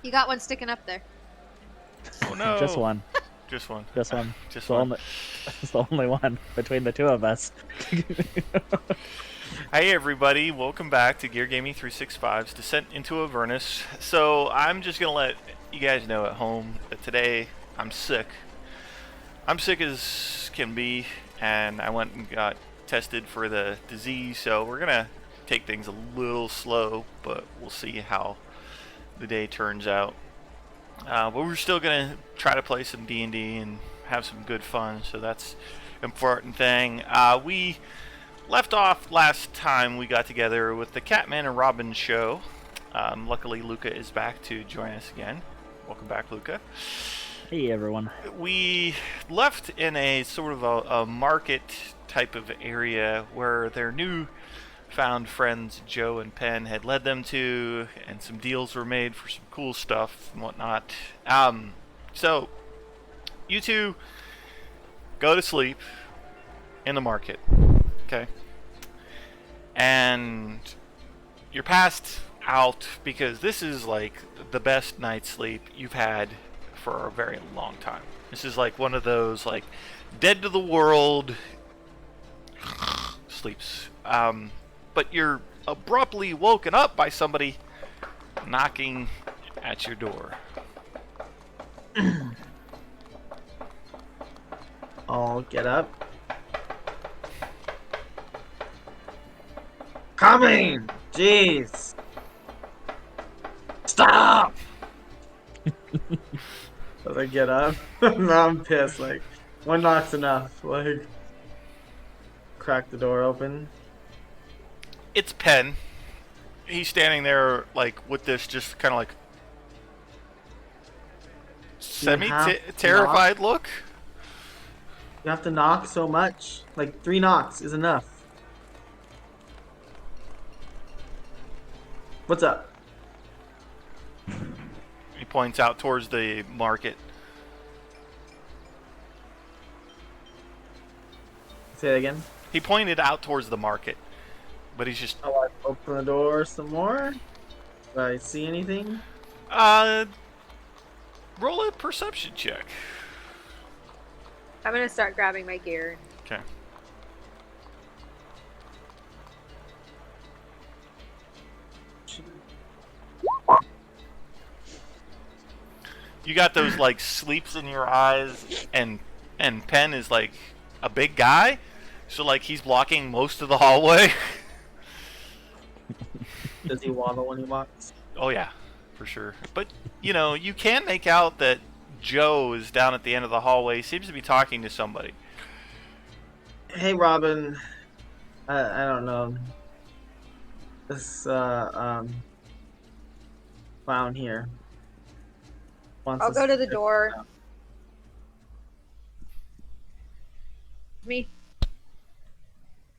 You got one sticking up there. Oh no! Just one. Just one. Just one. Just the one. Only, it's the only one between the two of us. Hey everybody, welcome back to Gear Gaming 365's Descent into Avernus. So I'm just gonna let you guys know at home that today I'm sick. I'm sick as can be, and I went and got tested for the disease, so we're gonna take things a little slow, but we'll see how the day turns out. But we're still gonna try to play some D&D and have some good fun, so that's an important thing. We left off last time we got together with the Catman and Robin show. Luckily, Luca is back to join us again. Welcome back, Luca. Hey, everyone. We left in a sort of a market type of area where their new found friends Joe and Penn had led them to, and some deals were made for some cool stuff and whatnot. So you two go to sleep in the market, okay? And you're passed out because this is like the best night's sleep you've had for a very long time. This is like one of those like dead to the world sleeps. But you're abruptly woken up by somebody knocking at your door. I'll get up. Coming! Jeez! Stop! As I get up, now I'm pissed. Like, one knock's enough. Like, crack the door open. It's Penn. He's standing there like with this just kind of like semi-terrified look. You have to knock so much. Like, 3 knocks is enough. What's up? He points out towards the market. Say it again. He pointed out towards the market, but he's just Oh, I open the door some more. Do I see anything? roll a perception check. I'm gonna start grabbing my gear. Okay. You got those like sleeps in your eyes, and Penn is like a big guy, so like he's blocking most of the hallway. Does he waddle when he walks? Oh yeah, for sure. But you know, you can make out that Joe is down at the end of the hallway. He seems to be talking to somebody. Hey, Robin. I don't know. This clown here wants I'll us go to the door. Me.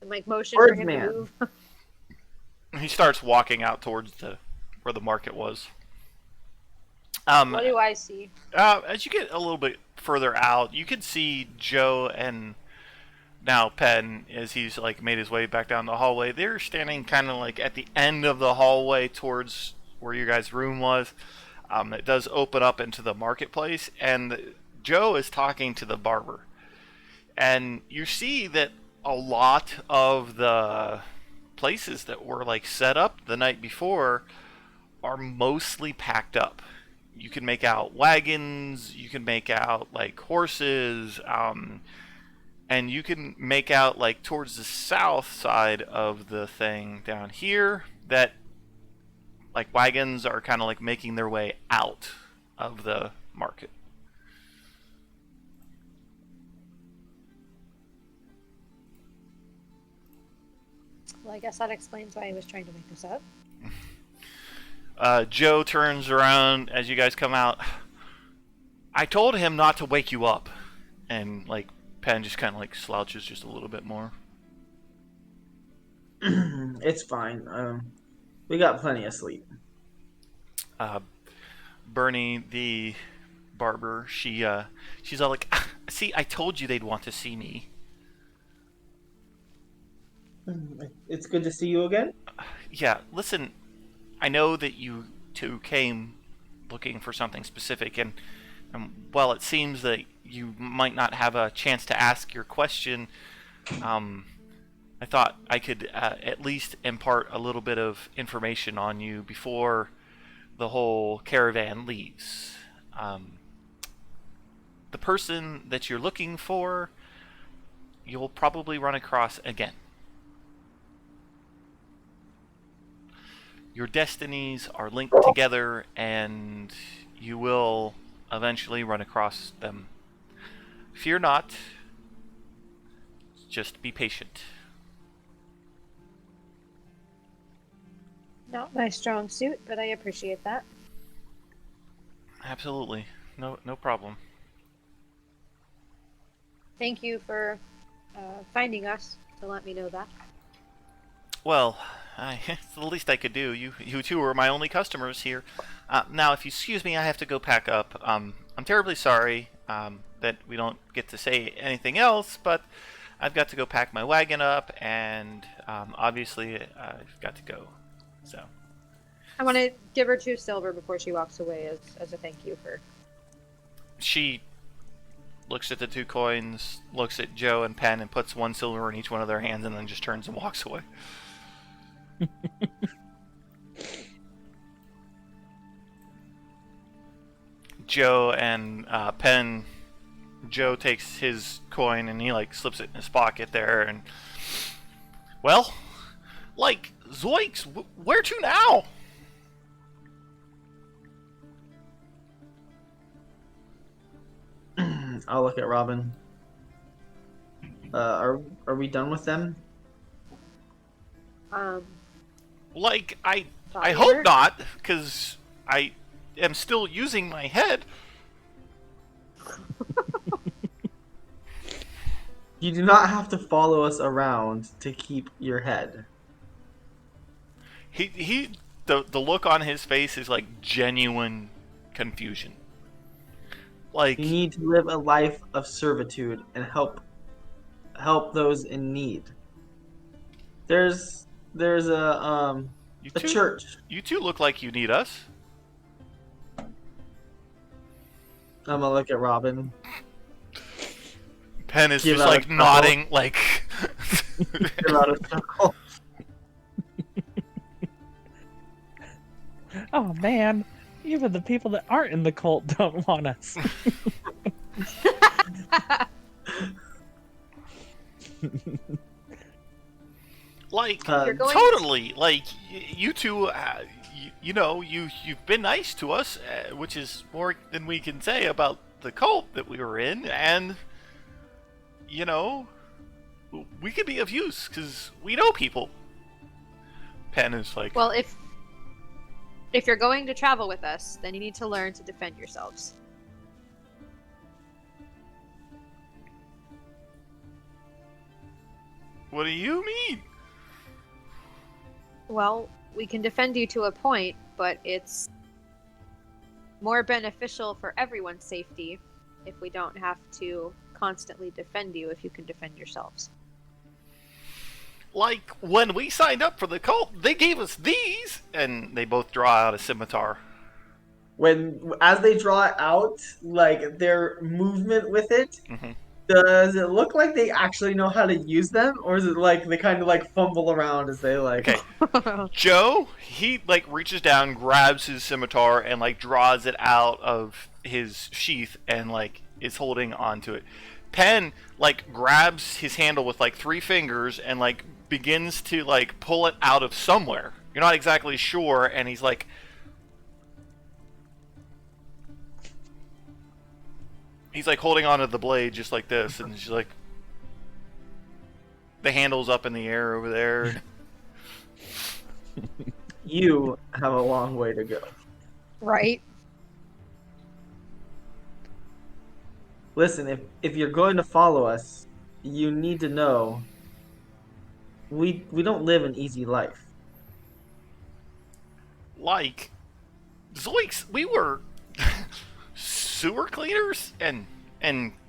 And like motion for him Birdman. to move. He starts walking out towards where the market was. What do I see? As you get a little bit further out, you can see Joe and now Penn, as he's like made his way back down the hallway. They're standing kind of like at the end of the hallway towards where your guys' room was. It does open up into the marketplace, and Joe is talking to the barber. And you see that a lot of the places that were like set up the night before are mostly packed up. You can make out wagons, you can make out like horses, and you can make out like towards the south side of the thing down here that like wagons are kind of like making their way out of the market. Well, I guess that explains why he was trying to wake us up. Joe turns around as you guys come out. I told him not to wake you up. And like Penn just kind of like slouches just a little bit more. It's fine. We got plenty of sleep. Bernie, the barber, she's all like, see, I told you they'd want to see me. It's good to see you again. Yeah, listen, I know that you two came looking for something specific, and while it seems that you might not have a chance to ask your question, I thought I could at least impart a little bit of information on you before the whole caravan leaves. The person that you're looking for, you'll probably run across again. Your destinies are linked together, and you will eventually run across them. Fear not. Just be patient. Not my strong suit, but I appreciate that. Absolutely. No problem. Thank you for finding us to let me know that. Well, it's the least I could do. You two are my only customers here. Now, if you excuse me, I have to go pack up. I'm terribly sorry that we don't get to say anything else, but I've got to go pack my wagon up, and obviously I've got to go. So I want to give her 2 silver before she walks away as a thank you for... she looks at the 2 coins, looks at Joe and Penn, and puts 1 silver in each one of their hands, and then just turns and walks away. Joe and Penn, Joe takes his coin and he like slips it in his pocket there, and well, like, zoinks, where to now? I'll look at Robin. Are we done with them? Like, I Fire? hope not, because I am still using my head. You do not have to follow us around to keep your head. The look on his face is like genuine confusion. Like, You need to live a life of servitude and help those in need. There's a church. You two look like you need us. I'm gonna look at Robin. Penn is Give just out a like chuckle. nodding, like. Give out a chuckle. Oh man, even the people that aren't in the cult don't want us. Like, You're going- totally. Like, you two, you've been nice to us, which is more than we can say about the cult that we were in, and, we could be of use, because we know people. Penn is like, Well, if you're going to travel with us, then you need to learn to defend yourselves. what do you mean? Well, we can defend you to a point, but it's more beneficial for everyone's safety if we don't have to constantly defend you if you can defend yourselves. Like, when we signed up for the cult, they gave us these! And they both draw out a scimitar. As they draw it out, like their movement with it, Mhm. does it look like they actually know how to use them, or is it like they kind of like fumble around as they like? Okay. Joe, he like reaches down, grabs his scimitar, and like draws it out of his sheath and like is holding onto it. Penn like grabs his handle with like 3 fingers and like begins to like pull it out of somewhere. You're not exactly sure, and he's like, holding onto the blade just like this, and she's like, the handle's up in the air over there. You have a long way to go. Right? Listen, if you're going to follow us, you need to know we don't live an easy life. Like, zoinks, we were sewer cleaners and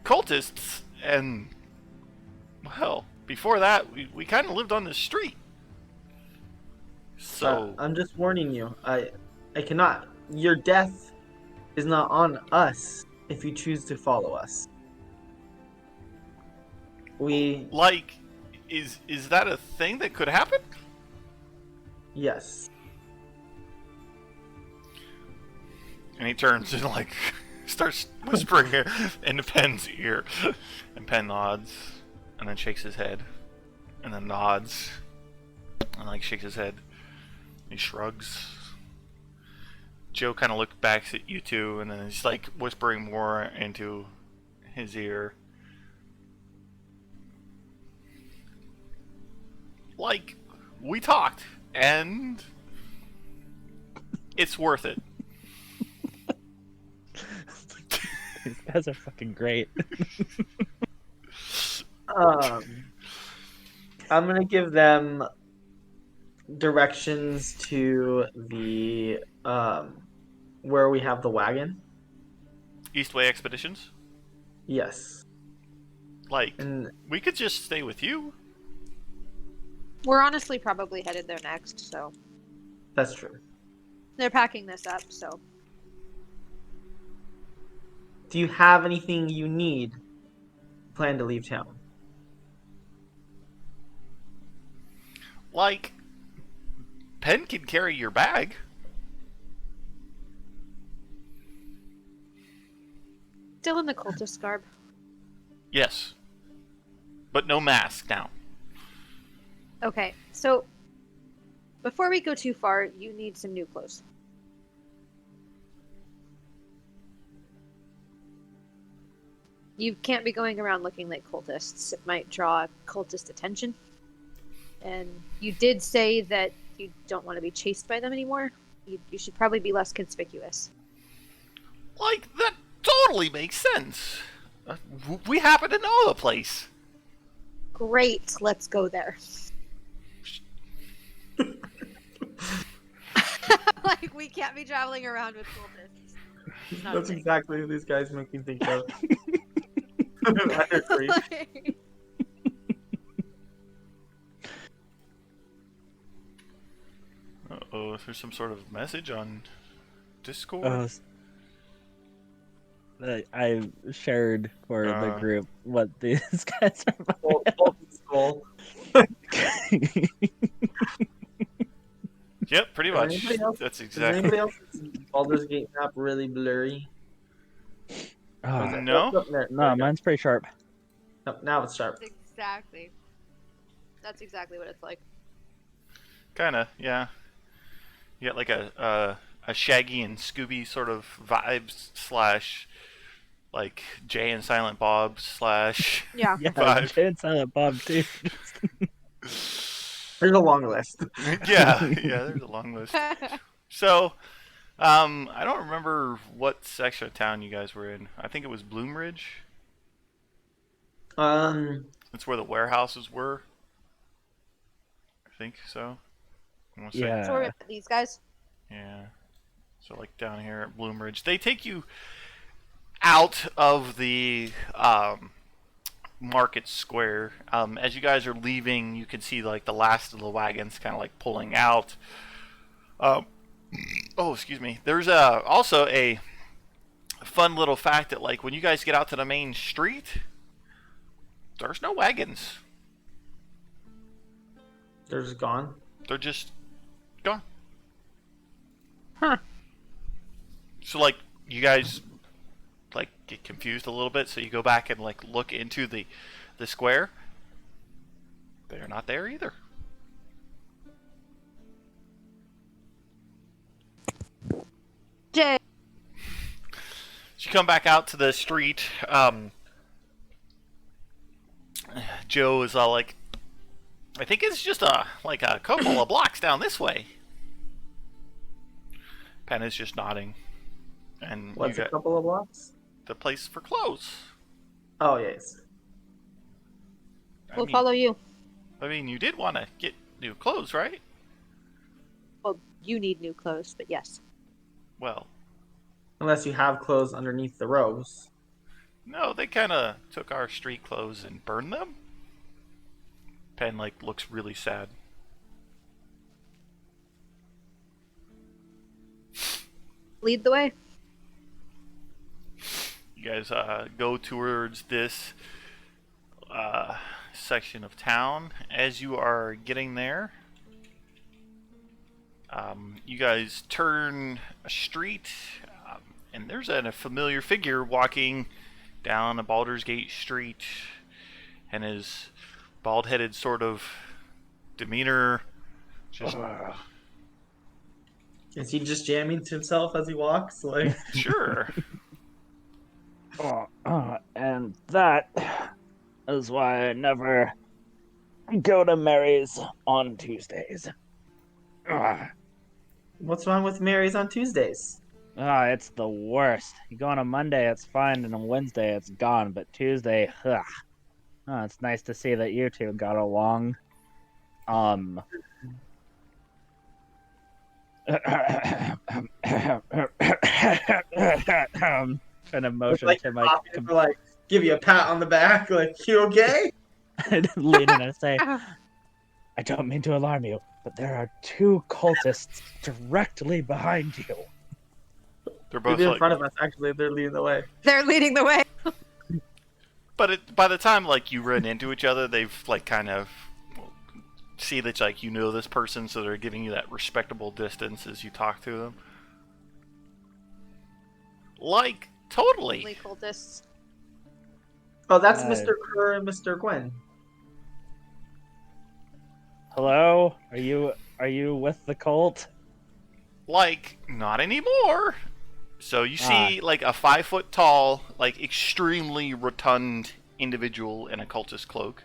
cultists, and well, before that we kind of lived on the street. So I'm just warning you. I cannot. Your death is not on us if you choose to follow us. Like, is that a thing that could happen? Yes. And he turns and like starts whispering into Pen's ear, and Pen nods, and then shakes his head, and then nods, and like shakes his head. He shrugs. Joe kind of looks back at you two, and then he's like whispering more into his ear. Like, we talked, and it's worth it. These guys are fucking great. I'm gonna give them directions to the where we have the wagon. Eastway Expeditions? Yes. Like, And we could just stay with you. We're honestly probably headed there next, so that's true. they're packing this up, so. Do you have anything you need? Plan to leave town. Like, Pen can carry your bag. Still in the cultist garb. Yes. But no mask now. Okay, so before we go too far, you need some new clothes. You can't be going around looking like cultists. It might draw cultist attention. And you did say that you don't want to be chased by them anymore. You should probably be less conspicuous. Like, that totally makes sense. We happen to know the place. Great, let's go there. Like, we can't be traveling around with cultists. It's not a That's thing. exactly who these guys make me think of. I agree. Like- Uh-oh, is there some sort of message on Discord? I shared for the Uh. group what these guys are about. Bolt skull. Yep, pretty Is much. anybody else- That's Is exactly. anybody else's Baldur's Gate map really blurry? Oh, No. Oh, there no, we go. mine's pretty sharp. Oh, now it's sharp. Exactly. That's exactly what it's like. Kinda, yeah. You got like a Shaggy and Scooby sort of vibes slash like Jay and Silent Bob slash Yeah. Yeah, vibe. Jay and Silent Bob too. There's a long list. yeah, there's a long list. So, I don't remember what section of town you guys were in. I think it was Bloomridge. That's where the warehouses were. I think so. I wanna say. Yeah. So we're with these guys. Yeah. So like down here at Bloomridge, they take you out of the market square. As you guys are leaving, you can see like the last of the wagons kind of like pulling out. Oh, excuse me. There's also a fun little fact that like when you guys get out to the main street, there's no wagons. They're just gone. They're just gone. Huh. So like you guys like get confused a little bit, so you go back and like look into the square. They're not there either. Jay. So you come back out to the street. Joe is all like, I think it's just a couple of blocks down this way. Pen is just nodding. And What's you a got couple of blocks? the place for clothes. Oh, yes. We'll follow you. I mean, you did want to get new clothes, right? Well, you need new clothes, but yes. Well, Unless you have clothes underneath the robes. no, they kind of took our street clothes and burned them. Pen like looks really sad. Lead the way. You guys go towards this section of town. As you are getting there, you guys turn a street, and there's a familiar figure walking down a Baldur's Gate street, and his bald-headed sort of demeanor just Is he just jamming to himself as he walks? Like, sure. And that is why I never go to Mary's on Tuesdays. what's wrong with Mary's on Tuesdays? It's the worst. You go on a Monday, it's fine, and on Wednesday, it's gone. But Tuesday, it's nice to see that you two got along. Kind of motion Like, to my like, give you a pat on the back, like, you okay? lean in and say, I don't mean to alarm you, but there are two cultists directly behind you. They're both They're in like, front of us, actually. They're leading the way. They're leading the way. but by the time like you run into each other, they've like kind of see that like you know this person, so they're giving you that respectable distance as you talk to them. Like totally. Cultists. Oh, that's Mr. Kerr and Mr. Gwen. Hello? Are you with the cult? Like not anymore. So you see like a 5 foot tall, like extremely rotund individual in a cultist cloak,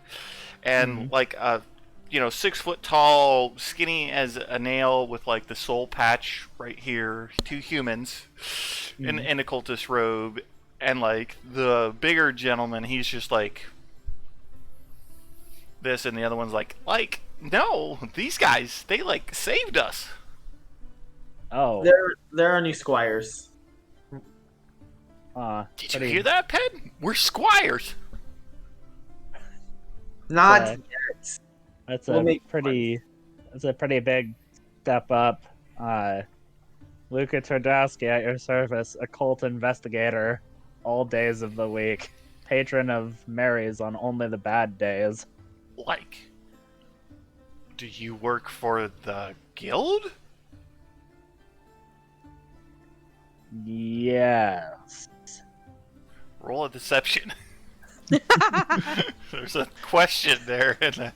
and like a 6 foot tall, skinny as a nail with like the soul patch right here. Two humans in a cultist robe, and like the bigger gentleman, he's just like this, and the other one's like no, these guys, they like saved us. Oh. They're our new squires. Did you hear that, Pen? We're squires. Not Uh, yet. That's We'll make a pretty big step up. Luca Tardowski at your service, occult investigator, all days of the week. Patron of Mary's on only the bad days. Like, do you work for the guild? Yes. Roll a deception. There's a question there in that.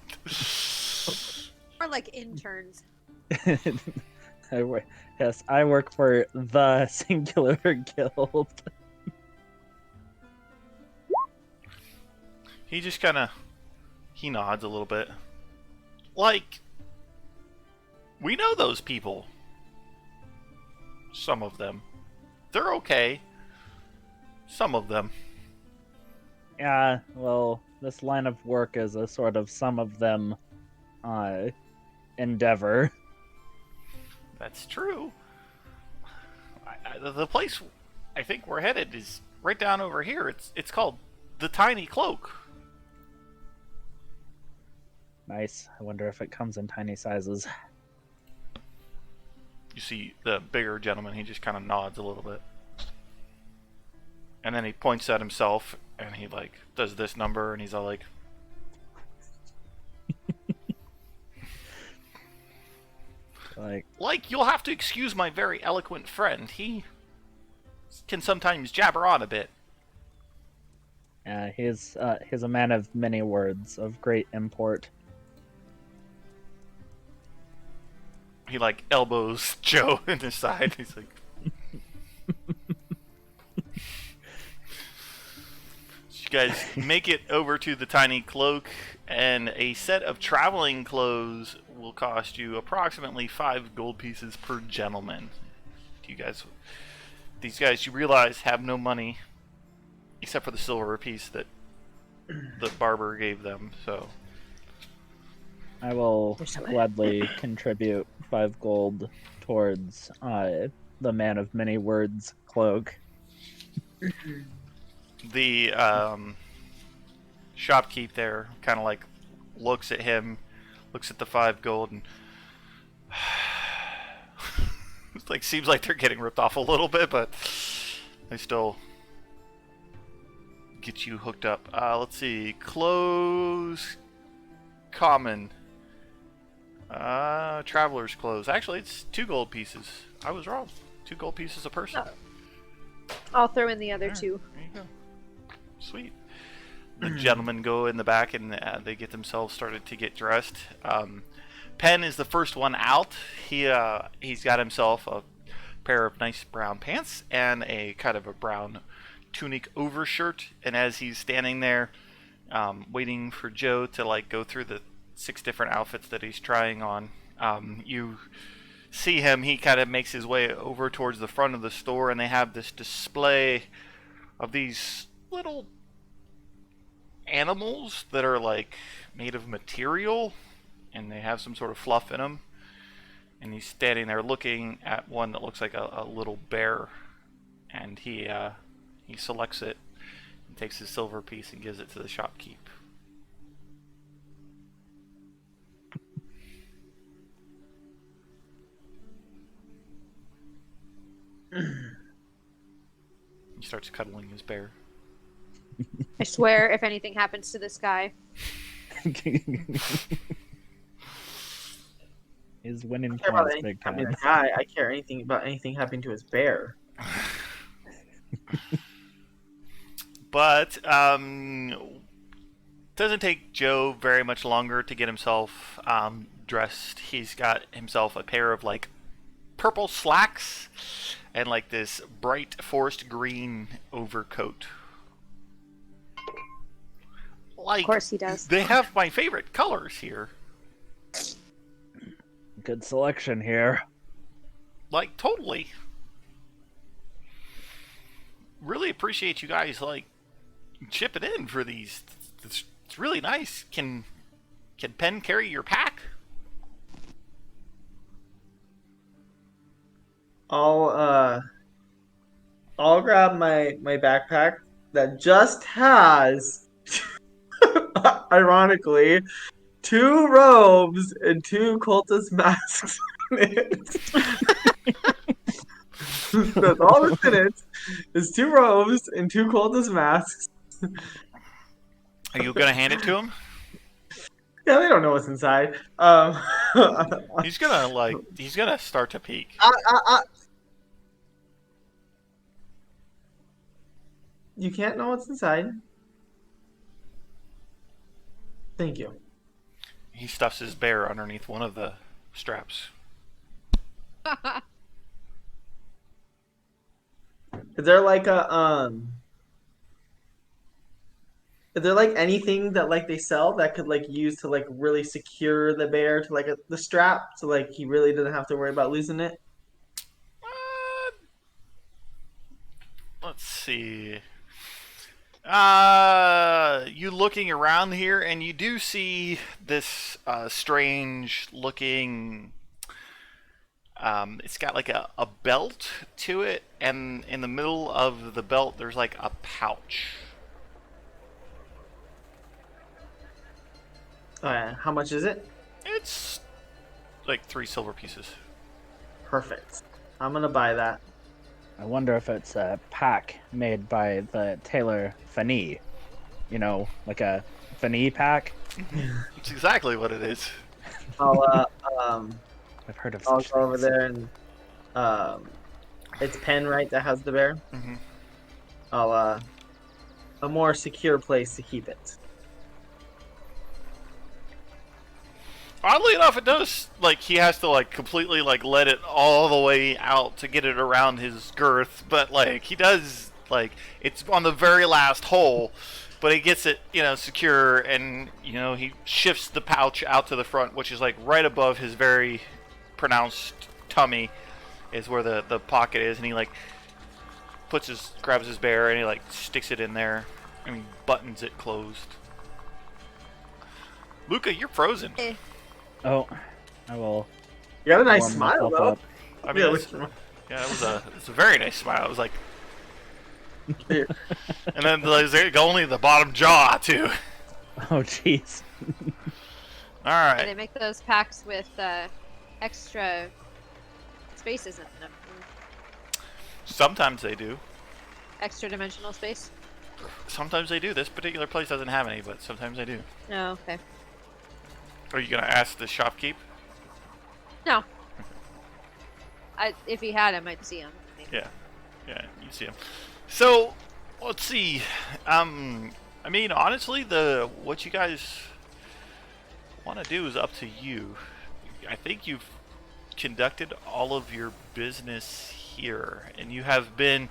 Or like interns. Yes, I work for the singular guild. He just kind of nods a little bit. Like, we know those people. Some of them. They're okay. Some of them. Yeah, well, this line of work is a sort of some of them endeavor. That's true. The place I think we're headed is right down over here. It's called the Tiny Cloak. Nice. I wonder if it comes in tiny sizes. You see the bigger gentleman, he just kind of nods a little bit. And then he points at himself, and he, like, does this number, and he's all like... Like, you'll have to excuse my very eloquent friend. He can sometimes jabber on a bit. He's a man of many words, of great import. He, like, elbows Joe in the side. He's like... You guys make it over to the Tiny Cloak, and a set of traveling clothes will cost you approximately 5 gold pieces per gentleman. These guys, you realize, have no money except for the silver piece that the barber gave them. So I will gladly contribute 5 gold towards the man of many words cloak. the shopkeep there kind of like looks at him, looks at the 5 gold, and it's like seems like they're getting ripped off a little bit, but they still get you hooked up. Let's see. Clothes. Common. Traveler's clothes. Actually, it's 2 gold pieces. I was wrong. 2 gold pieces a person. Oh. I'll throw in the other There 2. you go. Sweet. The gentlemen go in the back and they get themselves started to get dressed. Penn is the first one out. He's got himself a pair of nice brown pants and a kind of a brown tunic overshirt. And as he's standing there, waiting for Joe to like go through the 6 different outfits that he's trying on, you see him. He kind of makes his way over towards the front of the store, and they have this display of these little animals that are like made of material, and they have some sort of fluff in them. And he's standing there looking at one that looks like a little bear, and he selects it and takes his silver piece and gives it to the shopkeep. He starts cuddling his bear. I swear, if anything happens to this guy, He's winning I care about points anything big time. happening to the guy. I care anything about anything happening to his bear. But doesn't take Joe very much longer to get himself dressed. He's got himself a pair of like purple slacks and like this bright forest green overcoat. Like, of course he does. they have my favorite colors here. Good selection here. Like, totally. Really appreciate you guys like chipping in for these. It's really nice. Can Penn carry your pack? I'll grab my backpack that just has, ironically, 2 robes and 2 cultist masks in it. That's all that's in it. Is 2 robes and 2 cultist masks. Are you gonna hand it to him? Yeah, they don't know what's inside. He's gonna start to peek. You can't know what's inside. Thank you. He stuffs his bear underneath one of the straps. Is there like is there like anything that like they sell that could like use to like really secure the bear to like the strap so like he really doesn't have to worry about losing it? Let's see. You looking around here, and you do see this strange looking. It's got like a belt to it, and in the middle of the belt, there's like a pouch. How much is it? It's like 3 silver pieces. Perfect. I'm gonna buy that. I wonder if it's a pack made by the tailor Fanny. You know, like a Fanny pack. It's exactly what it is. I'll I've heard of I'll such go over things. there and it's Penn, right, that has the bear. Mm-hmm. I'll a more secure place to keep it. Oddly enough, it does, like, he has to, like, completely, like, let it all the way out to get it around his girth, but, like, he does, like, it's on the very last hole, but he gets it, you know, secure, and, you know, he shifts the pouch out to the front, which is, like, right above his very pronounced tummy is where the pocket is, and he, like, grabs his bear, and he, like, sticks it in there, and he buttons it closed. Luca, you're frozen. Oh, I will. You got a nice warm smile myself though. up. I mean, Yeah, it's a very nice smile. It was like, and then there's only the bottom jaw too. Oh, jeez. All right. They make those packs with extra spaces in them. Sometimes they do. Extra dimensional space. Sometimes they do. This particular place doesn't have any, but sometimes they do. Oh, okay. Are you gonna ask the shopkeep? No. If he had him, I'd see him. Yeah, you see him. So, let's see. I mean, honestly, what you guys want to do is up to you. I think you've conducted all of your business here, and you have been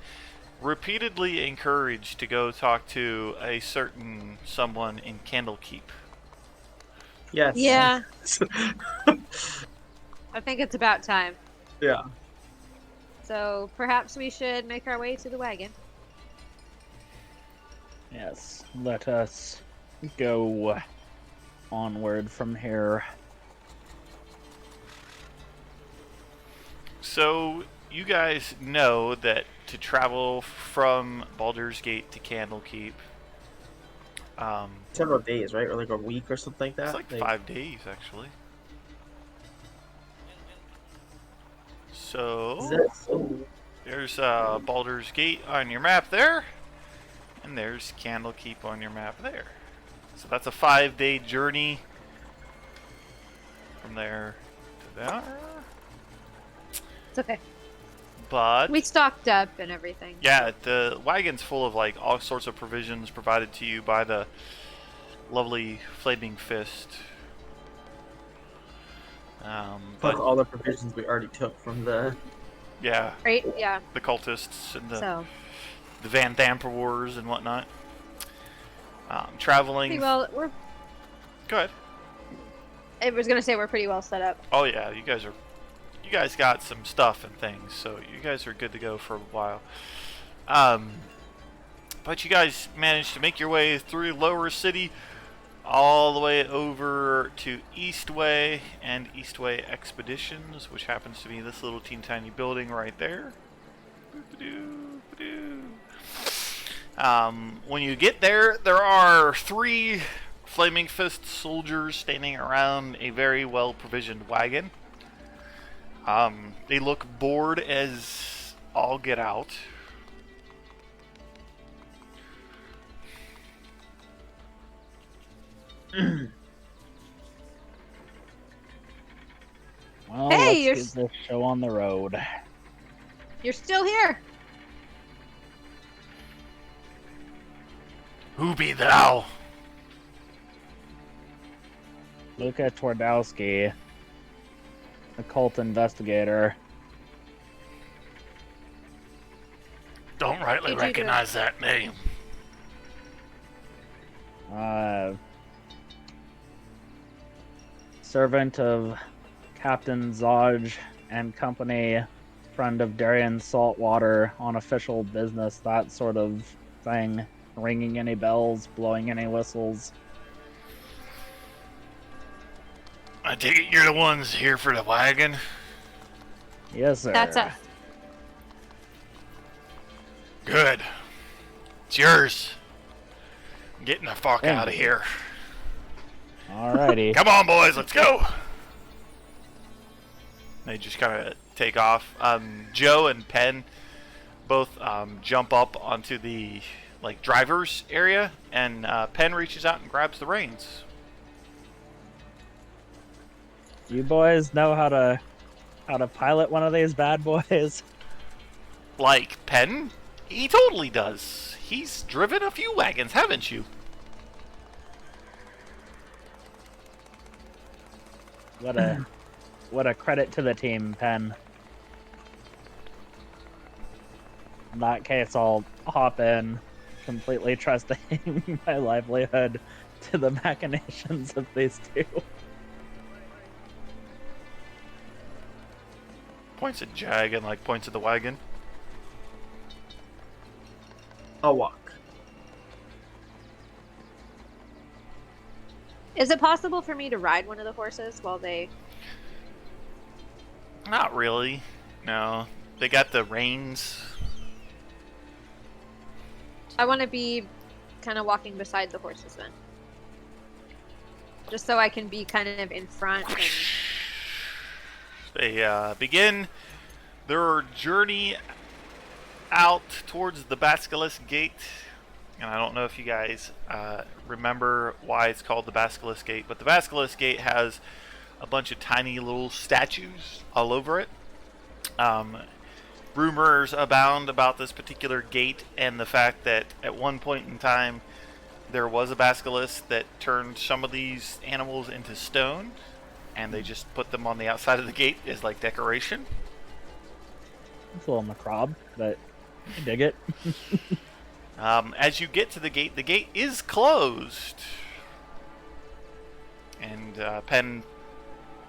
repeatedly encouraged to go talk to a certain someone in Candlekeep. Yes. Yeah. I think it's about time. Yeah. So perhaps we should make our way to the wagon. Yes, let us go onward from here. So, you guys know that to travel from Baldur's Gate to Candlekeep, Several days, right? Or like a week or something like that. it's like 5 days, actually. Is So, that so? there's Baldur's Gate on your map there, and there's Candlekeep on your map there. So that's a 5-day journey from there to there. It's okay. But We stocked up and everything. yeah, the wagon's full of like all sorts of provisions provided to you by the lovely Flaming Fist. Plus But all the provisions we already took from the. yeah, Right? Yeah. the cultists and the So Van Damperwars and whatnot. Traveling. pretty well. Go ahead. I was gonna say we're pretty well set up. Oh yeah, you guys got some stuff and things, so you guys are good to go for a while. But you guys managed to make your way through Lower City, all the way over to Eastway and Eastway Expeditions, which happens to be this little teeny building right there. When you get there, there are 3 Flaming Fist soldiers standing around a very well provisioned wagon. They look bored as all get out. Well, Hey, you're let's get this show on the road. You're still here. Who be thou? Luca Twardowski, occult investigator. Don't rightly Did you do recognize that name. Servant of Captain Zodge and company, friend of Darian Saltwater on official business, that sort of thing. Ringing any bells, blowing any whistles. I take it you're the ones here for the wagon? Yes, sir. That's us. Good. It's yours. I'm getting the fuck Thank out of you. here. Alrighty. Come on, boys, let's go. They just kind of take off. Joe and Penn both jump up onto the driver's area, and Penn reaches out and grabs the reins. You boys know how to pilot one of these bad boys? Like Penn? He totally does. He's driven a few wagons, haven't you? What a credit to the team, Penn. In that case, I'll hop in, completely trusting my livelihood to the machinations of these two. Points at Jag and points at the wagon. I'll walk. Is it possible for me to ride one of the horses while they? Not really. No. They got the reins. I want to be kind of walking beside the horses then, just so I can be kind of in front. And... They begin their journey out towards the Basilisk Gate. and I don't know if you guys remember why it's called the Basilisk Gate, but the Basilisk Gate has a bunch of tiny little statues all over it. Rumors abound about this particular gate and the fact that at one point in time there was a basilisk that turned some of these animals into stone, and they just put them on the outside of the gate as like decoration. It's a little macabre, but I dig it. As you get to the gate is closed. And Penn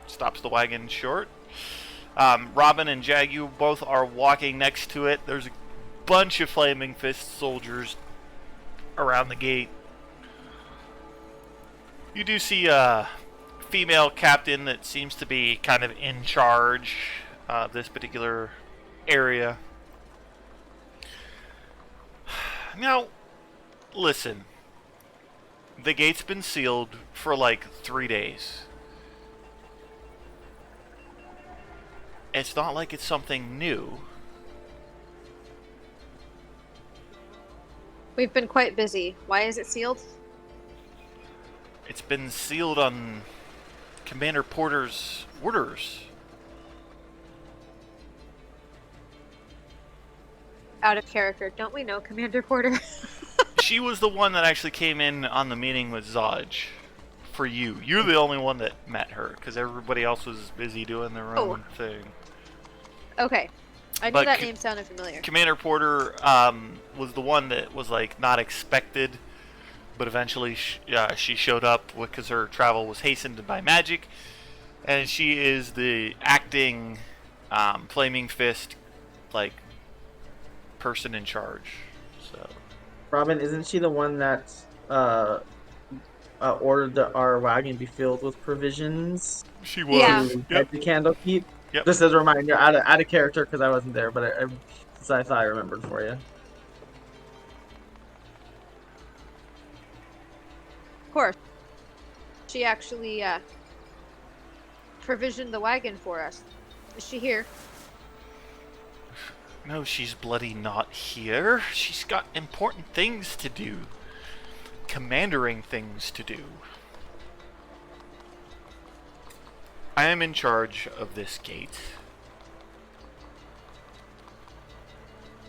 stops the wagon short. Robin and Jag, you both are walking next to it. There's a bunch of Flaming Fist soldiers around the gate. You do see a female captain that seems to be kind of in charge of this particular area. Now, listen. The gate's been sealed for like 3 days. It's not like it's something new. We've been quite busy. Why is it sealed? It's been sealed on Commander Porter's orders. Out of character. Don't we know Commander Porter? She was the one that actually came in on the meeting with Zodge. For you. You're the only one that met her, because everybody else was busy doing their own thing. Okay. I knew that name sounded familiar. Commander Porter was the one that was like not expected, but eventually she showed up because her travel was hastened by magic, and she is the acting Flaming Fist like person in charge. So Robin, isn't she the one that ordered our wagon be filled with provisions? She was. Yeah. Yep. The candle keep. Yep. Just as a reminder, out of character because I wasn't there, but I thought I remembered for you. Of course. She actually provisioned the wagon for us. Is she here? No, she's bloody not here. She's got important things to do. Commandering things to do. I am in charge of this gate.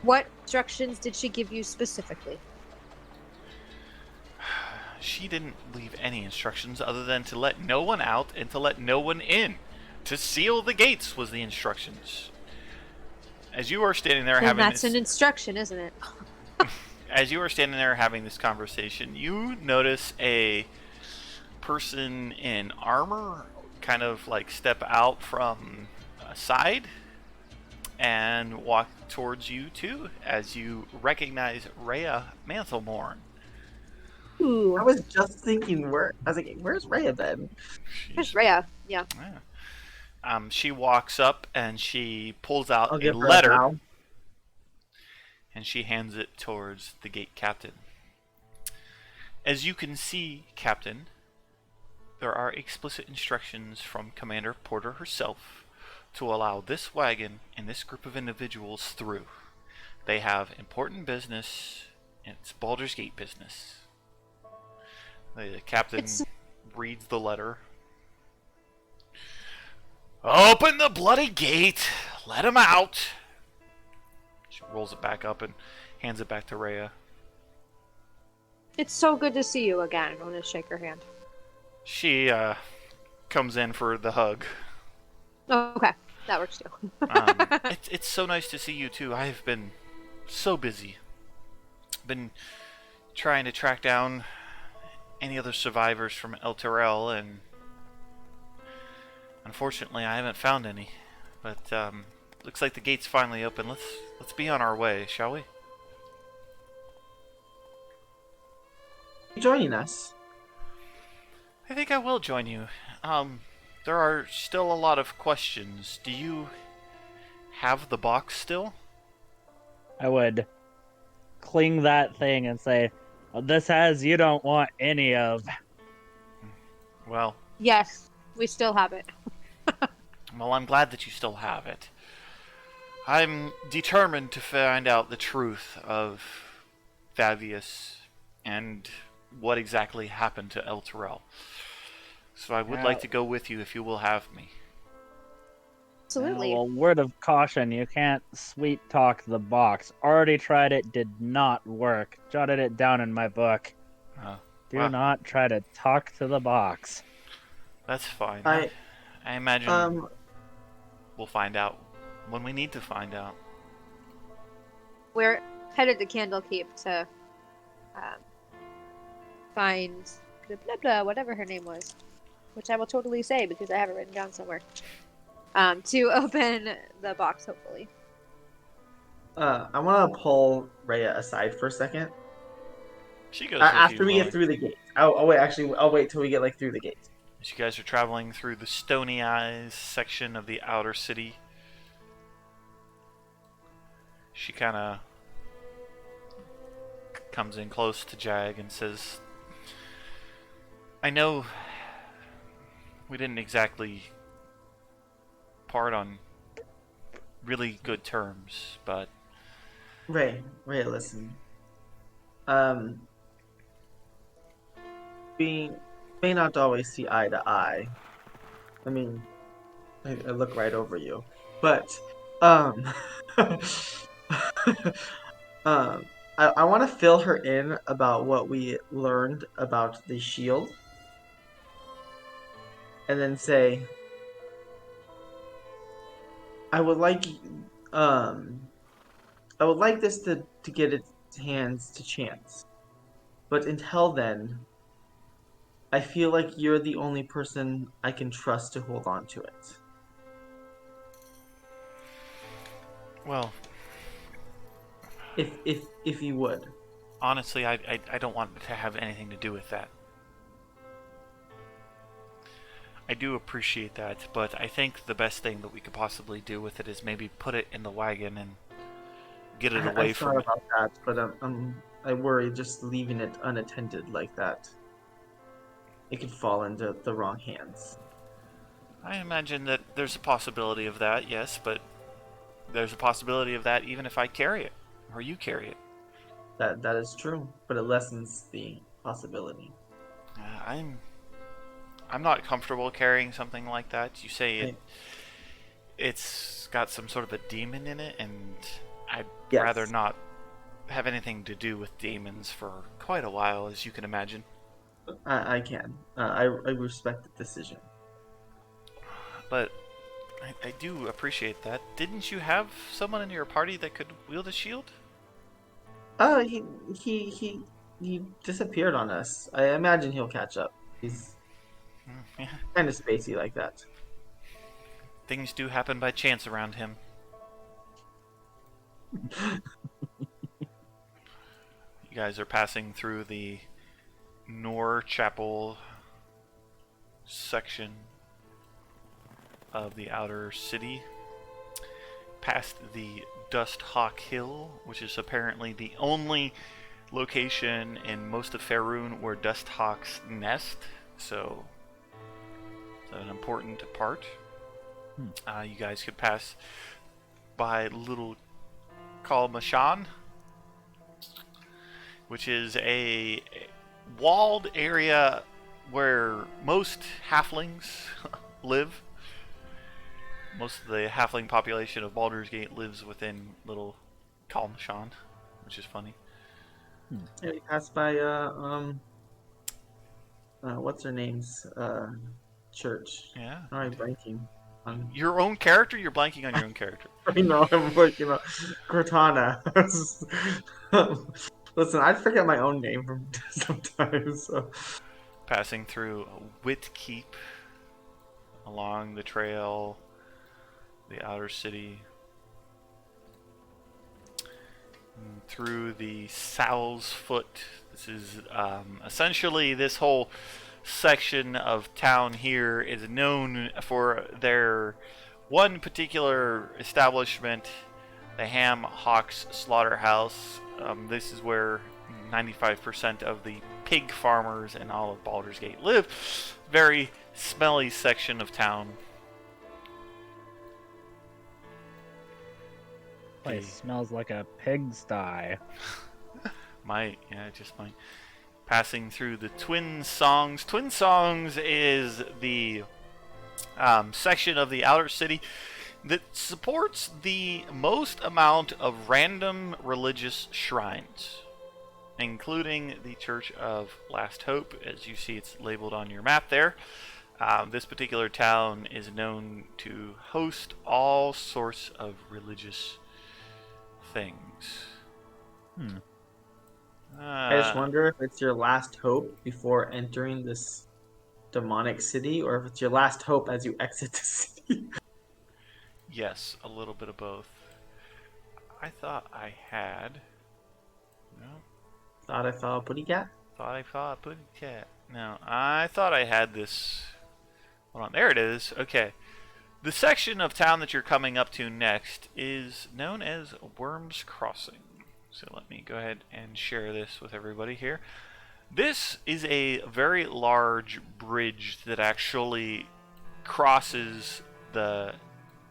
What instructions did she give you specifically? She didn't leave any instructions other than to let no one out and to let no one in. To seal the gates was the instructions. As you are standing there having that's an instruction, isn't it? As you are standing there having this conversation, you notice a person in armor kind of like step out from a side and walk towards you too, as you recognize Rhea Mantlemorn. Ooh. I was just thinking, where's Rhea then? Where's Rhea? Yeah. She walks up and she pulls out I'll a give her letter a bow. and she hands it towards the gate captain. As you can see, Captain, there are explicit instructions from Commander Porter herself to allow this wagon and this group of individuals through. They have important business, and it's Baldur's Gate business. The captain reads the letter. Open the bloody gate! Let him out! She rolls it back up and hands it back to Rhea. It's so good to see you again. I want to shake her hand. She comes in for the hug. Oh, okay. That works too. It's so nice to see you too. I have been so busy. Been trying to track down any other survivors from El Terrell, and unfortunately I haven't found any. But looks like the gate's finally open. Let's be on our way, shall we? Joining us. I think I will join you. There are still a lot of questions. Do you have the box still? I would cling that thing and say, this has you don't want any of. Well, Yes, we still have it. I'm glad that you still have it. I'm determined to find out the truth of Fabius and what exactly happened to El Terrell. So I would Yeah. like to go with you if you will have me. Absolutely. Well, word of caution, you can't sweet talk the box. Already tried it, did not work. Jotted it down in my book. Do Wow, not try to talk to the box. that's fine. I I imagine um we'll find out when we need to find out. We're headed to Candlekeep to um, find blah blah blah, whatever her name was, which I will totally say because I have it written down somewhere. To open the box, hopefully. I want to pull Rhea aside for a second. She goes with you, After we Lily. get through the gate. I'll wait. Actually, I'll wait till we get like through the gate. As you guys are traveling through the Stony Eyes section of the outer city, she kind of comes in close to Jag and says, I know we didn't exactly part on really good terms, but Ray, listen. We may not always see eye to eye. I mean, I look right over you, but um, I want to fill her in about what we learned about the shield, and then say, I would like, um, I would like this to get its hands to Chance, but until then, I feel like you're the only person I can trust to hold on to it. well, If you would. honestly, I don't want to have anything to do with that. I do appreciate that, but I think the best thing that we could possibly do with it is maybe put it in the wagon and get it away I from thought it. about that, but I worry just leaving it unattended like that. It could fall into the wrong hands. I imagine that there's a possibility of that, yes, but there's a possibility of that even if I carry it, or you carry it. That is true, but it lessens the possibility. I'm not comfortable carrying something like that. You say I- it's got some sort of a demon in it, and I'd Yes. rather not have anything to do with demons for quite a while, as you can imagine. I can. I respect the decision. But I do appreciate that. Didn't you have someone in your party that could wield a shield? Oh, he disappeared on us. I imagine he'll catch up. He's Yeah. kind of spacey like that. Things do happen by chance around him. You guys are passing through the Nor Chapel section of the outer city, past the Dust Hawk Hill, which is apparently the only location in most of Faerun where dust hawks nest, so it's an important part. You guys could pass by Little Kalmashan, which is a walled area where most halflings live. Most of the halfling population of Baldur's Gate lives within Little Kalmashan, which is funny. Yeah, we passed by what's her name's church. Yeah. All right, blanking on. Your own character? You're blanking on your own character. I know I'm like Cortana. Listen, I forget my own name from sometimes. So. Passing through Whitkeep, along the trail, the outer city, through the Sow's Foot. This is essentially this whole section of town here is known for their one particular establishment, the Ham Hawks Slaughterhouse. This is where 95% of the pig farmers in all of Baldur's Gate live. Very smelly section of town. Place smells like a pigsty. Might, yeah, it just might. passing through the Twin Songs. Twin Songs is the section of the outer city that supports the most amount of random religious shrines, including the Church of Last Hope. As you see, it's labeled on your map there. This particular town is known to host all sorts of religious things. I just wonder if it's your last hope before entering this demonic city, or if it's your last hope as you exit the city. Yes, a little bit of both. I thought I had. No. Thought I saw a putty cat? Thought I saw a putty cat. No, I thought I had this. Hold on, there it is. Okay. The section of town that you're coming up to next is known as Worms Crossing. So let me go ahead and share this with everybody here. This is a very large bridge that actually crosses the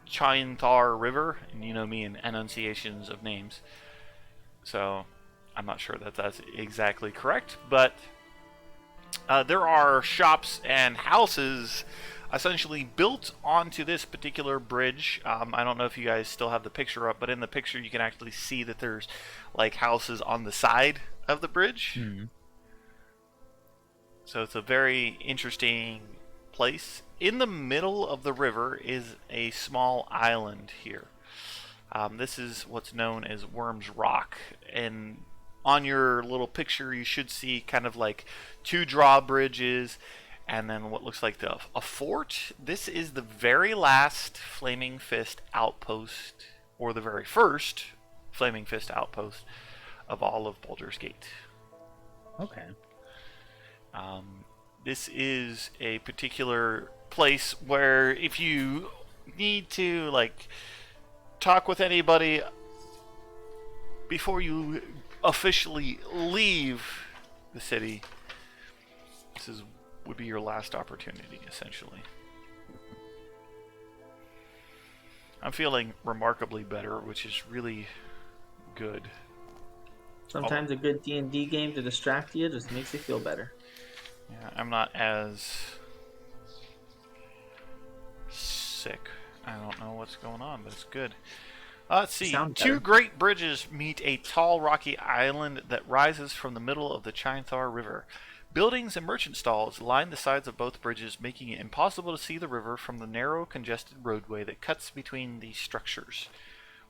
Chainthar River, and you know me and enunciations of names, so I'm not sure that that's exactly correct, but there are shops and houses essentially built onto this particular bridge. I don't know if you guys still have the picture up, but in the picture you can actually see that there's like houses on the side of the bridge. So it's a very interesting place. In the middle of the river is a small island here. This is what's known as Worms Rock, and on your little picture you should see kind of like two drawbridges and then what looks like a fort. This is the very last Flaming Fist outpost, or the very first Flaming Fist outpost of all of Baldur's Gate. Okay. This is a particular place where if you need to like talk with anybody before you officially leave the city, this would be your last opportunity, essentially. I'm feeling remarkably better, which is really good. Sometimes a good D&D game to distract you just makes you feel better. Yeah, I'm not as sick. I don't know what's going on, but it's good. Let's see. Two great bridges meet a tall rocky island that rises from the middle of the Chainthar River. Buildings and merchant stalls line the sides of both bridges, making it impossible to see the river from the narrow, congested roadway that cuts between these structures.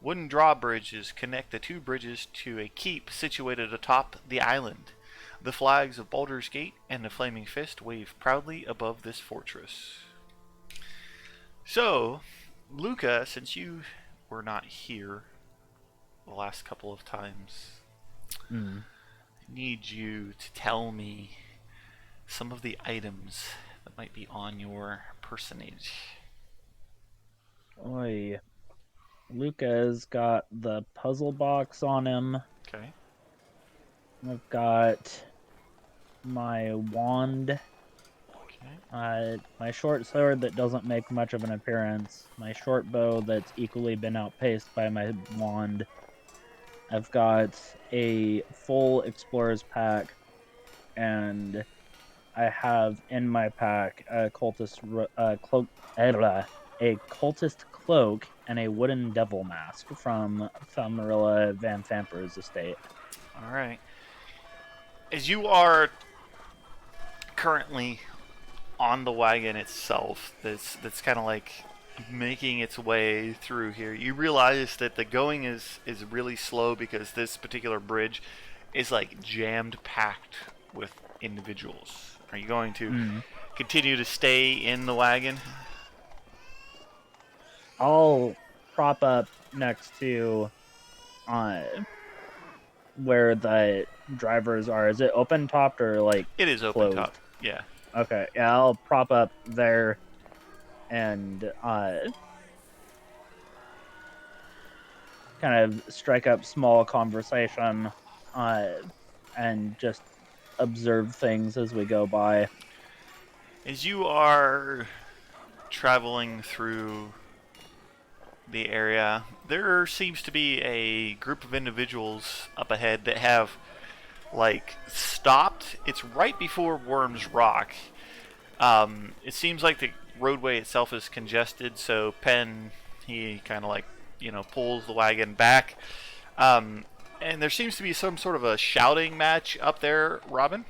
Wooden drawbridges connect the two bridges to a keep situated atop the island. The flags of Baldur's Gate and the Flaming Fist wave proudly above this fortress. So, Luca, since you were not here the last couple of times, I need you to tell me some of the items that might be on your personage. Oi. Luca's got the puzzle box on him. Okay. I've got my wand. Okay. My short sword that doesn't make much of an appearance. My short bow that's equally been outpaced by my wand. I've got a full explorer's pack, and I have in my pack a cultist cloak and a wooden devil mask from Thalmarilla Van Thamper's estate. All right. As you are currently on the wagon itself, that's kind of like making its way through here, you realize that the going is really slow because this particular bridge is like jammed packed with individuals. Are you going to continue to stay in the wagon? I'll prop up next to where the drivers are. Is it open topped or like It is open closed? top. Yeah. Okay, yeah, I'll prop up there and kind of strike up small conversation and just observe things as we go by. As you are traveling through the area, there seems to be a group of individuals up ahead that have like stopped. It's right before Worm's Rock. It seems like the roadway itself is congested, so Penn, he kind of like, pulls the wagon back. And there seems to be some sort of a shouting match up there, Robin.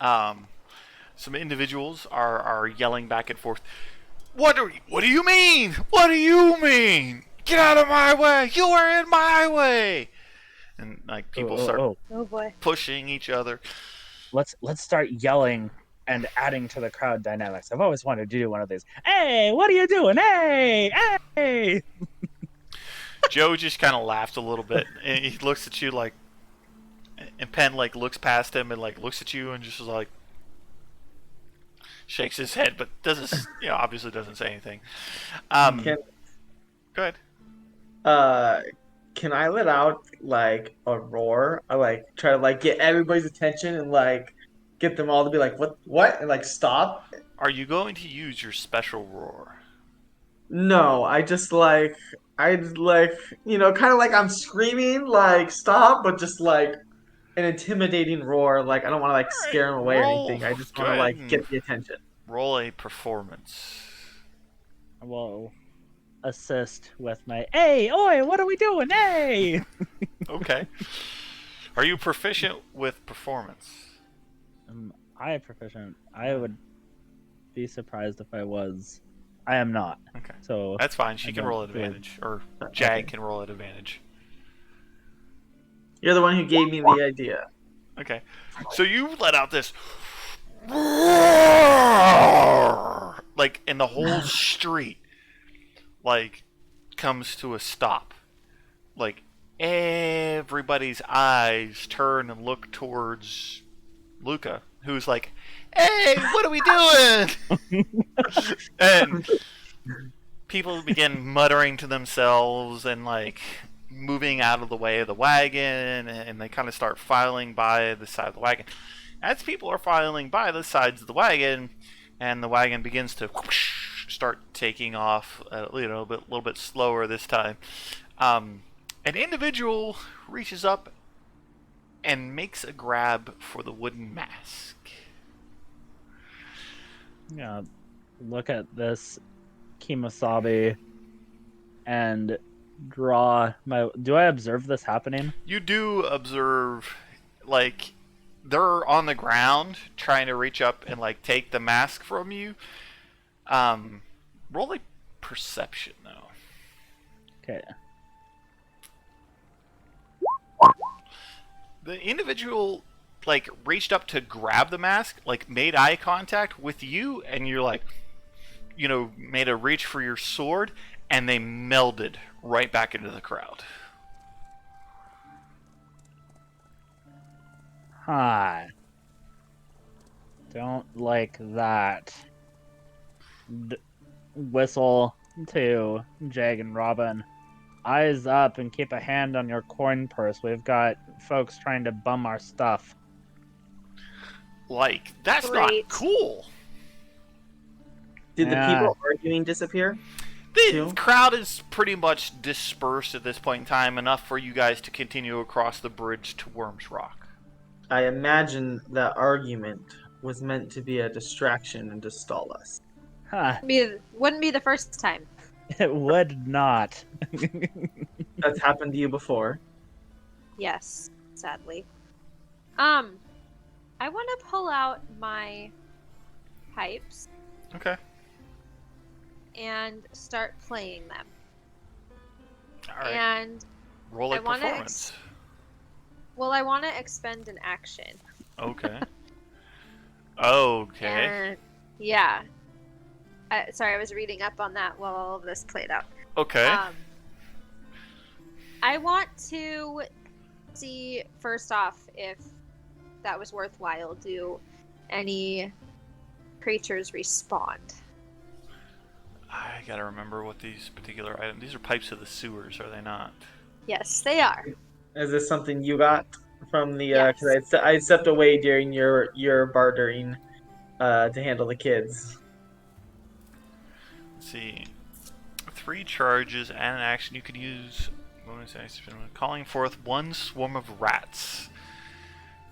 Some individuals are yelling back and forth. What do you mean? What do you mean? Get out of my way! You are in my way! And like people start Oh boy. pushing each other. Let's start yelling and adding to the crowd dynamics. I've always wanted to do one of these. Hey, what are you doing? Hey, hey! Joe just kind of laughed a little bit, and he looks at you like, and Penn like looks past him and like looks at you and just like shakes his head, but doesn't, obviously doesn't say anything. Go ahead. Can I let out like a roar? I like try to like get everybody's attention and like get them all to be like, what, and like stop. Are you going to use your special roar? No, kind of like I'm screaming like stop, but just like an intimidating roar. Like I don't want to like All right, scare them away or anything. I just go want to ahead like and get the attention. roll a performance. Whoa. Assist with my, hey, oi, what are we doing? Hey! Okay. Are you proficient with performance? I am proficient. I would be surprised if I was. I am not. Okay. So That's fine. She I can don't roll at feel- advantage, or Jag Okay. can roll at advantage. You're the one who gave me the idea. Okay. So you let out this roar, like, and the whole street, like, comes to a stop. Like, everybody's eyes turn and look towards Luca, who's like, "Hey, what are we doing?" And people begin muttering to themselves and like moving out of the way of the wagon, and they kind of start filing by the side of the wagon. As people are filing by the sides of the wagon, and the wagon begins to whoosh, start taking off, a little bit slower this time. An individual reaches up and makes a grab for the wooden mask. Yeah, look at this Kemosabe and draw my. Do I observe this happening? You do observe, like, they're on the ground trying to reach up and like take the mask from you. Roll a perception though. Okay. The individual like reached up to grab the mask, like made eye contact with you, and you're like, made a reach for your sword, and they melded right back into the crowd. Hi. Don't like that. Whistle to Jag and Robin. Eyes up and keep a hand on your coin purse. We've got folks trying to bum our stuff. Like, that's Great. not cool. Did the Yeah. people arguing disappear? The Two. crowd is pretty much dispersed at this point in time, enough for you guys to continue across the bridge to Worm's Rock. I imagine that argument was meant to be a distraction and to stall us. Huh. Wouldn't be the first time. It would not. That's happened to you before. Yes, sadly. I want to pull out my pipes Okay. and start playing them. All right. And Roll a I wanna performance. I want to expend an action. Okay. Okay. And yeah. Sorry, I was reading up on that while all of this played out. Okay. I want to see first off if that was worthwhile. Do any creatures respawn? I gotta remember what these particular items. These are pipes of the sewers, are they not? Yes, they are. Is this something you got from the? Yes. Because I stepped away during your bartering to handle the kids. Let's see. 3 charges and an action you could use. Bonus action. Calling forth one swarm of rats.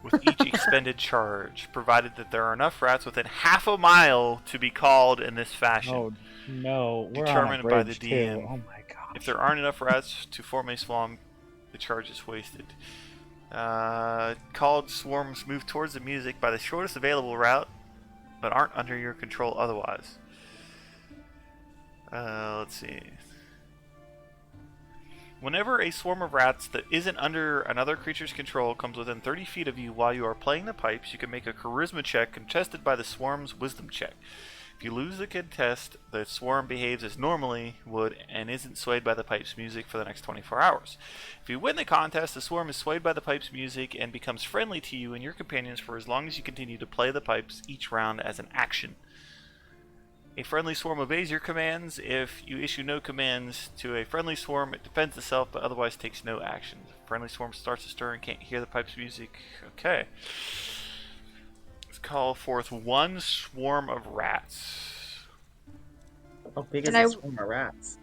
with each expended charge, provided that there are enough rats within half a mile to be called in this fashion. Oh no, we're on a Determined by the bridge too. DM. Oh my gosh. If there aren't enough rats to form a swarm, the charge is wasted. Called swarms move towards the music by the shortest available route, but aren't under your control otherwise. Let's see. Whenever a swarm of rats that isn't under another creature's control comes within 30 feet of you while you are playing the pipes, you can make a charisma check contested by the swarm's wisdom check. If you lose the contest, the swarm behaves as normally would and isn't swayed by the pipe's music for the next 24 hours. If you win the contest, the swarm is swayed by the pipe's music and becomes friendly to you and your companions for as long as you continue to play the pipes each round as an action. A friendly swarm obeys your commands. If you issue no commands to a friendly swarm, it defends itself but otherwise takes no action. If a friendly swarm starts to stir and can't hear the pipe's music. Okay. Let's call forth one swarm of rats. How big is And a swarm of rats?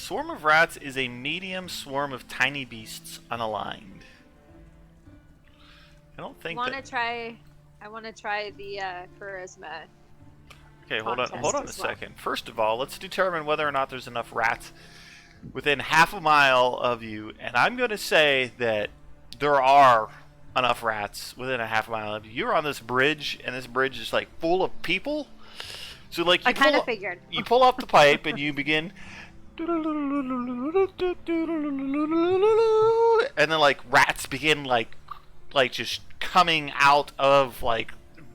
Swarm of rats is a medium swarm of tiny beasts unaligned. I don't think I want to try the charisma. Okay, hold on contest a as well. second. First of all, let's determine whether or not there's enough rats within half a mile of you, and I'm going to say that there are enough rats within a half a mile of you. You're on this bridge, and this bridge is like full of people. So like I kind of figured. you pull up the pipe and you begin, and then like rats begin like just coming out of like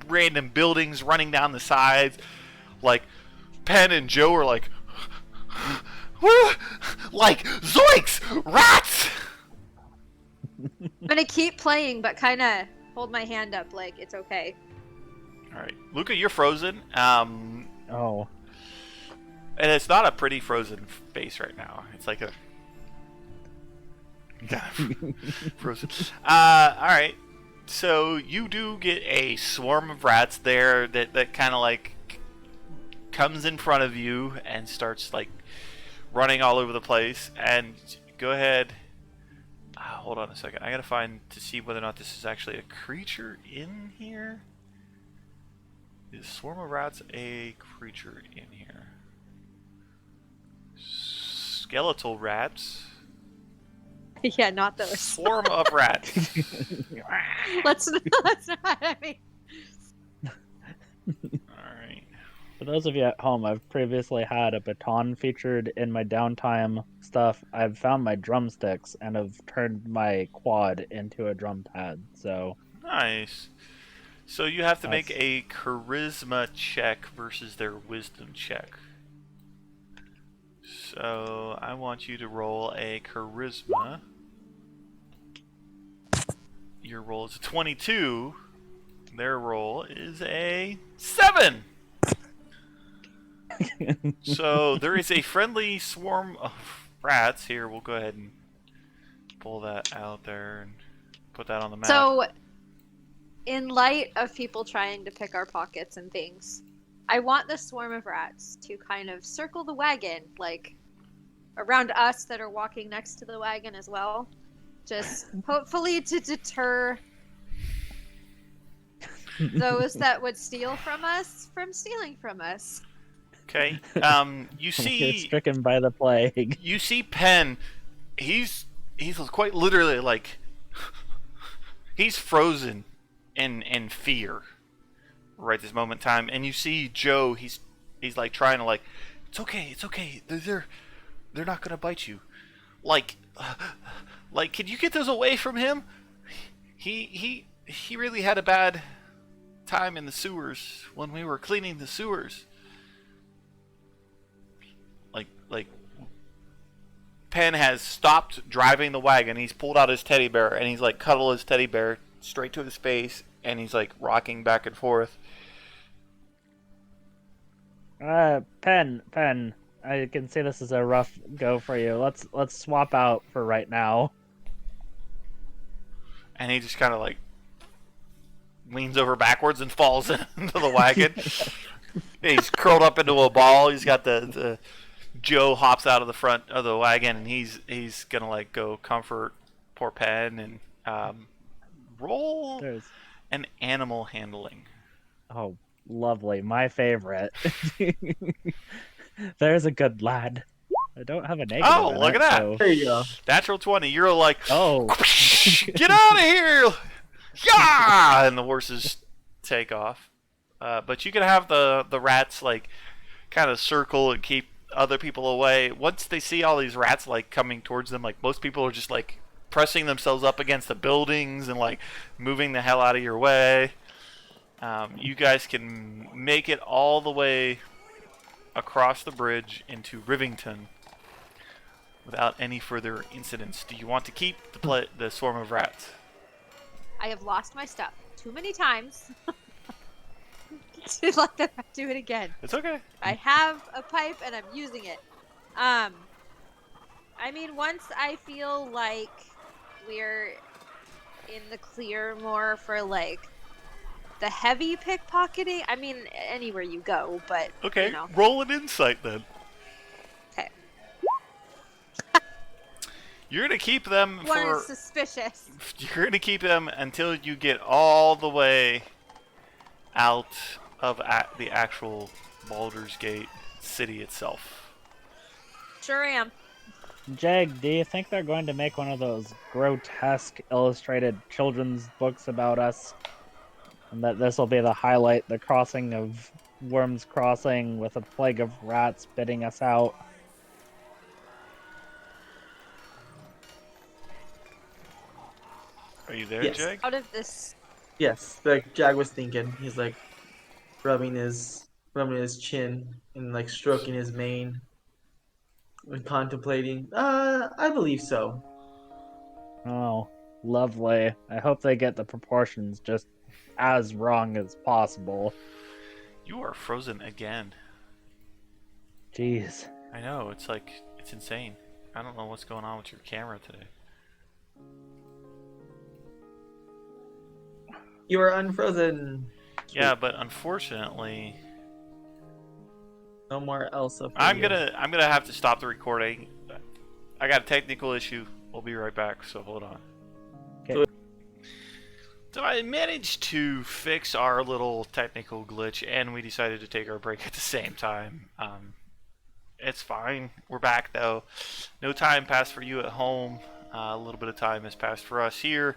random buildings, running down the sides. Like Penn and Joe are like, like zoinks, rats. I'm gonna keep playing, but kind of hold my hand up like it's okay. All right, Luca, you're frozen. Oh. And it's not a pretty frozen face right now. It's like a frozen. All right. So you do get a swarm of rats there that kind of like comes in front of you and starts like running all over the place. And go ahead. Hold on a second. I gotta find to see whether or not this is actually a creature in here. Is swarm of rats a creature in here? Skeletal rats. Yeah, not those. Swarm of rats. let's not. I mean, Alright. For those of you at home, I've previously had a baton featured in my downtime stuff. I've found my drumsticks and have turned my quad into a drum pad. So Nice. So you have to make a charisma check versus their wisdom check. So I want you to roll a charisma. Your roll is a 22. Their roll is a 7. So there is a friendly swarm of rats. Here, we'll go ahead and pull that out there and put that on the map. so in light of people trying to pick our pockets and things, I want the swarm of rats to kind of circle the wagon, like around us that are walking next to the wagon as well. Just hopefully to deter those that would steal from us from stealing from us. Okay. You get see, stricken by the plague. you see Penn. He's quite literally like he's frozen in fear right this moment in time. And you see Joe. He's like trying to like, it's okay. They're not gonna bite you. Like, can you get those away from him? He really had a bad time in the sewers when we were cleaning the sewers. Like Penn has stopped driving the wagon. He's pulled out his teddy bear and he's like cuddled his teddy bear straight to his face and he's like rocking back and forth. Pen, I can see this is a rough go for you. Let's swap out for right now. And he just kind of like leans over backwards and falls into the wagon. He's curled up into a ball. He's got the Joe hops out of the front of the wagon and he's gonna like go comfort poor Penn and Roll There's an animal handling. oh, lovely, my favorite. There's a good lad. I don't have a negative. Oh, in look it, at that! So... There you go. Natural 20. You're like, Oh, get out of here! Yeah! And the horses take off. But you can have the rats like kind of circle and keep other people away. Once they see all these rats like coming towards them, like most people are just like pressing themselves up against the buildings and like moving the hell out of your way. You guys can make it all the way across the bridge into Rivington without any further incidents. Do you want to keep the swarm of rats? I have lost my stuff too many times to let them do it again. It's okay. I have a pipe and I'm using it. I mean, once I feel like we're in the clear more for like the heavy pickpocketing, I mean, anywhere you go, but Okay, you know. roll an insight then. Okay. You're gonna keep them One for. is suspicious. You're gonna keep them until you get all the way out of the actual Baldur's Gate city itself. Sure am. Jag, do you think they're going to make one of those grotesque illustrated children's books about us? And that this will be the highlight, the crossing of Worm's Crossing with a plague of rats bidding us out? Are you there, Yes. Jag? Out of this, Yes, like Jag was thinking. He's like rubbing his chin and like stroking his mane and contemplating. I believe so. Oh, lovely. I hope they get the proportions just as wrong as possible. You are frozen again. Jeez. I know, it's like, it's insane. I don't know what's going on with your camera today. You are unfrozen. Yeah, but unfortunately, No more Elsa. For I'm you. gonna have to stop the recording. I got a technical issue. We'll be right back, so hold on. Okay. So I managed to fix our little technical glitch, and we decided to take our break at the same time. It's fine. We're back, though. No time passed for you at home. A little bit of time has passed for us here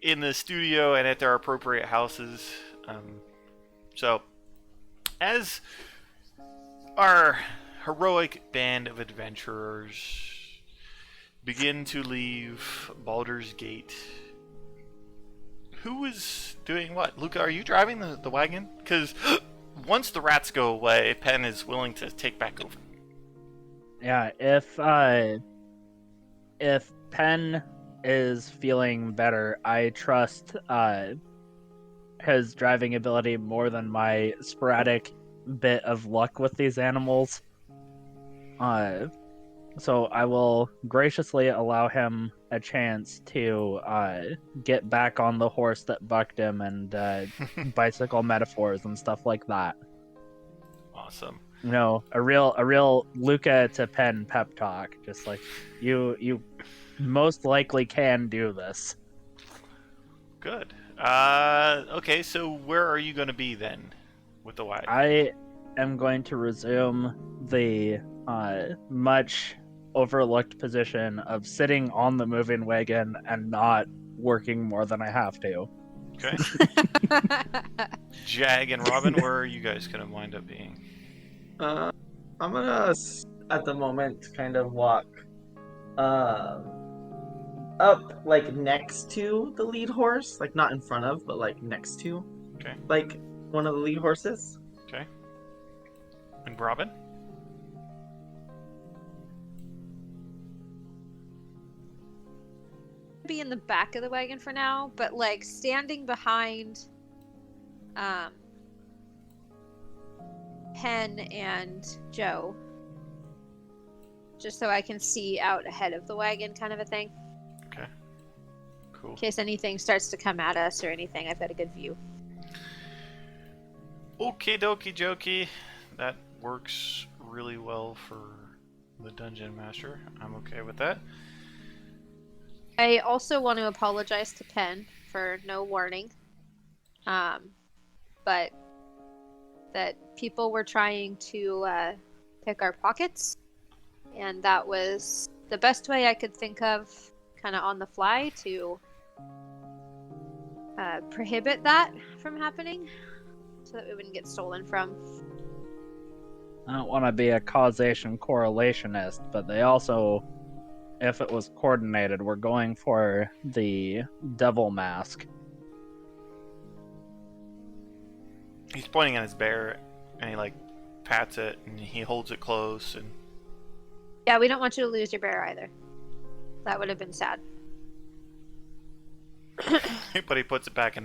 in the studio and at their appropriate houses. So, as our heroic band of adventurers begin to leave Baldur's Gate, who is doing what? Luca, are you driving the wagon? Because once the rats go away, Penn is willing to take back over. Yeah, if Penn is feeling better, I trust his driving ability more than my sporadic bit of luck with these animals. So I will graciously allow him a chance to get back on the horse that bucked him and bicycle metaphors and stuff like that. Awesome. You know, a real Luca to Penn pep talk. Just like you most likely can do this. Good. Okay, so where are you going to be then with the wagon? I am going to resume the much overlooked position of sitting on the moving wagon and not working more than I have to. Okay. Jag and Robin, where are you guys going to wind up being? I'm gonna at the moment kind of walk up like next to the lead horse, like not in front of, but like next to. Okay. Like one of the lead horses. Okay. And Robin? be in the back of the wagon for now, but like standing behind Penn and Joe, just so I can see out ahead of the wagon, kind of a thing. Okay. Cool. In case anything starts to come at us or anything, I've got a good view. Okie dokie jokey. That works really well for the Dungeon Master. I'm okay with that. I also want to apologize to Penn for no warning. But that people were trying to pick our pockets, and that was the best way I could think of, kind of on the fly, to prohibit that from happening, so that we wouldn't get stolen from. I don't want to be a causation correlationist, but they also, if it was coordinated, were going for the devil mask. He's pointing at his bear, and he like pats it, and he holds it close, and Yeah, we don't want you to lose your bear either. That would have been sad. but he puts it back in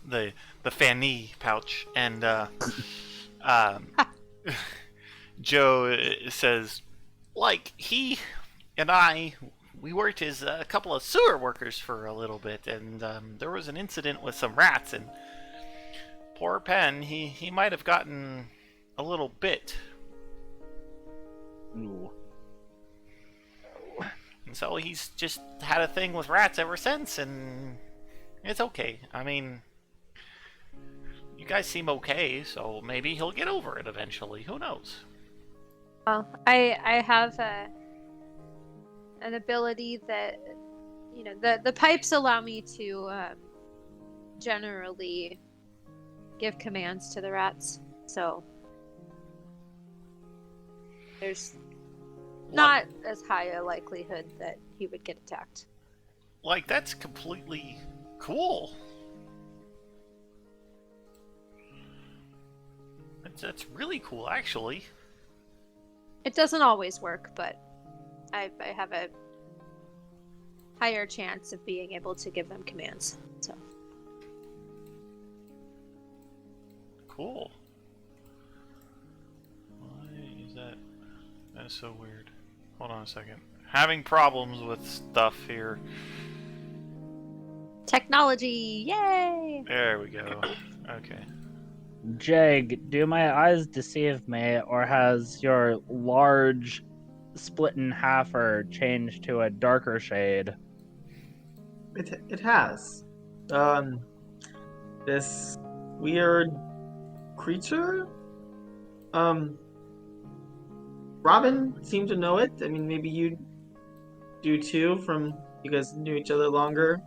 the fanny pouch, and Joe says, like, he and I, we worked as a couple of sewer workers for a little bit, and there was an incident with some rats, and poor Penn, he might have gotten a little bit. Ooh. And so he's just had a thing with rats ever since, and it's okay. I mean, you guys seem okay, so maybe he'll get over it eventually. Who knows? Well, I have an ability that, you know, the pipes allow me to generally give commands to the rats, so there's not as high a likelihood that he would get attacked. Like, that's completely cool. That's really cool, actually. It doesn't always work, but I have a higher chance of being able to give them commands. So Cool. Why is that? That is so weird. Hold on a second. Having problems with stuff here. technology, yay! There we go. Okay. Jag, do my eyes deceive me, or has your large split in halfer changed to a darker shade? It has. This weird creature. Robin seemed to know it. I mean, maybe you do too, from you guys knew each other longer.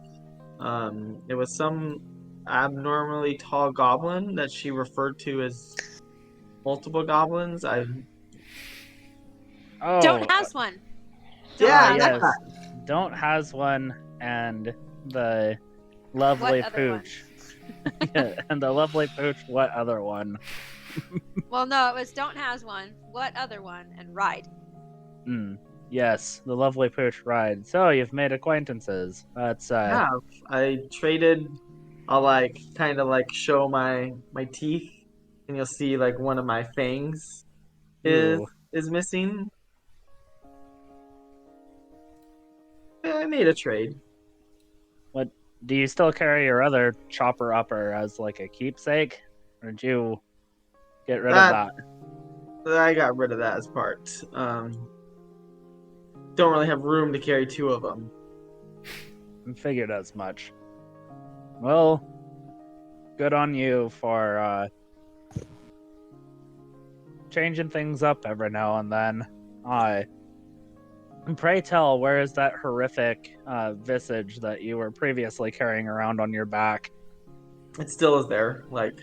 It was some abnormally tall goblin that she referred to as multiple goblins. Oh, Don't has one. Don't Yeah, has yes. one. Don't has one, and the lovely What other one? pooch. Yeah, and the lovely pooch, what other one? Well, no, it was don't has one. What other one? And ride. Yes, the lovely pooch ride. So you've made acquaintances. That's yeah. I traded. I'll like kind of like show my teeth, and you'll see like one of my fangs is ooh. missing. Yeah, I made a trade. What do you still carry your other chopper upper as like a keepsake? Or did you get rid of that? I got rid of that as part. Don't really have room to carry two of them. Figured as much. Well, good on you for changing things up every now and then. Pray tell, where is that horrific visage that you were previously carrying around on your back? It still is there. Like,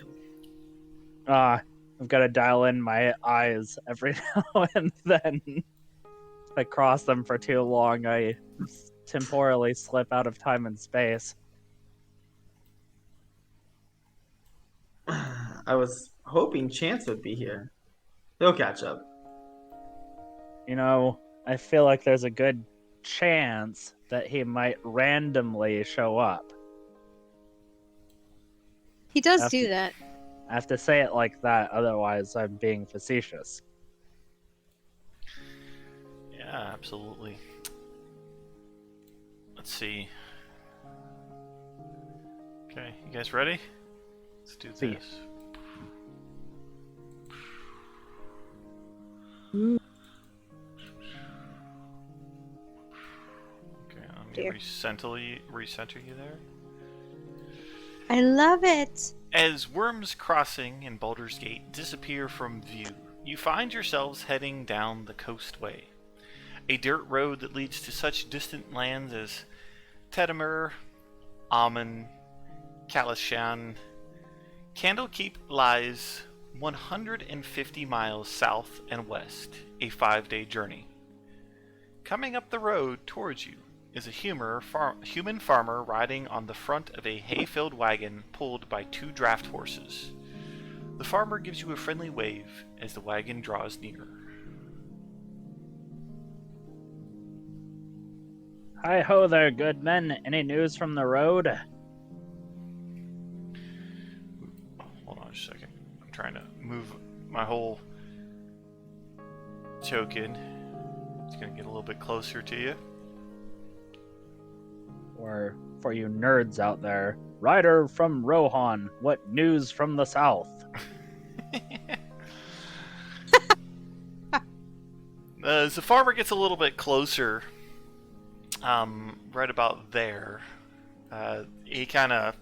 I've got to dial in my eyes every now and then. If I cross them for too long, I temporally slip out of time and space. I was hoping Chance would be here. He'll catch up. You know, I feel like there's a good chance that he might randomly show up. He does After- do that. I have to say it like that, otherwise I'm being facetious. Yeah, absolutely. Let's see. Okay, you guys ready? Let's do See. this. Okay, let dear. Recenter you there. I love it. As Worm's Crossing and Baldur's Gate disappear from view, you find yourselves heading down the coastway. A dirt road that leads to such distant lands as Tedimur, Amon, Kalishan. Candlekeep lies 150 miles south and west, a 5-day journey. Coming up the road towards you is a human farmer riding on the front of a hay-filled wagon pulled by 2 draft horses. The farmer gives you a friendly wave as the wagon draws nearer. Hi ho there, good men. Any news from the road? Hold on just a second. I'm trying to move my whole token. It's going to get a little bit closer to you. Or for you nerds out there, Rider from Rohan, what news from the south? As the farmer gets a little bit closer, right about there, he kind of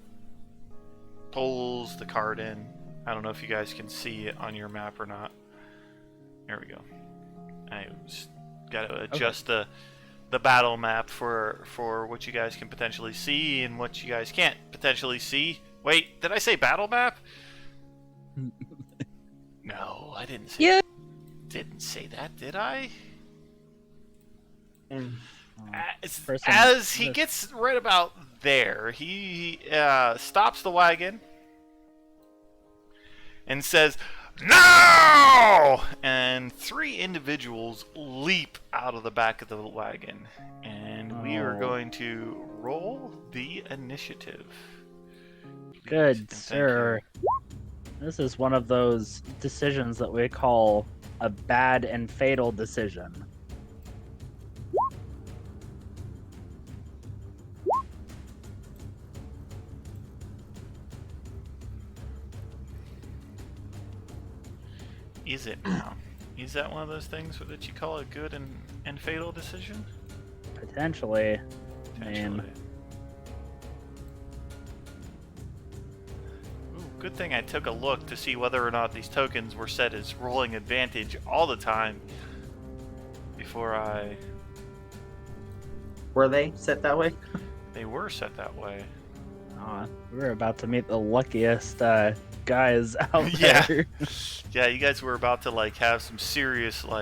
pulls the card in. I don't know if you guys can see it on your map or not. There we go. I just got to adjust the battle map for what you guys can potentially see and what you guys can't potentially see. Wait, did I say battle map? No, I didn't say. Yeah. Didn't say that, did I? Person- As he gets right about there, he stops the wagon and says, "No!" And 3 individuals leap out of the back of the wagon. And we are going to roll the initiative. Good, And thank sir. This is one of those decisions that we call a bad and fatal decision. Is it now? Is that one of those things that you call a good and fatal decision? Potentially. Potentially. Ooh, good thing I took a look to see whether or not these tokens were set as rolling advantage all the time before I... Were they set that way? They were set that way. We're about to meet the luckiest guys out Yeah. there. Yeah, you guys were about to have some serious It's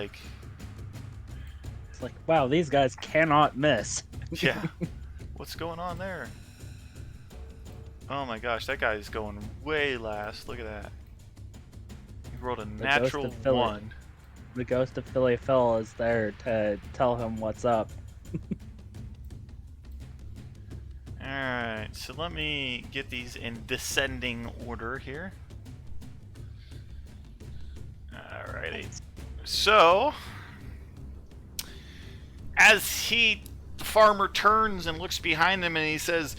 like, wow, these guys cannot miss. yeah. What's going on there? Oh my gosh, that guy is going way last. Look at that. He rolled a natural ghost of Philly. 1. The ghost of Philly Phil is there to tell him what's up. Alright, so let me get these in descending order here. Alrighty. So, as the farmer turns and looks behind him and he says,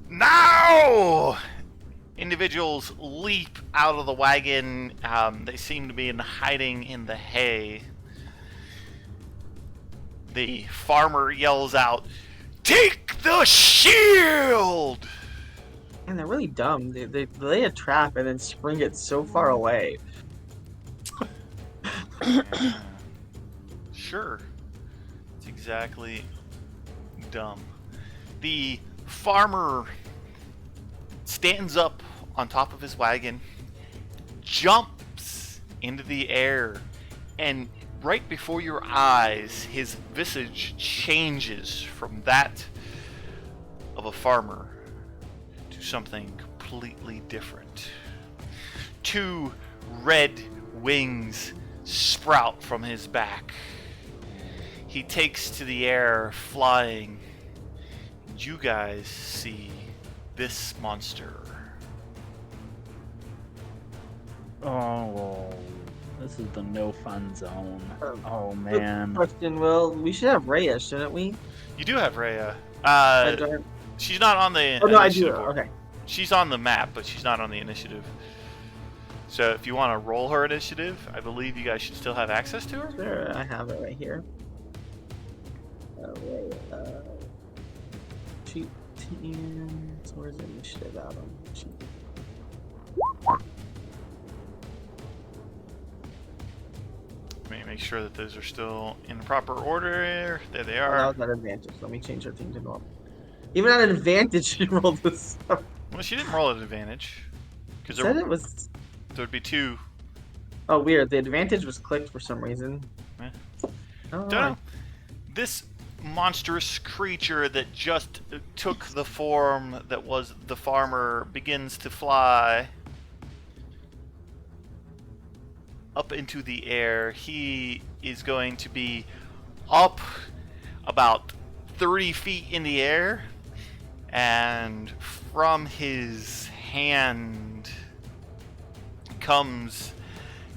"Now!" Individuals leap out of the wagon. They seem to be hiding in the hay. The farmer yells out, "Take the shield!" And they're really dumb. They lay a trap and then spring it so far away. Sure. It's exactly dumb. The farmer stands up on top of his wagon, jumps into the air, and right before your eyes, his visage changes from that of a farmer to something completely different. 2 red wings sprout from his back. He takes to the air, flying. And you guys see this monster. Oh, this is the no fun zone. Oh Good man. question, Will. We should have Rhea, shouldn't we? You do have Rhea. I don't- She's not on the Oh no, I do. initiative board. Okay. She's on the map, but she's not on the initiative. So if you want to roll her initiative, I believe you guys should still have access to her. Sure, I have it right here. And so where's the initiative out on? Let me make sure that those are still in proper order. There they Oh, are. that was at advantage. Let me change our thing to normal. Even at an advantage, she rolled this. Well, she didn't roll at advantage. Because Said it was. there would be 2. Oh, weird. The advantage was clicked for some reason. Eh. Oh, Don't know. This monstrous creature that just took the form that was the farmer begins to fly up into the air. He is going to be up about 30 feet in the air, and from his hand comes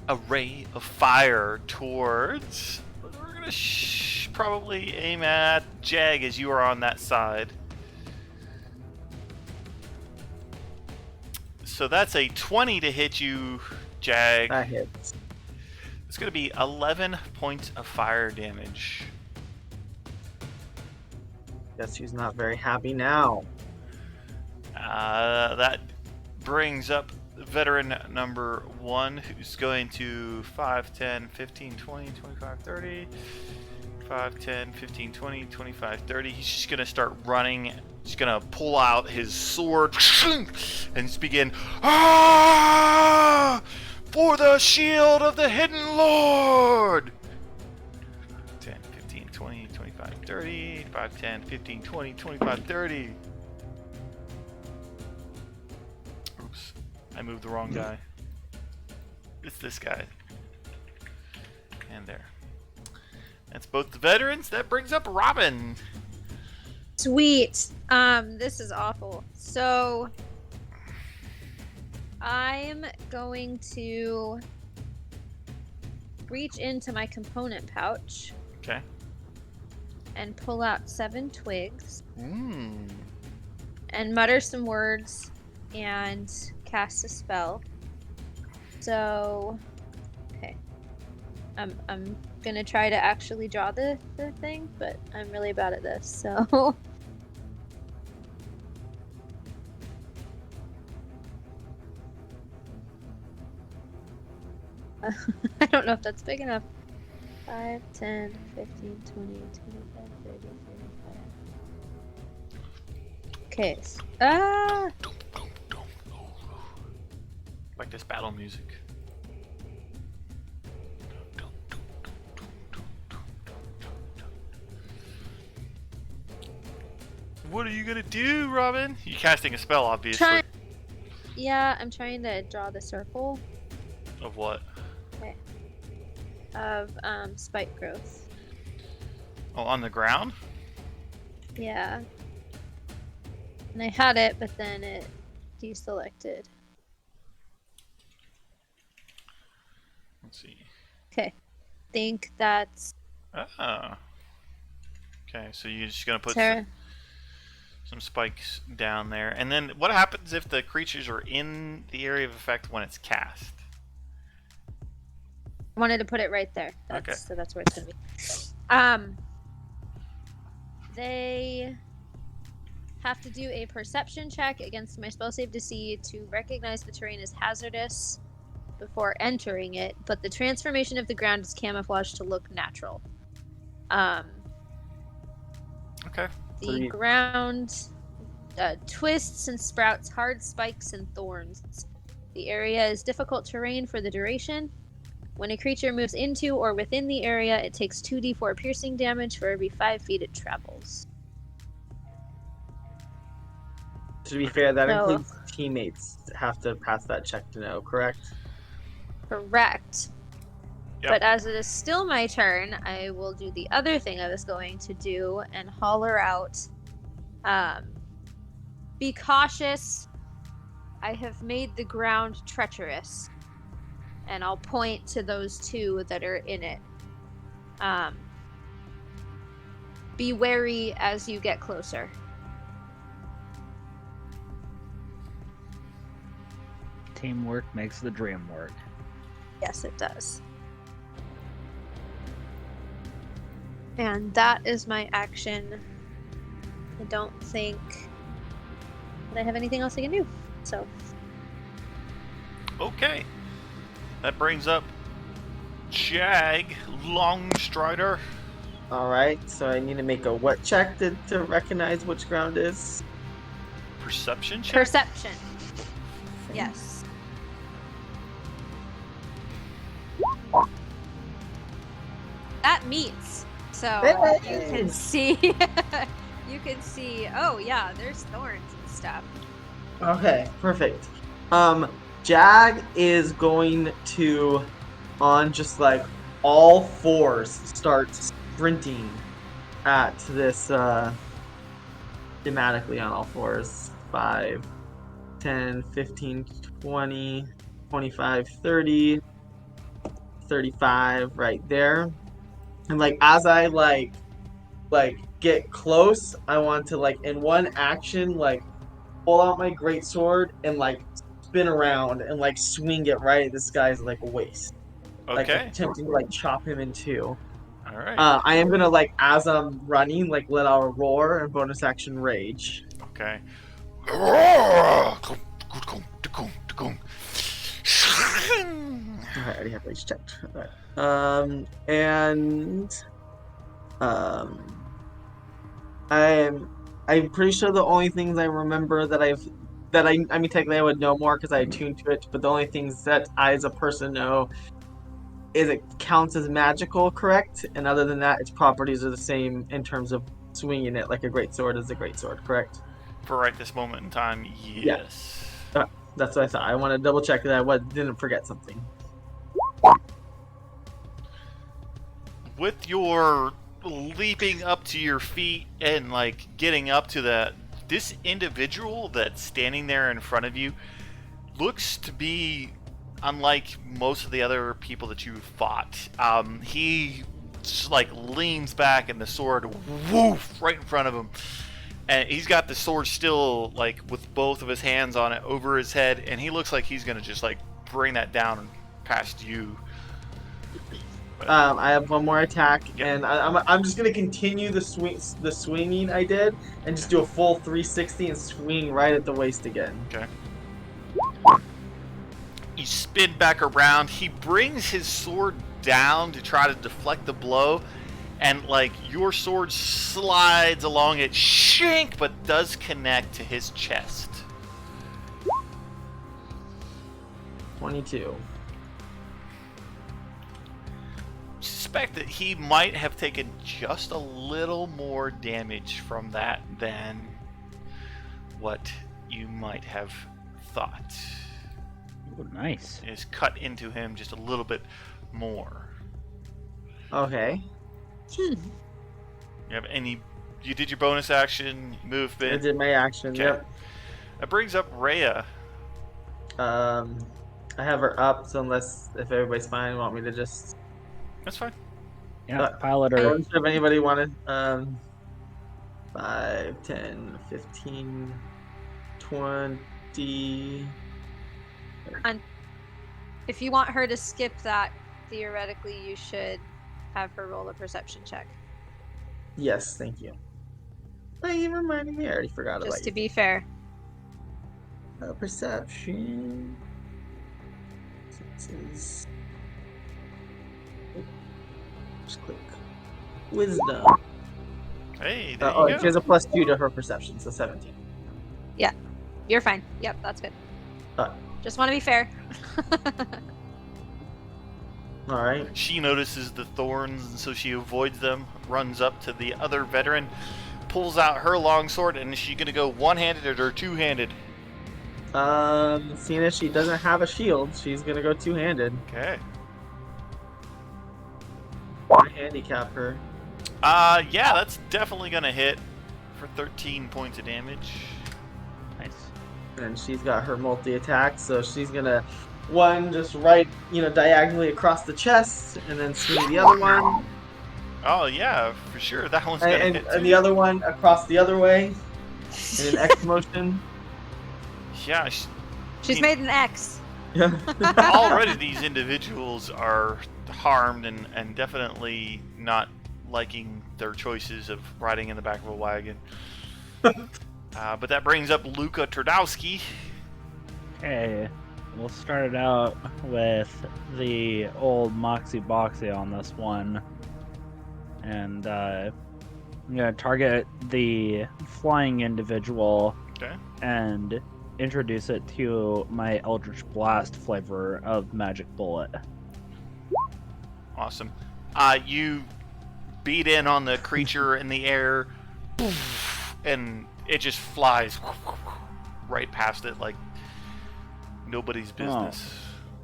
a ray of fire towards... We're going to probably aim at Jag as you are on that side. So that's a 20 to hit you, Jag. that hits. It's going to be 11 points of fire damage. Guess who's not very happy now? That brings up veteran number 1, who's going to 5, 10, 15, 20, 25, 30. 5, 10, 15, 20, 25, 30. He's just going to start running. He's going to pull out his sword and just begin, "Ah! For the shield of the hidden lord!" 10, 15, 20, 25, 30. 5, 10, 15, 20, 25, 30. Oops. I moved the wrong guy. It's this guy. And there. That's both the veterans. That brings up Robin. Sweet. This is awful. So I'm going to reach into my component pouch Okay. and pull out 7 twigs Mm. and mutter some words and cast a spell. So, okay. I'm gonna try to actually draw the thing, but I'm really bad at this, so. I don't know if that's big enough. 5, 10, 15, 20, 25, 30, 35. Okay. Like this battle music. What are you gonna do, Robin? You're casting a spell, obviously. Yeah, I'm trying to draw the circle Of what? of spike growth. Oh, on the ground? Yeah. And I had it, but then it deselected. Let's see. Okay. Think that's Ah. Okay, so you're just gonna put Sarah. some spikes down there. And then what happens if the creatures are in the area of effect when it's cast? I wanted to put it right there. Okay. So that's where it's gonna be. They have to do a perception check against my spell save DC to recognize the terrain as hazardous before entering it, but the transformation of the ground is camouflaged to look natural. Okay. The ground twists and sprouts hard spikes and thorns. The area is difficult terrain for the duration. When a creature moves into or within the area, it takes 2d4 piercing damage for every 5 feet it travels. To be fair, that So- includes teammates have to pass that check to know, correct? Correct. Yep. But as it is still my turn, I will do the other thing I was going to do and holler out, be cautious. I have made the ground treacherous. And I'll point to those 2 that are in it. Be wary as you get closer. Teamwork makes the dream work. Yes, it does. And that is my action. I don't think that I have anything else I can do. So Okay. That brings up Jag Longstrider. All right, so I need to make a what check to recognize which ground is? Perception check? perception. Yes. That meets. So you can see you can see, oh yeah, there's thorns and stuff. Okay, perfect. Jag is going to, on just like all fours, start sprinting at this, thematically on all fours. 5, 10, 15, 20, 25, 30, 35, right there. And like as I like get close, I want to like in one action like pull out my great sword and like spin around and like swing it right at this guy's like waist, like Okay. attempting to like chop him in two. Alright. I am gonna like as I'm running like let out a roar and bonus action rage. Okay. I already have rage checked. Alright. And I'm pretty sure the only things I remember that I mean technically I would know more because I attuned to it, but the only things that I as a person know is it counts as magical, correct? And other than that, its properties are the same in terms of swinging it like a great sword is a great sword, correct? For right this moment in time, yes. That's what I thought. I want to double check that I didn't forget something. With your leaping up to your feet and like getting up to this individual that's standing there in front of you looks to be unlike most of the other people that you've fought. He just like leans back and the sword woof right in front of him, and he's got the sword still like with both of his hands on it over his head, and he looks like he's gonna just like bring that down past you. I have one more attack, Yep. and I'm just gonna continue the swinging I did, and just do a full 360 and swing right at the waist again. Okay. You spin back around. He brings his sword down to try to deflect the blow, and like your sword slides along it, shink, but does connect to his chest. 22. Suspect that he might have taken just a little more damage from that than what you might have thought. Ooh, nice. It is cut into him just a little bit more. Okay. You have any? You did your bonus action movement. I did my action. Okay. Yep. That brings up Rhea. I have her up, so if everybody's fine, want me to just. That's fine. Yeah, pilot her. If anybody wanted 5, 10, 15, 20. If you want her to skip that, theoretically you should have her roll a perception check. Yes, thank you. Thank you for reminding me. I already forgot about Just to you. be fair. Perception. This is. Just click. Wisdom. Hey, there you go. She has a +2 to her perception, so 17. You're fine. Yep, that's good. Alright. Just want to be fair. Alright. She notices the thorns, and so she avoids them, runs up to the other veteran, pulls out her longsword, and is she going to go one-handed or two-handed? Seeing as she doesn't have a shield, she's gonna go two-handed. Okay. I handicap her. Yeah, that's definitely going to hit for 13 points of damage. Nice. And she's got her multi-attack, so she's gonna one just right, diagonally across the chest, and then swing the other one, Oh, yeah, for sure. That one's going to hit, and too. the other one across the other way in an X motion. Yeah, She's made an X. Yeah. already these individuals are harmed and definitely not liking their choices of riding in the back of a wagon. But that brings up Luka Turdowski. Okay, we'll start it out with the old Moxie Boxy on this one. And I'm going to target the flying individual Okay. and introduce it to my Eldritch Blast flavor of Magic Bullet. Awesome. You beat in on the creature in the air, and it just flies right past it like nobody's business.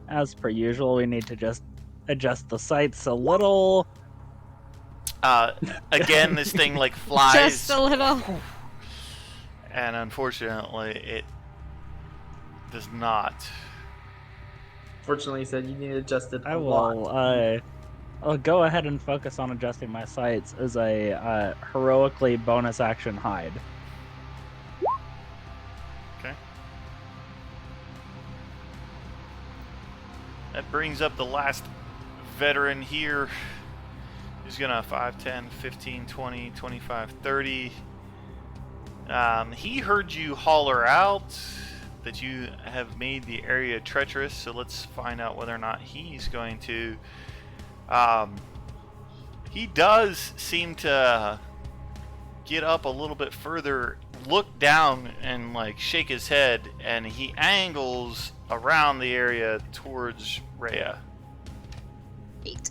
As per usual, we need to just adjust the sights a little. Again, this thing like flies, Just a little. and unfortunately, it does not. Fortunately, you said you need to adjust it I a lot. will I'll go ahead and focus on adjusting my sights as a heroically bonus action hide. Okay. That brings up the last veteran here. He's gonna 5, 10, 15, 20, 25, 30. He heard you holler out that you have made the area treacherous, so let's find out whether or not he's going to. He does seem to get up a little bit further, look down, and like shake his head, and he angles around the area towards Rhea. 8.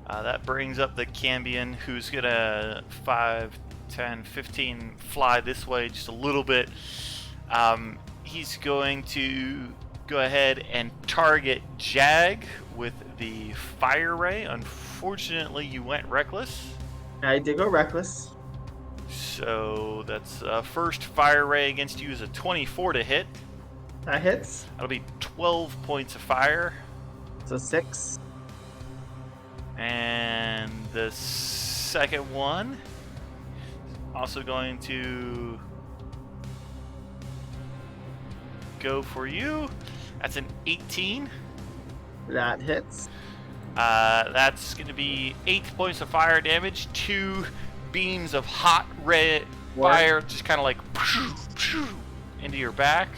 That brings up the Cambion, who's gonna 5, 10, 15 fly this way just a little bit. He's going to go ahead and target Jag with the Fire Ray. Unfortunately, you went reckless. I did go reckless. So that's first Fire Ray against you is a 24 to hit. That hits. That'll be 12 points of fire. So 6. And the second one, also going to go for you. That's an 18. That hits. That's going to be 8 points of fire damage. 2 beams of hot red fire, just kind of like into your back.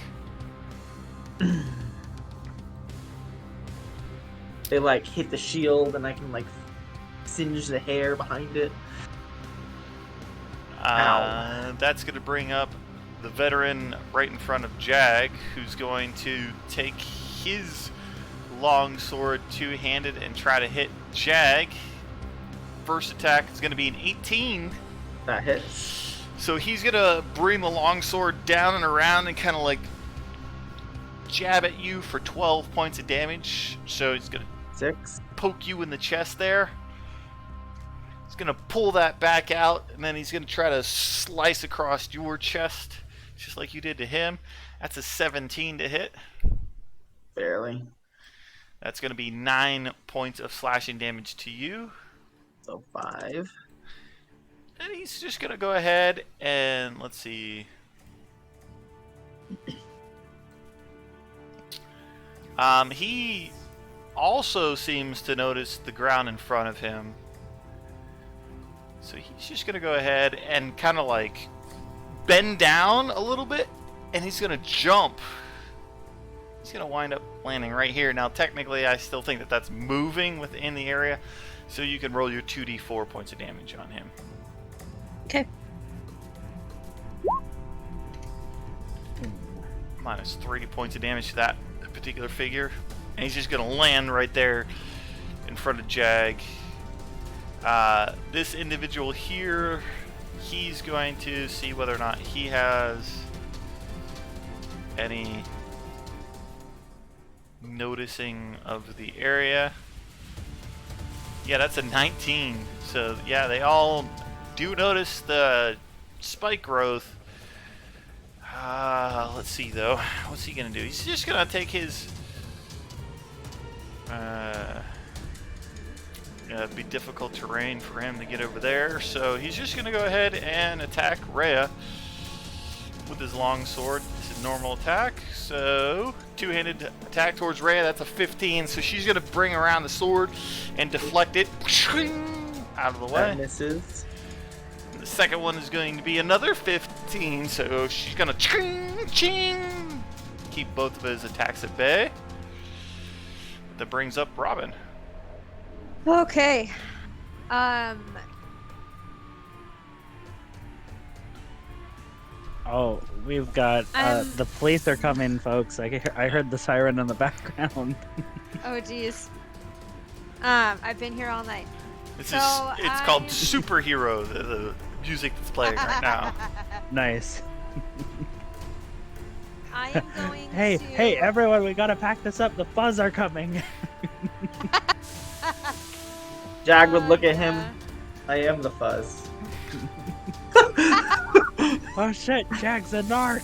They like hit the shield, and I can like singe the hair behind it. Ow. That's going to bring up the veteran right in front of Jag, who's going to take his long sword two-handed and try to hit Jag. First attack is going to be an 18. That hits. So he's going to bring the long sword down and around and kind of like jab at you for 12 points of damage. So he's going to 6. poke you in the chest there. He's going to pull that back out, and then he's going to try to slice across your chest, just like you did to him. That's a 17 to hit. Barely. That's going to be 9 points of slashing damage to you. So 5. And he's just going to go ahead and, let's see. He also seems to notice the ground in front of him. So he's just going to go ahead and kind of like bend down a little bit, and he's going to jump. He's going to wind up landing right here. Now, technically, I still think that that's moving within the area, so you can roll your 2d4 points of damage on him. Okay. Minus 3 points of damage to that particular figure. And he's just going to land right there in front of Jag. This individual here, he's going to see whether or not he has any noticing of the area. Yeah, that's a 19. So, yeah, they all do notice the spike growth. Let's see, though. What's he going to do? He's just going to take his... it'd be difficult terrain for him to get over there, so he's just going to go ahead and attack Rhea with his long sword. It's a normal attack, so two-handed attack towards Rhea. That's a 15, so she's going to bring around the sword and deflect it out of the way. That misses. The second one is going to be another 15, so she's gonna ching, keep both of his attacks at bay. That brings up Robin. Okay. Oh, we've got I'm- the police are coming, folks. I heard the siren in the background. Oh, geez. I've been here all night. It's So called Superhero, the music that's playing right now. Nice. I am going Hey, to... hey, everyone, we gotta pack this up. The fuzz are coming. Jag would look at him. yeah. I am the fuzz. Oh shit, Jag's a narc.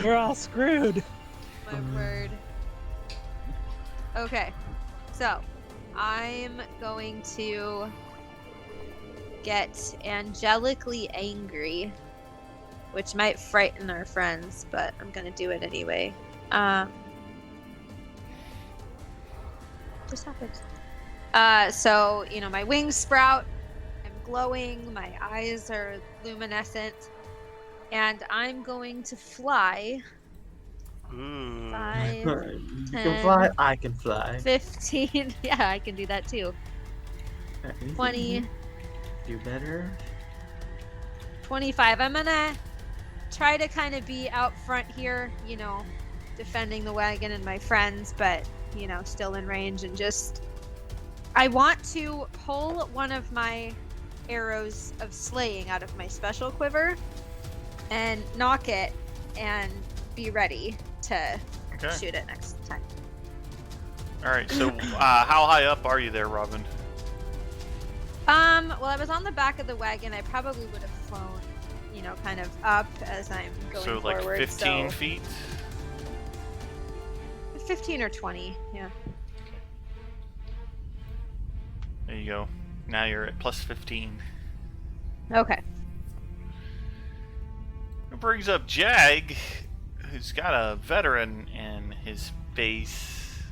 We're all screwed. My word. Okay, so I'm going to get angelically angry, which might frighten our friends, but I'm gonna do it anyway. Just happened. So my wings sprout. I'm glowing. My eyes are luminescent, and I'm going to fly. Ooh. 5, You 10, can fly. I can fly. 15. Yeah, I can do that too. 20, Do better. 25. I'm gonna try to kind of be out front here, defending the wagon and my friends, but still in range, and just I want to pull one of my arrows of slaying out of my special quiver and knock it and be ready to Okay. shoot it next time. All right. So, how high up are you there, Robin? Well, I was on the back of the wagon. I probably would have flown, kind of up as I'm going So, forward. like 15 so feet. 15 or 20, yeah. There you go. Now you're at plus 15. Okay. It brings up Jag, who's got a veteran in his base.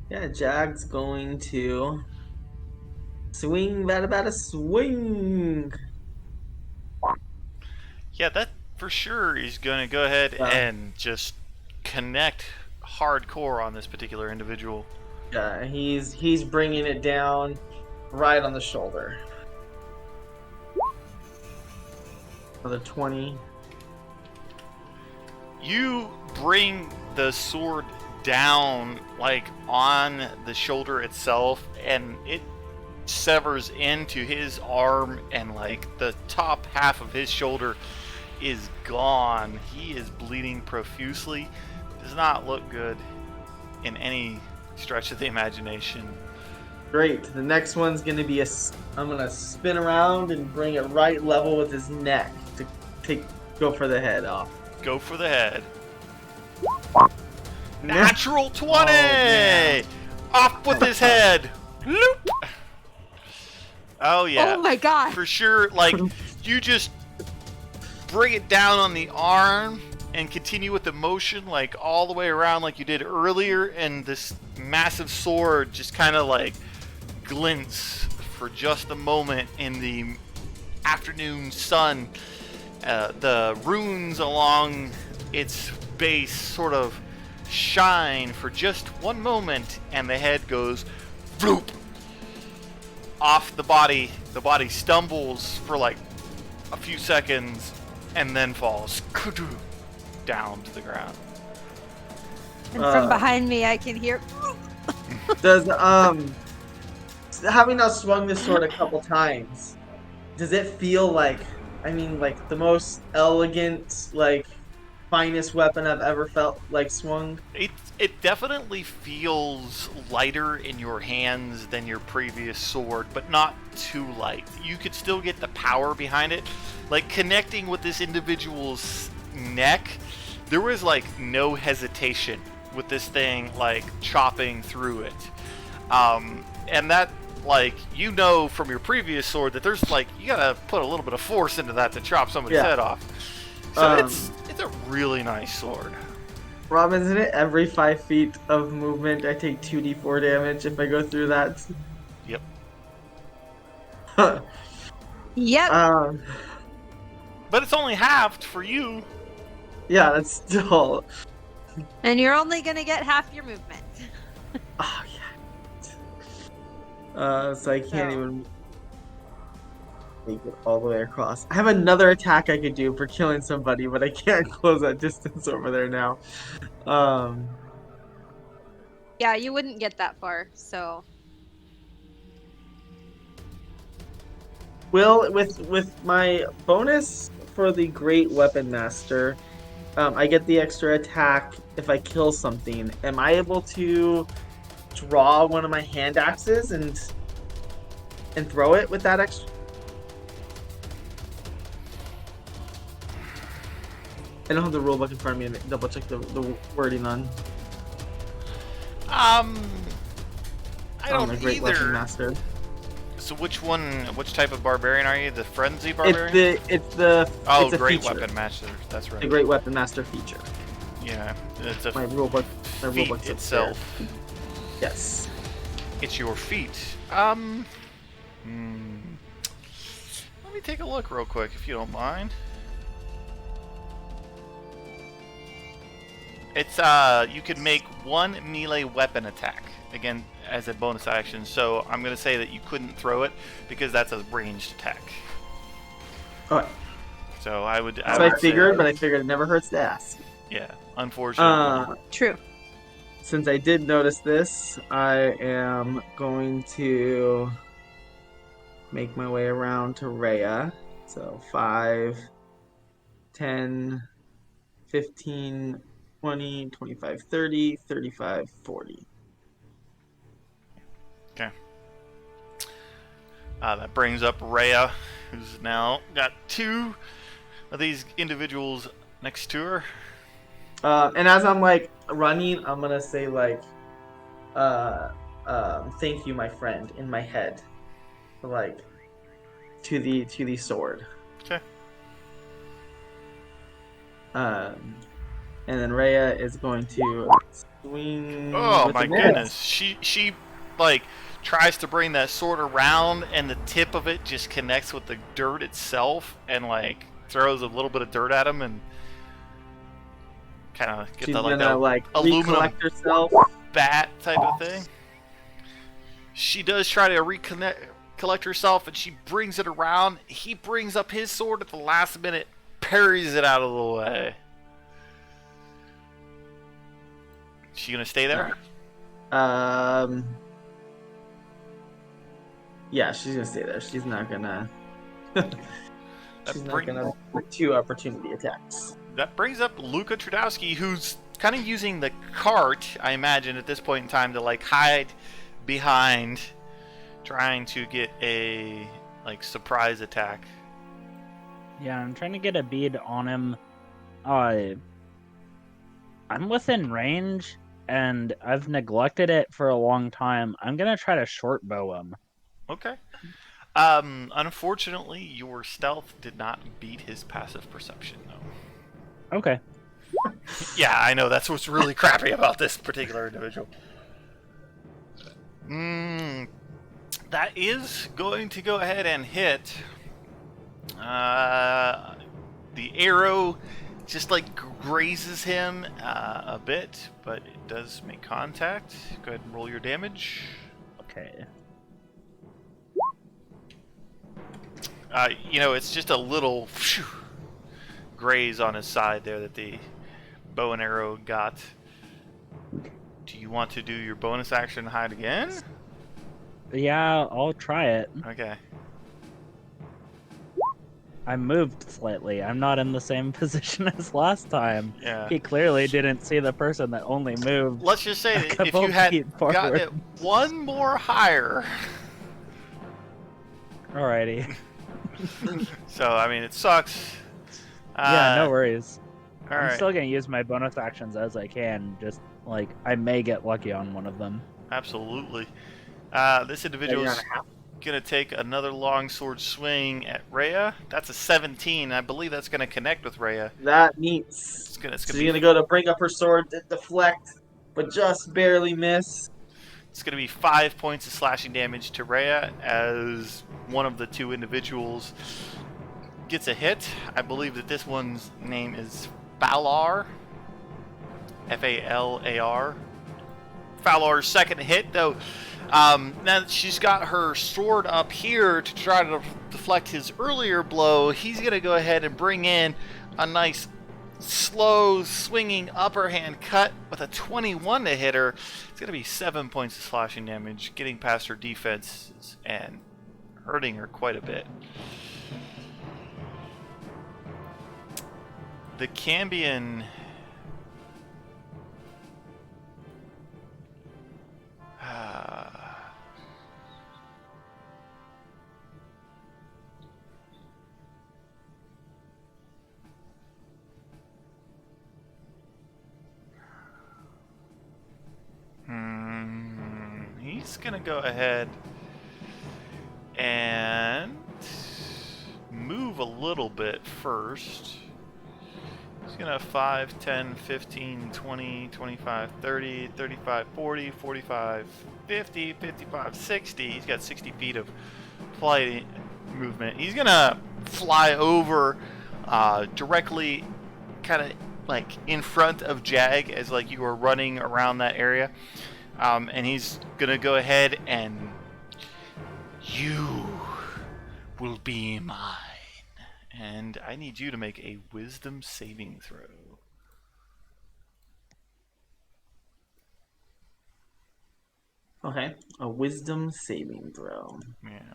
Yeah, Jag's going to swing, bada swing. Yeah, that for sure is going to go ahead Yeah. and just connect hardcore on this particular individual. Yeah, he's bringing it down right on the shoulder. Another 20. You bring the sword down, like, on the shoulder itself, and it severs into his arm, and, like, the top half of his shoulder is gone. He is bleeding profusely. Does not look good in any stretch of the imagination. Great. The next one's gonna be I'm gonna spin around and bring it right level with his neck to go for the head off. Go for the head. Natural 20! man. Off with his head! Loop! Oh yeah. Oh my god. For sure, like, you just bring it down on the arm and continue with the motion, like, all the way around like you did earlier, and this massive sword just kind of, like, glints for just a moment in the afternoon sun. The runes along its base sort of shine for just one moment, and the head goes floop off the body. The body stumbles for like a few seconds and then falls down to the ground. And from behind me, I can hear. Does having now swung this sword a couple times, does it feel like, like the most elegant, like finest weapon I've ever felt like swung? It definitely feels lighter in your hands than your previous sword, but not too light. You could still get the power behind it. Like, connecting with this individual's neck, there was like no hesitation with this thing, like, chopping through it. And that, like, from your previous sword that there's, like, you gotta put a little bit of force into that to chop somebody's head off. So it's a really nice sword. Robin, isn't it every 5 feet of movement I take 2d4 damage if I go through that? Yep. Yep. But it's only halved for you. Yeah, that's still. And you're only gonna get half your movement. Oh yeah. So I can't even make it all the way across. I have another attack I could do for killing somebody, but I can't close that distance over there now. Yeah, you wouldn't get that far, so. Will with my bonus for the Great Weapon Master, I get the extra attack if I kill something. Am I able to draw one of my hand axes and throw it with that extra? I don't have the rulebook in front of me and double check the wording on I on don't the Great Weapon either. Master. So which type of barbarian are you? The frenzy barbarian? It's a Great feature. weapon master. That's right. The Great Weapon Master feature. Yeah, it's a My rulebook. My feat rulebook's itself. upstairs. Yes. It's your feat. Let me take a look real quick, if you don't mind. It's you could make one melee weapon attack again as a bonus action. So I'm gonna say that you couldn't throw it because that's a ranged attack. Okay. So I would. So I figured, but I figured it never hurts to ask. Yeah, unfortunately. True. Since I did notice this, I am going to make my way around to Rhea. So 5, 10, 15, 20, 25, 30, 35, 40. Okay. That brings up Rhea, who's now got two of these individuals next to her. And as I'm like running, I'm gonna say like, "Thank you, my friend," in my head, like to the sword. Okay. And then Rhea is going to swing. Oh with my the miss. goodness. She like tries to bring that sword around and the tip of it just connects with the dirt itself and like throws a little bit of dirt at him and kind of get She's the gonna like aluminum recollect herself. bat type of thing. She does try to collect herself and she brings it around. He brings up his sword at the last minute, parries it out of the way. She gonna stay there? Yeah, she's gonna stay there. She's not gonna. She's not gonna put 2 opportunity attacks. That brings up Luka Trudowski, who's kind of using the cart, I imagine, at this point in time to like hide behind, trying to get a like surprise attack. Yeah, I'm trying to get a bead on him. I'm within range, and I've neglected it for a long time. I'm gonna try to short bow him. Okay. Unfortunately, your stealth did not beat his passive perception, though. Okay. Yeah, I know. That's what's really crappy about this particular individual. That is going to go ahead and hit. The arrow just like grazes him a bit, but it does make contact. Go ahead and roll your damage. Okay. It's just a little graze on his side there that the bow and arrow got. Do you want to do your bonus action hide again? Yeah, I'll try it. Okay. I moved slightly. I'm not in the same position as last time. Yeah. He clearly didn't see the person that only moved. Let's just say that if couple you had feet forward. gotten it one more higher. Alrighty. So, I mean, it sucks. Yeah, no worries. All I'm right. still gonna use my bonus actions as I can. Just like I may get lucky on one of them. Absolutely. This individual is going to take another longsword swing at Rhea. That's a 17. I believe that's going to connect with Rhea. That meets. It's gonna She's gonna go to bring up her sword, deflect, but just barely miss. It's going to be 5 points of slashing damage to Rhea as one of the two individuals gets a hit. I believe that this one's name is Falar. F-A-L-A-R. Falar's second hit, though. Now that she's got her sword up here to try to deflect his earlier blow, he's going to go ahead and bring in a nice slow swinging upper hand cut with a 21 to hit her. It's going to be 7 points of slashing damage, getting past her defenses and hurting her quite a bit. The Cambion he's gonna go ahead and move a little bit first. He's gonna 5, 10, 15, 20, 25, 30, 35, 40, 45, 50, 55, 60. He's got 60 feet of flight movement. He's gonna fly over directly kind of like in front of Jag as like you are running around that area. And he's gonna go ahead and you will be mine. And I need you to make a wisdom saving throw. Okay, a wisdom saving throw. Yeah.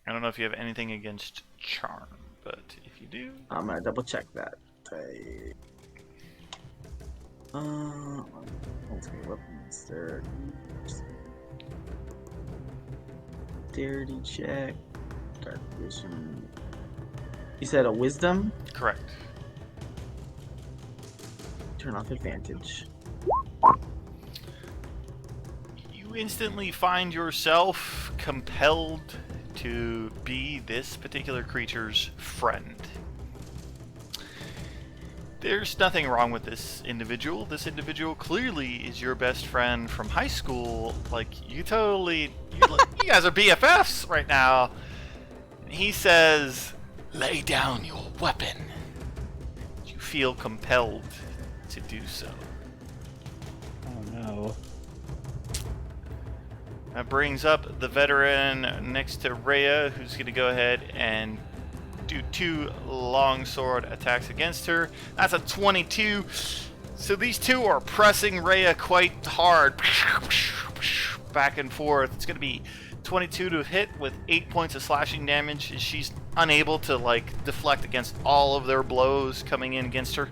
I don't know if you have anything against charm, but if you do... I'm gonna double check that. Ultimate weapons, dexterity check, dark vision. You said a wisdom? Correct. Turn off advantage. You instantly find yourself compelled to be this particular creature's friend. There's nothing wrong with this individual. This individual clearly is your best friend from high school. Like, you guys are BFFs right now. And he says, lay down your weapon. You feel compelled to do so. Oh no. That brings up the veteran next to Rhea, who's going to go ahead and do 2 longsword attacks against her. That's a 22. So these two are pressing Rhea quite hard. Back and forth. It's going to be 22 to hit with 8 points of slashing damage. She's unable to like deflect against all of their blows coming in against her.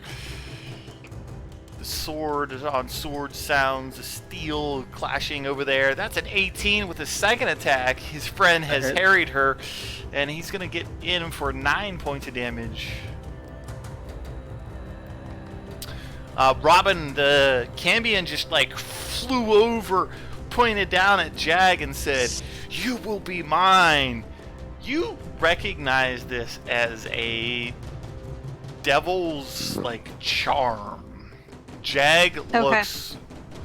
The sword on sword sounds, the steel clashing over there. That's an 18 with his second attack. His friend has harried her, and he's going to get in for 9 points of damage. Robin, the Cambion, just like flew over, pointed down at Jag and said, "You will be mine." You recognize this as a devil's like charm. Jag looks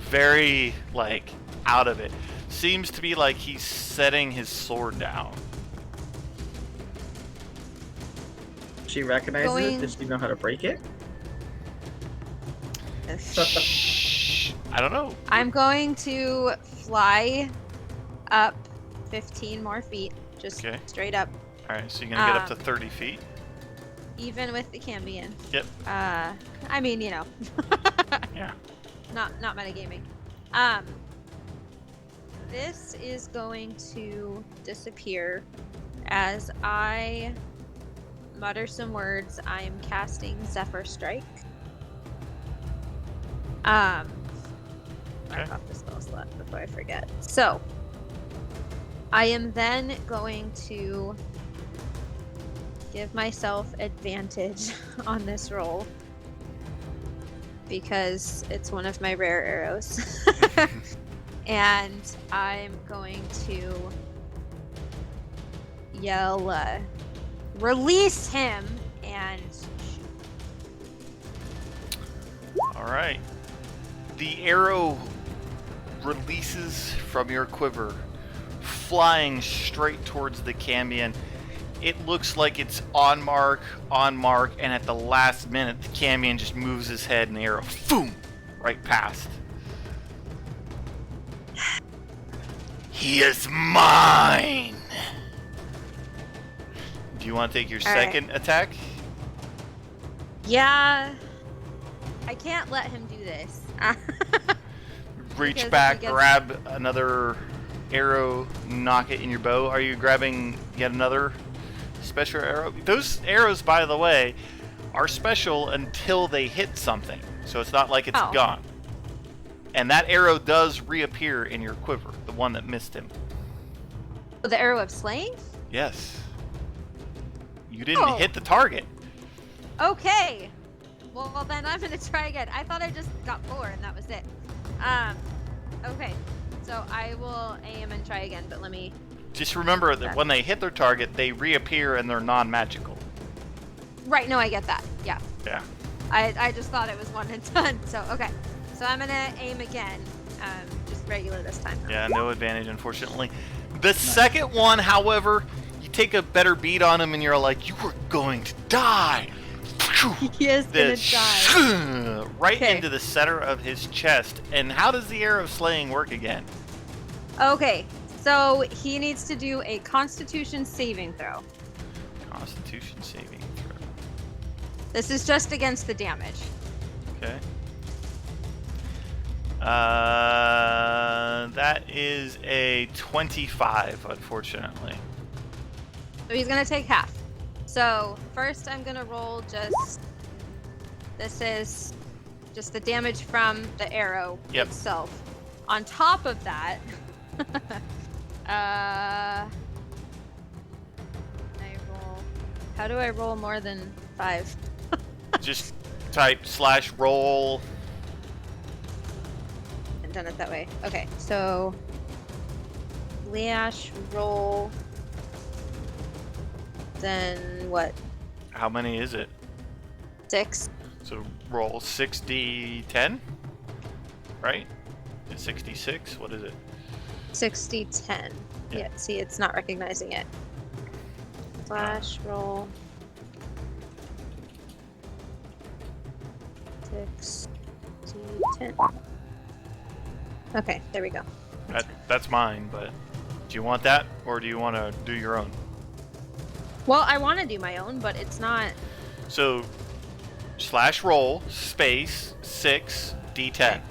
very like out of it. Seems to be like he's setting his sword down. She recognizes it? Does she know how to break it? I don't know. I'm going to fly up 15 more feet, just straight up. Alright, so you're gonna get up to 30 feet. Even with the Cambion. Yep. I mean, you know. Yeah. Not metagaming. This is going to disappear as I mutter some words. I am casting Zephyr Strike. Mark off the spell slot before I forget. So, I am then going to give myself advantage on this roll because it's one of my rare arrows. And I'm going to yell, release him, and shoot. Alright. The arrow releases from your quiver, flying straight towards the Cambion. It looks like it's on mark, and at the last minute, the Cambion just moves his head and the arrow, boom, right past. He is mine! Do you want to take your second attack? Yeah. I can't let him do this. Reach back, grab another arrow, knock it in your bow. Are you grabbing yet another special arrow? Those arrows, by the way, are special until they hit something. So it's not like it's gone. And that arrow does reappear in your quiver, the one that missed him. The arrow of slaying? Yes. You didn't hit the target. Okay. Well, then I'm going to try again. I thought I just got 4 and that was it. Okay. So I will aim and try again, but let me... Just remember that when they hit their target, they reappear and they're non-magical. Right, no, I get that. Yeah. Yeah. I just thought it was one and done. So, okay. So I'm going to aim again. Just regular this time. Yeah, no advantage, unfortunately. The second one, however, you take a better beat on him and you're like, you are going to die. He is going to die. Right into the center of his chest. And how does the arrow of slaying work again? Okay, so he needs to do a Constitution saving throw. Constitution saving throw. This is just against the damage. Okay. That is a 25, unfortunately. So he's going to take half. So first I'm going to roll just... This is just the damage from the arrow itself. On top of that... I roll... How do I roll more than 5? Just type /roll. I've done it that way. Okay, so... roll... Then what? How many is it? 6. So roll 6d10, right? It's 66. What is it? 60-10. Yeah. See, it's not recognizing it. Roll. 6d10. Okay, there we go. That's mine, but do you want that, or do you want to do your own? Well, I want to do my own, but it's not... So, /roll, space, 6d10.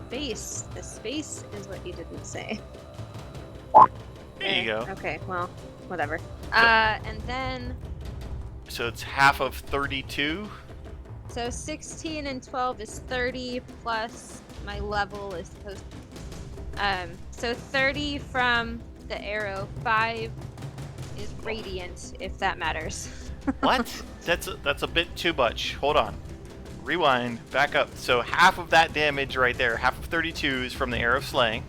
Space. The space is what you didn't say. There you go. Okay, well, whatever. And then... So it's half of 32? So 16 and 12 is 30, plus my level is supposed to... So 30 from the arrow, 5 is radiant, if that matters. What? That's a bit too much. Hold on. Rewind. Back up. So half of that damage right there, half of 32 is from the arrow of slaying.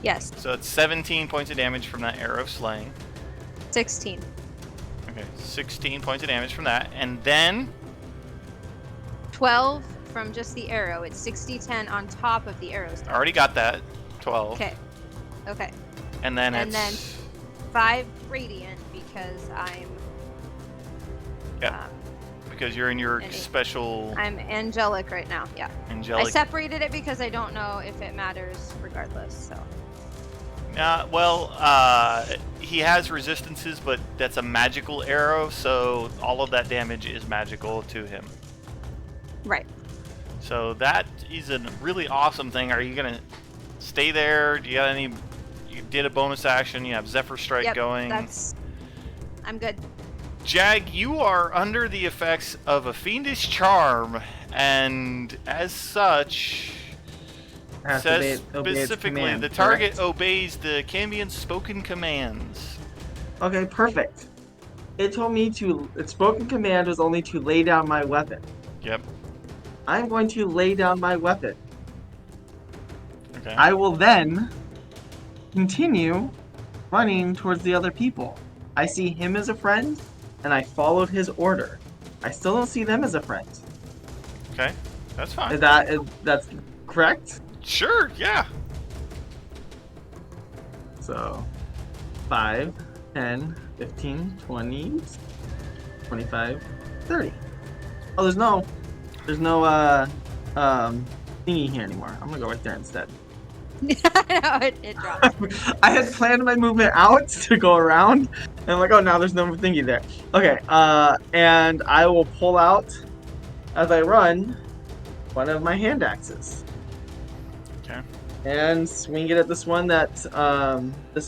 Yes. So it's 17 points of damage from that arrow of slaying. 16. Okay, 16 points of damage from that. And then... 12 from just the arrow. It's 60-10 on top of the arrows. I already got that. 12. Okay. Okay. And then And it's... then 5 radiant because I'm... Yeah. Because you're in your special... I'm angelic right now, yeah. Angelic. I separated it because I don't know if it matters regardless, so... He has resistances, but that's a magical arrow, so all of that damage is magical to him. Right. So that is a really awesome thing. Are you going to stay there? Do you got any... You did a bonus action, you have Zephyr Strike going. I'm good. Jag, you are under the effects of a fiendish charm, and as such... says specifically, the target obeys the Cambion's spoken commands. Okay, perfect. It told me its spoken command was only to lay down my weapon. Yep. I'm going to lay down my weapon. Okay. I will then continue running towards the other people. I see him as a friend, and I followed his order. I still don't see them as a friend. Okay, that's fine. That's correct? Sure, yeah. So 5, 10, 15, 20, 25, 30. Oh, there's no thingy here anymore. I'm gonna go right there instead. No, it drops. I had planned my movement out to go around, and I'm like, oh, now there's no thingy there. Okay, and I will pull out, as I run, one of my hand axes. Okay. And swing it at this one this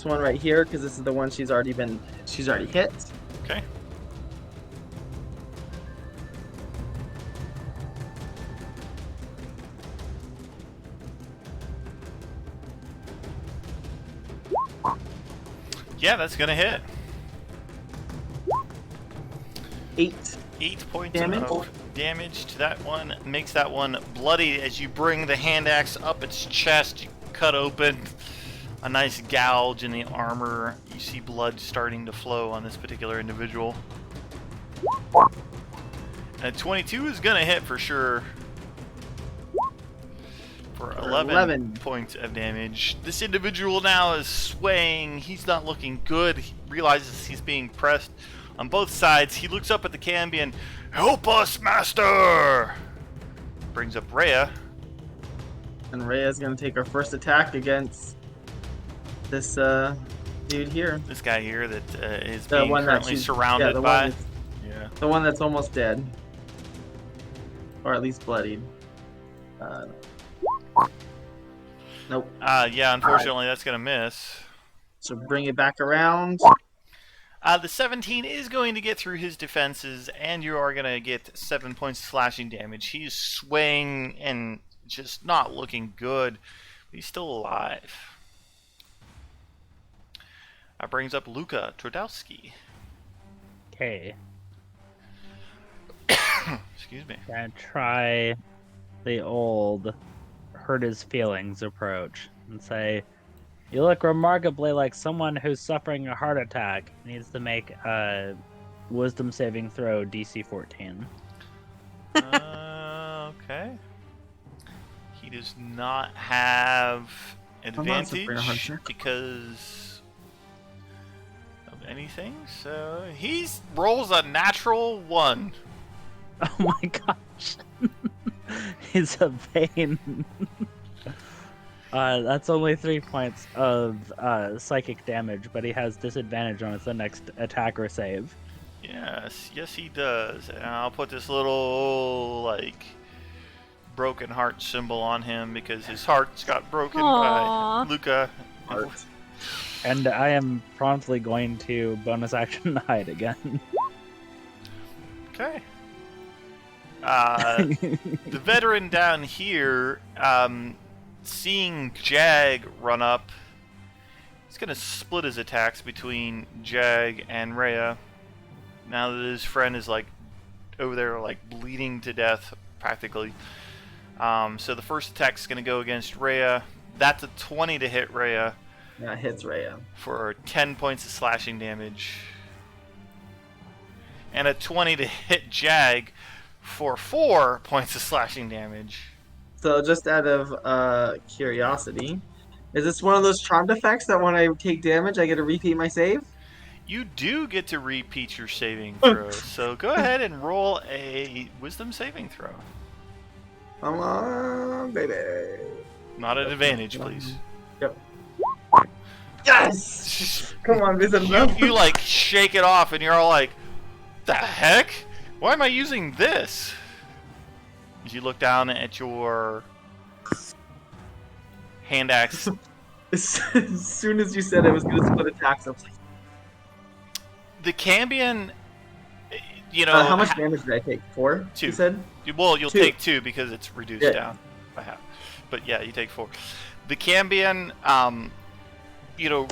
one right here, because this is the one she's already hit. Okay. Yeah, that's gonna hit. 8. 8 points Damage. of damage to that one. Makes that one bloody as you bring the hand axe up its chest. You cut open a nice gouge in the armor. You see blood starting to flow on this particular individual. And 22 is gonna hit for sure. For 11 points of damage. This individual now is swaying. He's not looking good. He realizes he's being pressed on both sides. He looks up at the Cambion. Help us, master! Brings up Rhea. And Rhea's gonna take her first attack against this dude here. This guy here that is The being one that currently she's- surrounded yeah, the by. one that's- Yeah. The one that's almost dead. Or at least bloodied. Nope. Yeah, unfortunately that's going to miss. So bring it back around. The 17 is going to get through his defenses, and you are going to get 7 points of slashing damage. He's swaying and just not looking good. But he's still alive. That brings up Luka Twardowski. Okay. Excuse me. Gonna try the old hurt his feelings approach and say, you look remarkably like someone who's suffering a heart attack. Needs to make a wisdom saving throw DC 14. Okay. He does not have advantage because of anything, so he rolls a natural 1. Oh my gosh. He's a pain. That's only 3 points of psychic damage, but he has disadvantage on his next attack or save. Yes, he does. And I'll put this little, like, broken heart symbol on him because his heart's got broken Aww. by Luka. Heart. And I am promptly going to bonus action hide again. Okay. The veteran down here, seeing Jag run up, he's going to split his attacks between Jag and Rhea. Now that his friend is like over there, like bleeding to death, practically. So the first attack is going to go against Rhea. That's a 20 to hit Rhea. That hits Rhea. For 10 points of slashing damage. And a 20 to hit Jag for 4 points of slashing damage. So just out of curiosity, is this one of those charmed effects that when I take damage, I get to repeat my save? You do get to repeat your saving throw, so go ahead and roll a wisdom saving throw. Come on, baby. Not at advantage, please. Yep. Yes! Come on, visit enough. You like shake it off and you're all like, the heck? Why am I using this? As you look down at your hand axe. As soon as you said I was going to split attacks, I was like, The Cambion, you know... how much damage did I take? 4? 2. You said? Well, you'll 2. take 2 because it's reduced down by half. But yeah, you take 4. The Cambion, you know,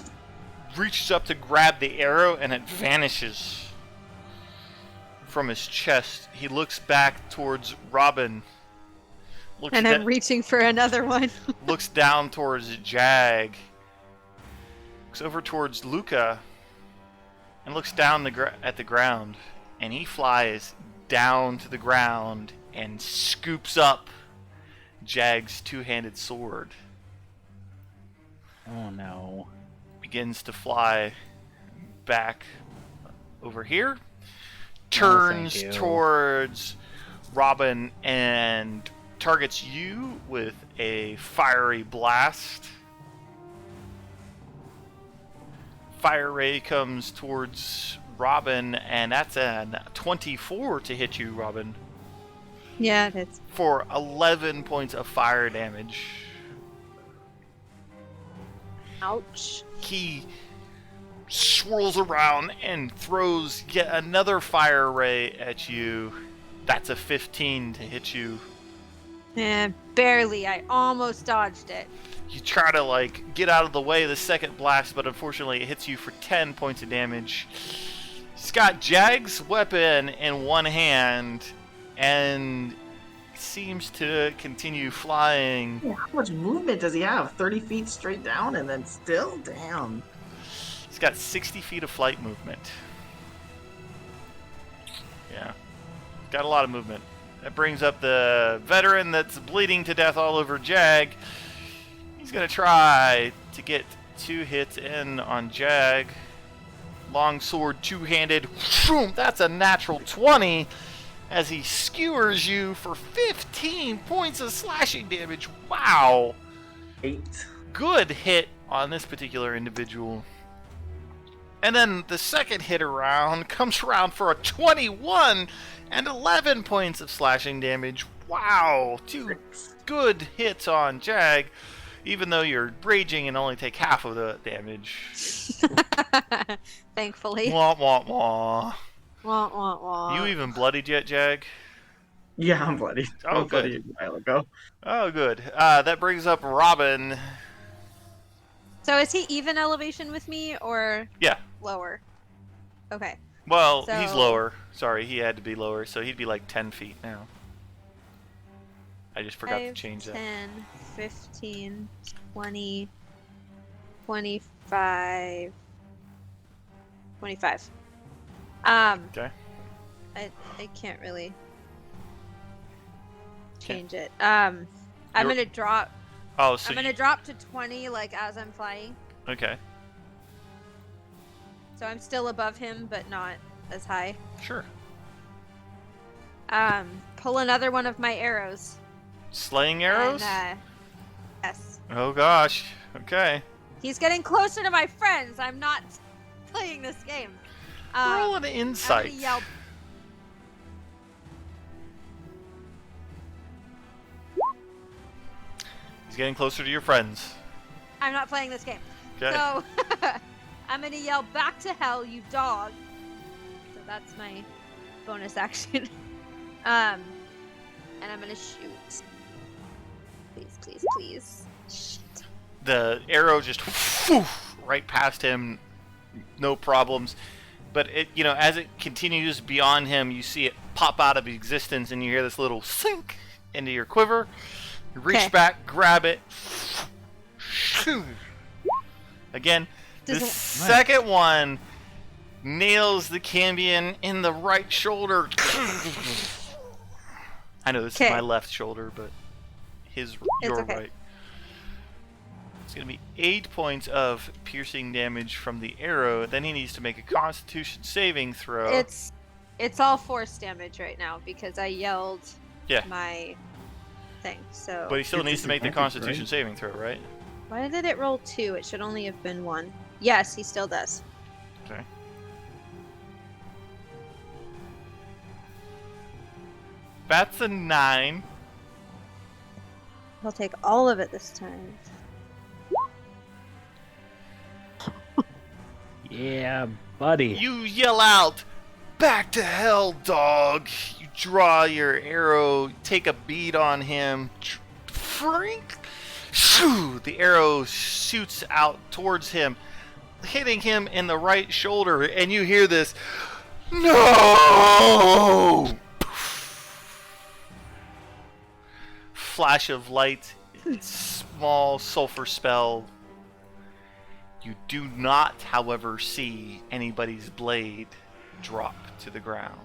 reaches up to grab the arrow and it vanishes from his chest. He looks back towards Robin. And I'm reaching for another one. Looks down towards Jag. Looks over towards Luka. And looks down at the ground. And he flies down to the ground and scoops up Jag's two-handed sword Oh no. begins to fly back over here, thank turns you. towards Robin and targets you with a fiery blast. Fire ray comes towards Robin, and that's a 24 to hit you, Robin, Yeah, it is. for 11 points of fire damage. Ouch. He swirls around and throws yet another fire ray at you. That's a 15 to hit you. Barely. I almost dodged it. You try to like get out of the way of the second blast, but unfortunately it hits you for 10 points of damage. He's got Jag's weapon in one hand and seems to continue flying. Yeah, how much movement does he have? 30 feet straight down and then still? Damn. He's got 60 feet of flight movement. Yeah. Got a lot of movement. That brings up the veteran that's bleeding to death all over Jag. He's going to try to get 2 hits in on Jag. Long sword, two-handed. That's a natural 20 as he skewers you for 15 points of slashing damage. Wow. 8. Good hit on this particular individual. And then the second hit around comes around for a 21 and 11 points of slashing damage. Wow. 2 good hits on Jag, even though you're raging and only take half of the damage. Thankfully. Wah, wah, wah. Wah, wah, wah. You even bloodied yet, Jag? Yeah, I'm bloody. Oh, I was bloody good. a while ago. Oh, good. That brings up Robin. So is he even elevation with me or Yeah. lower? Okay. Well, he's So- lower. Sorry, he had to be lower, so he'd be like 10 feet now. I just forgot to 5, change that. 10, 15, 20, 25, 25. Okay. I can't really change it. I'm You're- gonna drop. Oh, so I'm gonna drop to 20, like as I'm flying. Okay, So I'm still above him, but not as high. sure. Pull another one of my arrows. Slaying arrows? And, yes. Oh gosh. Okay. He's getting closer to my friends. I'm not playing this game. Roll an I'm insight. gonna yell. He's getting closer to your friends. I'm not playing this game. Okay. So I'm gonna yell back to hell, you dog. So that's my bonus action. And I'm gonna shoot. Please, please, please. Shit. The arrow just right past him, no problems. But it, as it continues beyond him, you see it pop out of existence, and you hear this little sink into your quiver. You reach Okay. back, grab it. Again, the Does it- second one nails the Cambion in the right shoulder. I know this is Okay. my left shoulder, but your okay. right. It's going to be 8 points of piercing damage from the arrow. Then he needs to make a Constitution saving throw. It's all force damage right now because I yelled Yeah. my thing. So But he still It's needs to make the disadvantage, Constitution right? saving throw, right? why did it roll 2? It should only have been 1. Yes, he still does. Okay. That's a 9. I'll take all of it this time. Yeah, buddy. You yell out, "Back to hell, dog!" You draw your arrow, take a bead on him. Frink! Shoo! The arrow shoots out towards him, hitting him in the right shoulder, and you hear this, "No!" Flash of light, small sulfur spell. You do not, however, see anybody's blade drop to the ground.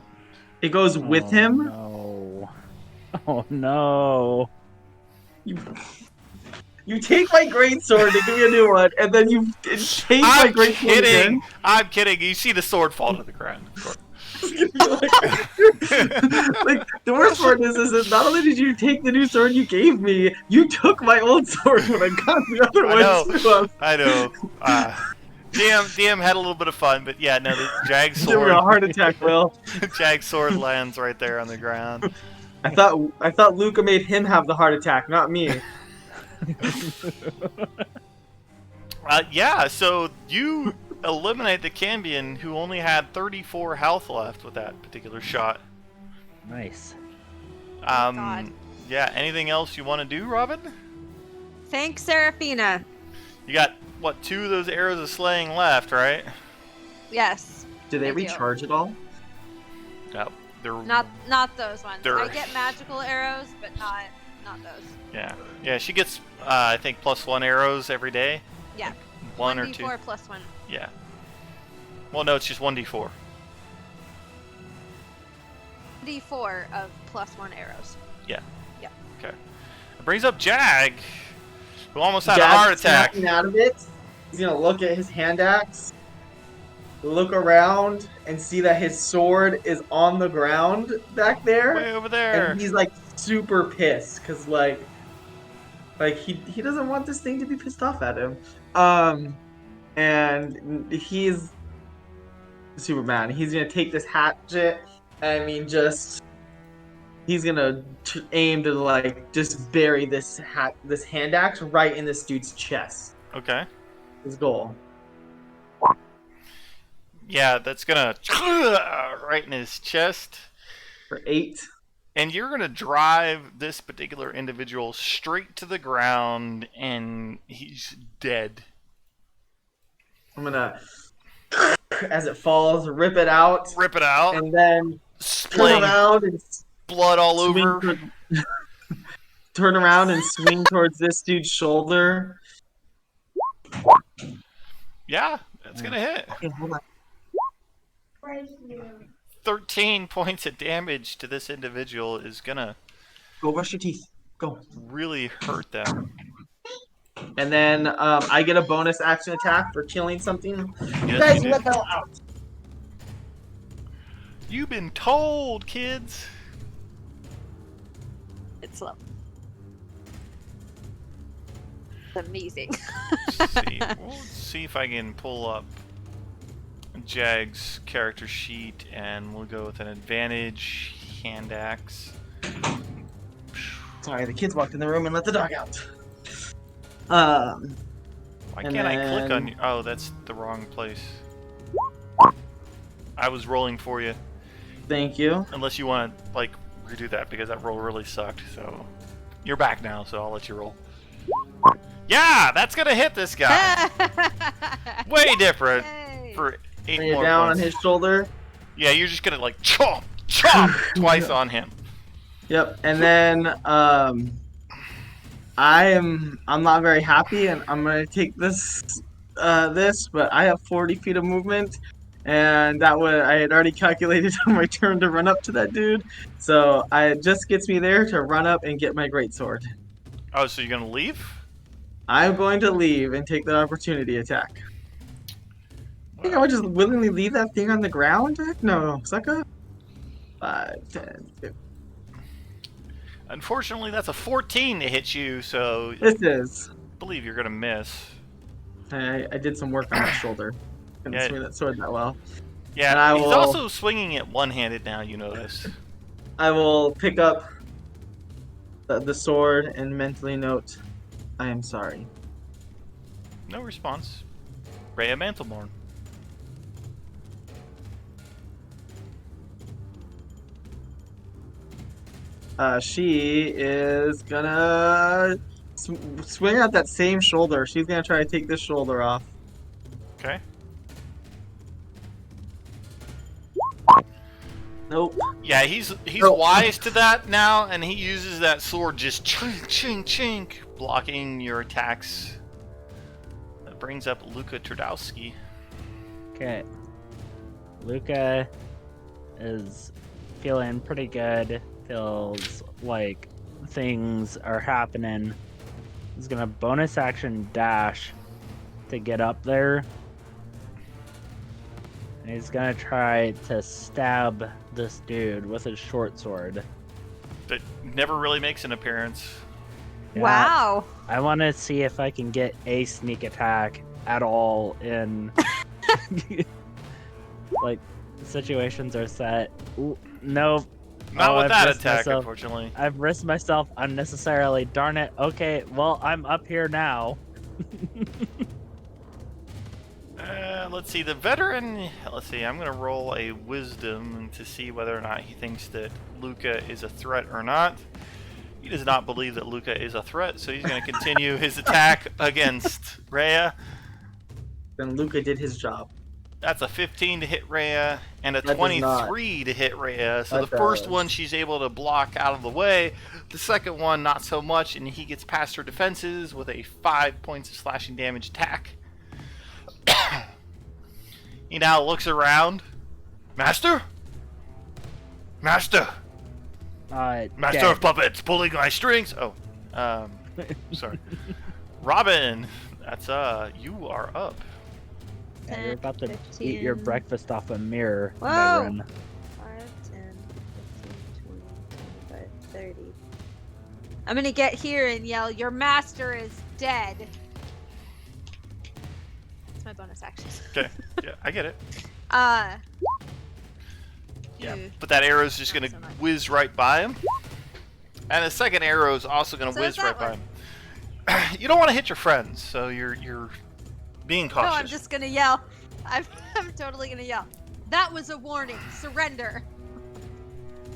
It goes with Oh, him? No. Oh no. You take my greatsword to give me a new one, and then you take my I'm greatsword kidding. again. I'm kidding. You see the sword fall to the ground. Of course. Like the worst part is that not only did you take the new sword you gave me, you took my old sword when I got the other I one know. too. I know. DM had a little bit of fun, but yeah, no, the Jag Give me sword, a heart attack, Will. Jag sword lands right there on the ground. I thought Luca made him have the heart attack, not me. Yeah, so you eliminate the Cambion, who only had 34 health left with that particular shot. Nice. God. Yeah, anything else you want to do, Robin? Thanks, Seraphina. You got, what, 2 of those arrows of slaying left, right? Yes. Do they I do. recharge at all? No, they're... Not those ones. They're- I get magical arrows, but not those. Yeah, she gets, I think, +1 arrows every day. Yeah. One or 2. 1d4 plus 1. Yeah. Well, no, it's just 1d4. D4 of +1 arrows. Yeah. Yeah. Okay. It brings up Jag, who almost had a Jack's heart attack. snapping out of it. He's gonna look at his hand axe, look around, and see that his sword is on the ground back there. Way over there. And he's like super pissed because like he doesn't want this thing to be pissed off at him. And he's super mad. He's gonna take this hatchet. He's gonna aim to like just bury this hand axe right in this dude's chest. Okay. His goal. Yeah, that's gonna right in his chest. For 8. And you're gonna drive this particular individual straight to the ground, and he's dead. I'm gonna, as it falls, rip it out, Rip it out. and then turn Splaying around and blood all swing over. turn around and swing towards this dude's shoulder. Yeah, that's gonna hit. Okay, hold on. 13 points of damage to this individual is gonna Go brush your teeth. Go. really hurt them. And then I get a bonus action attack for killing something. Yes, Guys, you do. let that out. You've been told, kids. It's slow. It's amazing. Let's see if I can pull up Jag's character sheet, and we'll go with an advantage hand axe. Sorry, the kids walked in the room and let the dog out. Why And can't I click on then- you? Oh, that's the wrong place. I was rolling for you. Thank you. Unless you want to, like, redo that, because that roll really sucked. So, you're back now, so I'll let you roll. Yeah, that's gonna hit this guy. Way different Yay. for 8 Bring it more down points. on his shoulder. Yeah, you're just gonna, like, chomp twice on him. Yep. And then I'm not very happy, and I'm gonna take this, but I have 40 feet of movement, and I had already calculated on my turn to run up to that dude, so it just gets me there to run up and get my greatsword. Oh, so you're gonna leave? I'm going to leave and take the opportunity attack. I think I would just willingly leave that thing on the ground? No, sucker. 5, 10, 15. Unfortunately, that's a 14 to hit you, so I This is. believe you're gonna miss. I did some work on my shoulder. Couldn't Yeah. swing that sword that well. Yeah, And I he's will- also swinging it one-handed now, you notice. I will pick up the sword and mentally note, I am sorry. No response. Rhea Mantleborn. She is gonna swing at that same shoulder. She's gonna try to take this shoulder off. Okay. Nope. Yeah, he's Oh. wise to that now, and he uses that sword just chink, chink, chink, blocking your attacks. That brings up Luka Turdowski. Okay. Luca is feeling pretty good. Feels like things are happening, he's gonna bonus action dash to get up there. And he's gonna try to stab this dude with his short sword. That never really makes an appearance. Yeah, Wow. I want to see if I can get a sneak attack at all in like situations are set. Ooh, no. Not with I've that risked attack, myself. unfortunately. I've risked myself unnecessarily. Darn it. Okay, well, I'm up here now. Let's see, the veteran... Let's see, I'm going to roll a wisdom to see whether or not he thinks that Luca is a threat or not. He does not believe that Luca is a threat, so he's going to continue his attack against Rhea. Then Luca did his job. That's a 15 to hit Rhea, and a That does not. 23 to hit Rhea. So That the first does. one she's able to block out of the way. The second one, not so much, and he gets past her defenses with a 5 points of slashing damage attack. He now looks around. Master? Master! Master Dead. of puppets, pulling my strings! Oh, sorry. Robin, that's, you are up. Yeah, you're about to 15. eat your breakfast off a mirror, Whoa. veteran. 5, 10, 15, 20, 25, 30. I'm gonna get here and yell, "Your master is dead!" That's my bonus action. Okay, yeah, I get it. Yeah. But that arrow's just Not gonna so much. whiz right by him. And a second arrow is also gonna So whiz is right that by him. You don't want to hit your friends, so you're being cautious. No, I'm just gonna yell. I'm totally gonna yell. That was a warning. Surrender.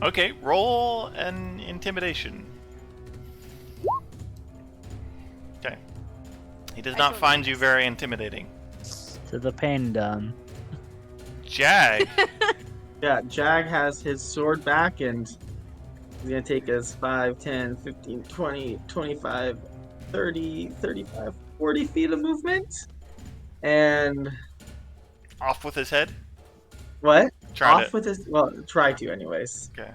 Okay, roll an intimidation. Okay. He does I not totally find you missed. very intimidating. To the pain done. Jag. Yeah, Jag has his sword back and he's going to take us 5, 10, 15, 20, 25, 30, 35, 40 feet of movement. And Off with his head. what? Try Off to. with his. Well, try to, anyways. Okay.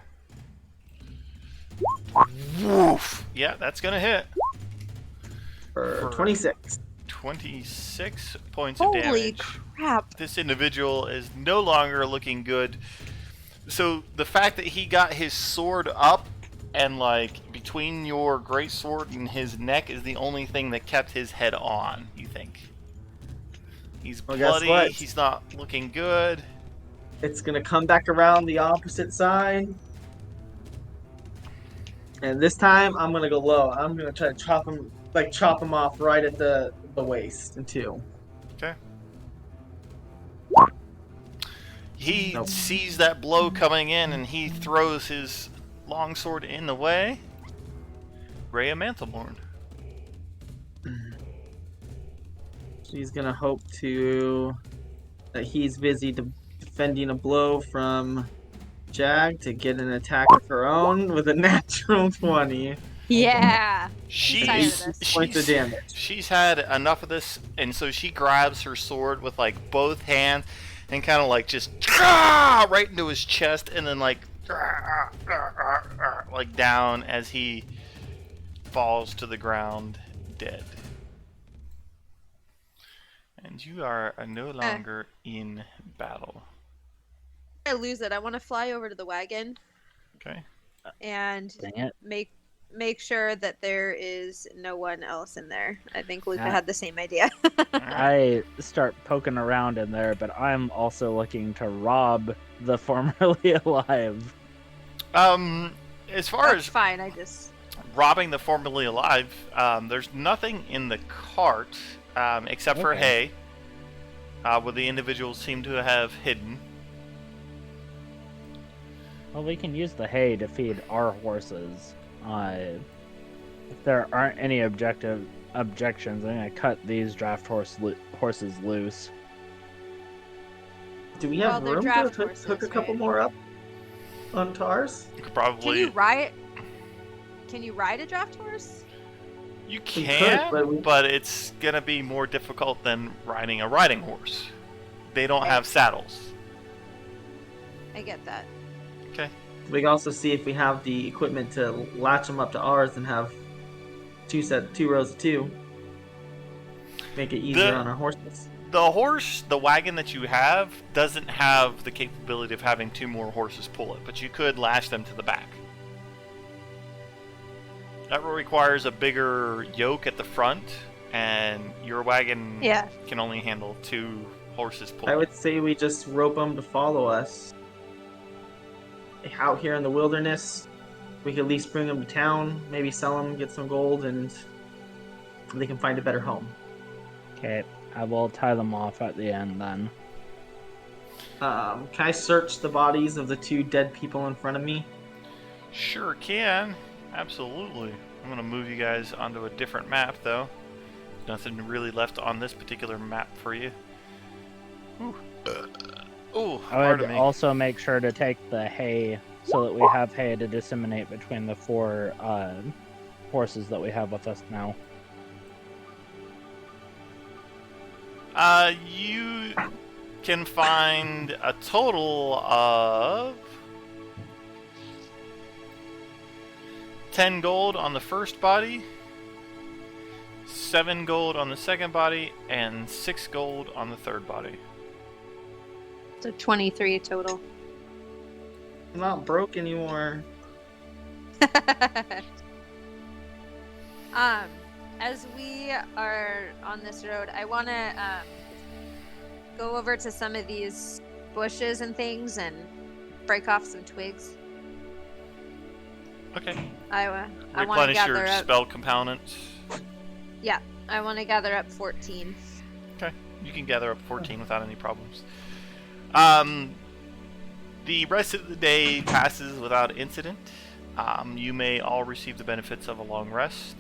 Woof. Yeah, that's gonna hit. For For- 26. 26 points of Holy damage. crap. This individual is no longer looking good. So the fact that he got his sword up and like between your great sword and his neck is the only thing that kept his head on, you think? He's Well, guess bloody, what? he's not looking good. It's going to come back around the opposite side. And this time, I'm going to go low. I'm going to try to chop him off right at the waist in two. Okay. He Nope. sees that blow coming in and he throws his longsword in the way. Rhea Mantleborn. She's going to hope that he's busy defending a blow from Jag to get an attack of her own with a natural 20. Yeah. tired of She's this. Points of damage. she's had enough of this, and so she grabs her sword with like both hands and kind of like just right into his chest, and then like down as he falls to the ground dead. And you are no longer in battle. I lose it. I want to fly over to the wagon Okay. and Dang it. make sure that there is no one else in there. I think Luca Ah. had the same idea. I start poking around in there, but I'm also looking to rob the formerly alive. As far That's as fine. I just robbing the formerly alive, there's nothing in the cart except for Okay. hay, where the individuals seem to have hidden. Well, we can use the hay to feed our horses. If there aren't any objections, I'm gonna cut these draft horses loose. Do we Well, have they're room to draft hook horses, a couple right? more up on Tars? You could can probably you ride? Can you ride a draft horse? you could, can, but we- but it's gonna be more difficult than riding a riding horse. They don't Okay. have saddles. I get that. Okay. We can also see if we have the equipment to latch them up to ours and have two rows of two. Make it easier on our horses. The wagon that you have doesn't have the capability of having 2 more horses pull it, but you could lash them to the back. That requires a bigger yoke at the front, and your wagon can only handle 2 horses pulling. I would say we just rope them to follow us. Out here in the wilderness, we could at least bring them to town, maybe sell them, get some gold, and they can find a better home. Okay, I will tie them off at the end then. Can I search the bodies of the 2 dead people in front of me? Sure can. Absolutely. I'm going to move you guys onto a different map, though. Nothing really left on this particular map for you. Ooh. Ooh, I would also make sure to take the hay so that we have hay to disseminate between the 4 horses that we have with us now. You can find a total of 10 gold on the first body, 7 gold on the second body, and 6 gold on the third body. So 23 total. I'm not broke anymore. As we are on this road, I want to go over to some of these bushes and things and break off some twigs. Okay. I want to Replenish gather your up. spell components. Yeah, I want to gather up 14. Okay, you can gather up 14 without any problems. The rest of the day passes without incident. You may all receive the benefits of a long rest.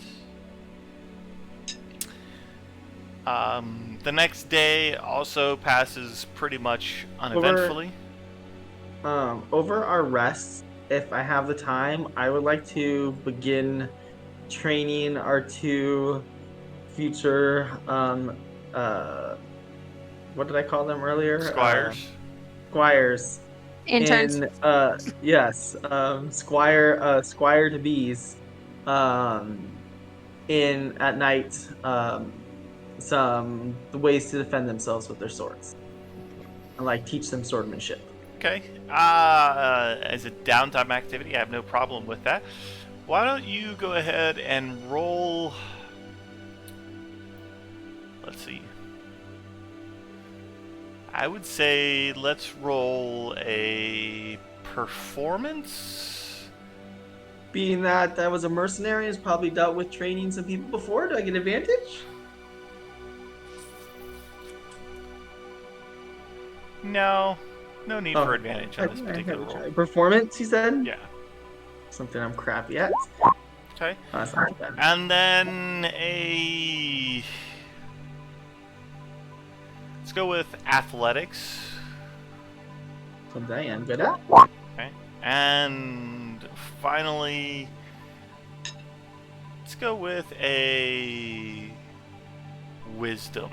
The next day also passes pretty much uneventfully. Over our rests, if I have the time, I would like to begin training our 2 future, what did I call them earlier? Squires. Squires. Interns. Yes, squire to bees. In at night, some ways to defend themselves with their swords, and like teach them swordmanship. Okay. As a downtime activity, I have no problem with that. Why don't you go ahead and roll... Let's see. I would say let's roll a performance. Being that I was a mercenary, has probably dealt with training some people before. Do I get advantage? No. No need for advantage on this particular roll. Performance, you said? Yeah. Something I'm crappy at. Okay. Oh, that's not too bad. And then let's go with athletics. Something I am good at. Okay. And finally, let's go with a wisdom.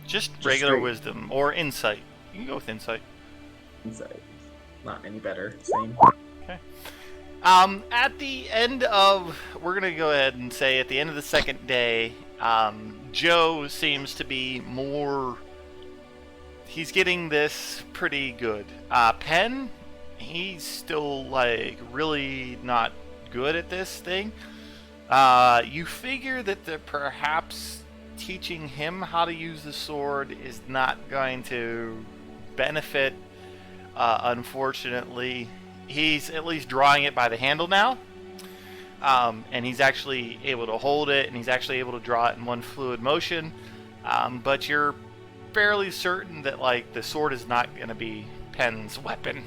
Just regular straight. wisdom or insight. You can go with insight. Insight. Not any better. Same. Okay. At the end of, we're gonna go ahead and say at the end of the second day, Joe seems to be more. He's getting this pretty good. Penn, he's still like really not good at this thing. You figure that perhaps teaching him how to use the sword is not going to benefit. Unfortunately, he's at least drawing it by the handle now, and he's actually able to hold it, and he's actually able to draw it in one fluid motion. But you're fairly certain that like the sword is not going to be Penn's weapon.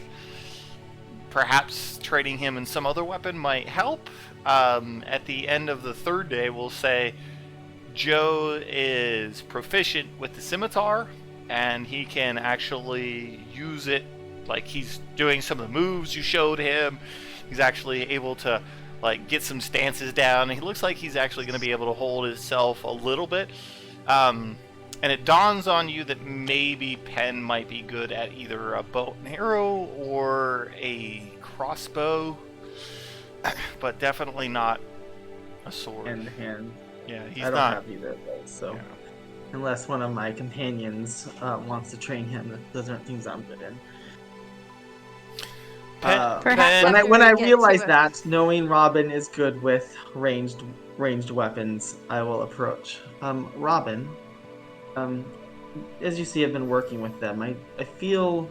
Perhaps trading him in some other weapon might help. At the end of the third day, we'll say Joe is proficient with the scimitar, and he can actually use it. Like, he's doing some of the moves you showed him. He's actually able to like get some stances down. He looks like he's actually going to be able to hold himself a little bit. And it dawns on you that maybe Penn might be good at either a bow and arrow or a crossbow, but definitely not a sword. And hand. Yeah, he's I don't not. have either of those, so Yeah. unless one of my companions wants to train him, those aren't things I'm good in. Pen, Perhaps Pen, after When I we get realize to that, knowing Robin is good with ranged weapons, I will approach. Robin, as you see, I've been working with them. I feel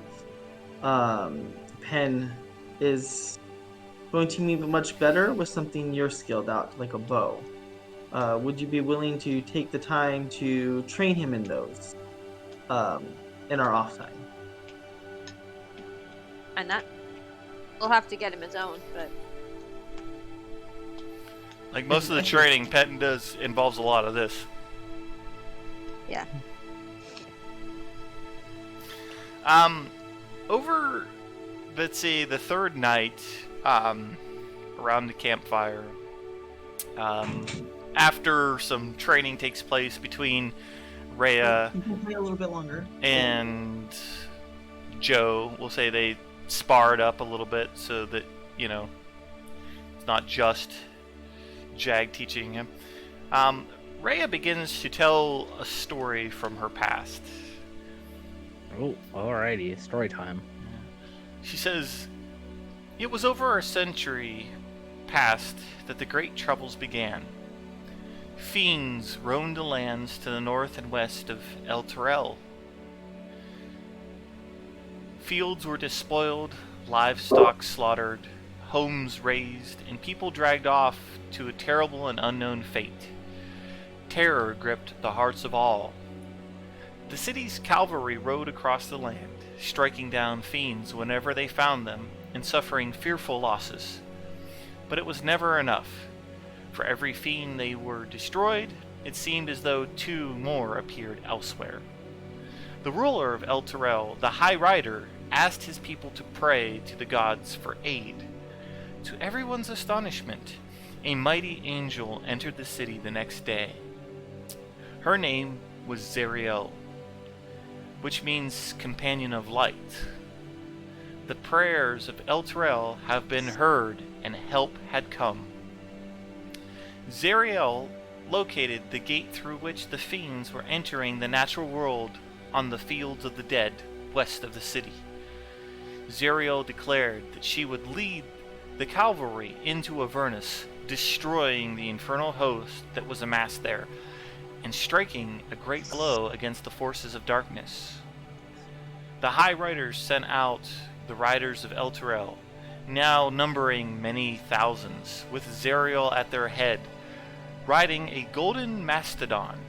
Pen is going to be much better with something you're skilled at, like a bow. Would you be willing to take the time to train him in those in our off time? and that we'll have to get him his own, but like most of the training Penton does involves a lot of this. yeah. Over, let's see, the third night, around the campfire, after some training takes place between Rhea You can play a little bit longer. and Joe, we'll say they sparred up a little bit so that, it's not just Jag teaching him. Rhea begins to tell a story from her past. Oh, alrighty, story time. She says, "It was over a century past that the great troubles began. Fiends roamed the lands to the north and west of El Terrell. Fields were despoiled, livestock slaughtered, homes razed, and people dragged off to a terrible and unknown fate. Terror gripped the hearts of all. The city's cavalry rode across the land, striking down fiends whenever they found them, and suffering fearful losses. But it was never enough. For every fiend they were destroyed, it seemed as though 2 more appeared elsewhere. The ruler of El Terrell, the High Rider, asked his people to pray to the gods for aid. To everyone's astonishment, a mighty angel entered the city the next day. Her name was Zariel, which means companion of light. The prayers of El Terrell have been heard, and help had come. Zariel located the gate through which the fiends were entering the natural world on the fields of the dead, west of the city. Zariel declared that she would lead the cavalry into Avernus, destroying the infernal host that was amassed there, and striking a great blow against the forces of darkness. The High Riders sent out the riders of El Terrell, now numbering many thousands, with Zariel at their head, riding a golden mastodon.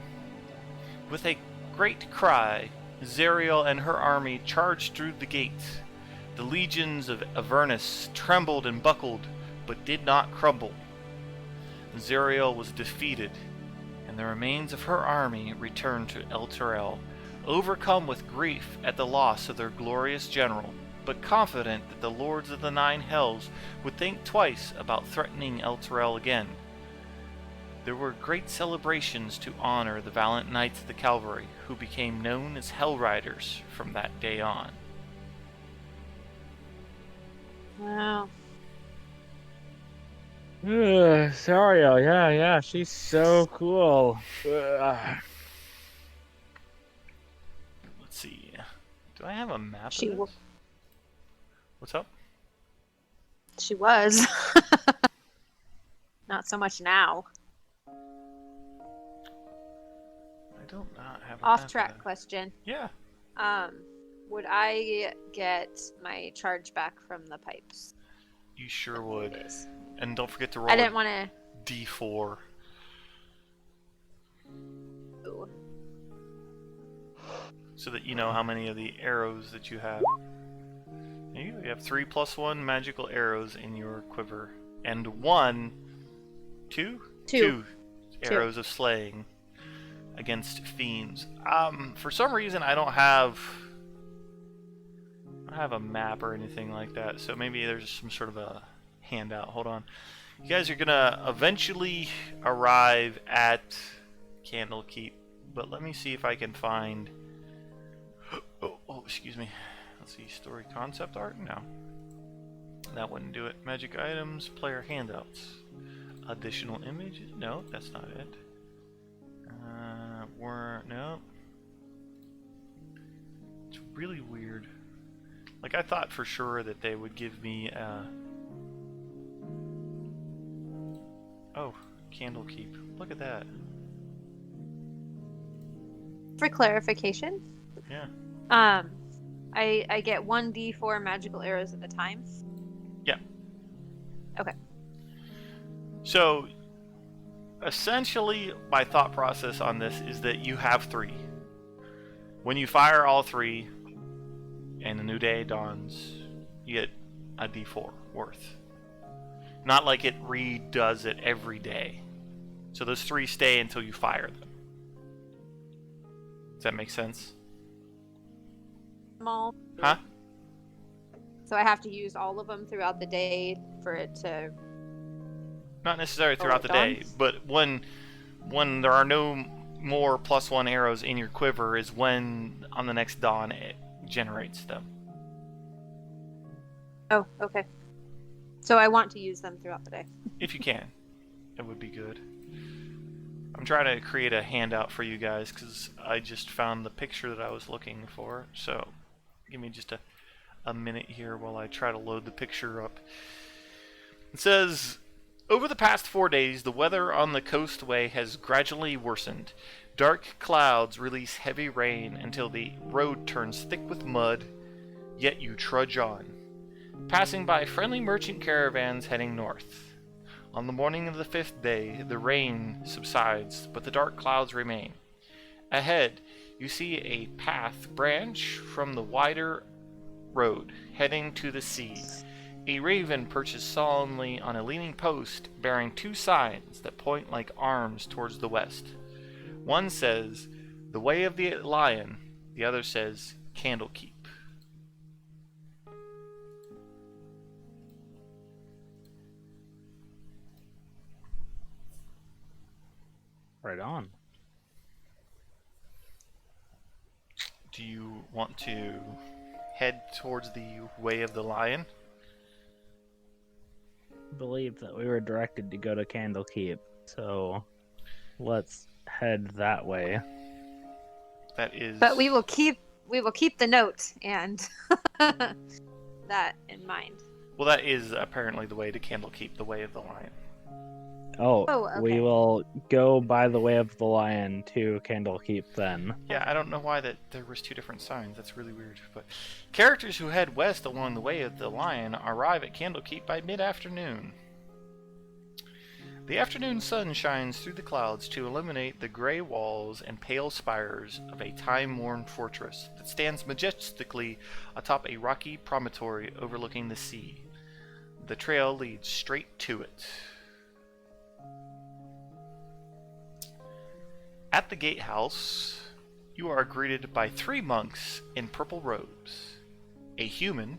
With a great cry, Zariel and her army charged through the gate. The legions of Avernus trembled and buckled, but did not crumble. Zariel was defeated, and the remains of her army returned to El Terrell, overcome with grief at the loss of their glorious general, but confident that the lords of the 9 hells would think twice about threatening El Terrell again. There were great celebrations to honor the valiant knights of the cavalry, who became known as Hell Riders from that day on." Wow. Sario, yeah, she's so cool. Let's see. Do I have a map She of w- this? What's up? She was. Not so much now. I don't not have a Off map of track that. question. Yeah. Would I get my charge back from the pipes? You sure would. Days? And don't forget to roll I didn't want to. D4. So that you know how many of the arrows that you have. You have 3 + 1 magical arrows in your quiver. And 2 arrows of slaying against fiends. For some reason I don't have a map or anything like that, so maybe there's some sort of a handout. Hold on. You guys are gonna eventually arrive at Candlekeep, but let me see if I can find... Oh, excuse me. Let's see, story concept art? No. That wouldn't do it. Magic items, player handouts. Additional images? No, that's not it. No. It's really weird. Like, I thought for sure that they would give me oh, Candlekeep. Look at that. For clarification, Yeah. I get 1d4 magical arrows at a time. Yeah. Okay. So, essentially, my thought process on this is that you have 3. When you fire all 3, and a new day dawns, you get a d4 worth. Not like it redoes it every day. So those 3 stay until you fire them. Does that make sense? Small. Huh? So I have to use all of them throughout the day for it to... Not necessarily throughout the day, but when there are no more +1 arrows in your quiver is when on the next dawn it generates them. Oh, okay. So I want to use them throughout the day. If you can, it would be good. I'm trying to create a handout for you guys because I just found the picture that I was looking for. So give me just a minute here while I try to load the picture up. It says, over the past 4 days, the weather on the coastway has gradually worsened. Dark clouds release heavy rain until the road turns thick with mud, yet you trudge on, passing by friendly merchant caravans heading north. On the morning of the 5th day, the rain subsides, but the dark clouds remain. Ahead, you see a path branch from the wider road, heading to the sea. A raven perches solemnly on a leaning post, bearing 2 signs that point like arms towards the west. One says, "The Way of the Lion," the other says, "Candlekeep." Right on. Do you want to head towards the Way of the Lion? I believe that we were directed to go to Candlekeep, so let's head that way. That is... But we will keep the note and that in mind. Well, that is apparently the way to Candlekeep, the Way of the Lion. Oh, okay. we will go by the Way of the Lion to Candlekeep then. Yeah, I don't know why there was 2 different signs. That's really weird. But characters who head west along the Way of the Lion arrive at Candlekeep by mid-afternoon. The afternoon sun shines through the clouds to illuminate the gray walls and pale spires of a time-worn fortress that stands majestically atop a rocky promontory overlooking the sea. The trail leads straight to it. At the gatehouse, you are greeted by 3 monks in purple robes, a human,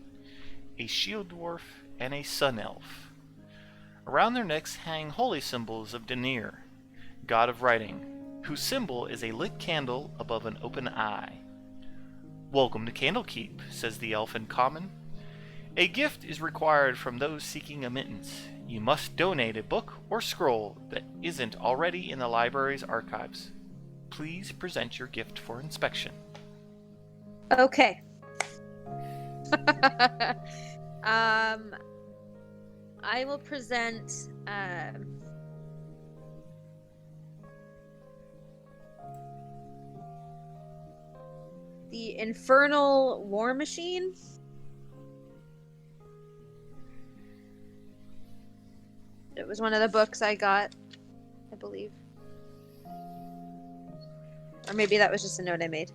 a shield dwarf, and a sun elf. Around their necks hang holy symbols of Denir, god of writing, whose symbol is a lit candle above an open eye. "Welcome to Candlekeep," says the elf in common. "A gift is required from those seeking admittance. You must donate a book or scroll that isn't already in the library's archives. Please present your gift for inspection." Okay. I will present the Infernal War Machine. It was one of the books I got, I believe. Or maybe that was just a note I made.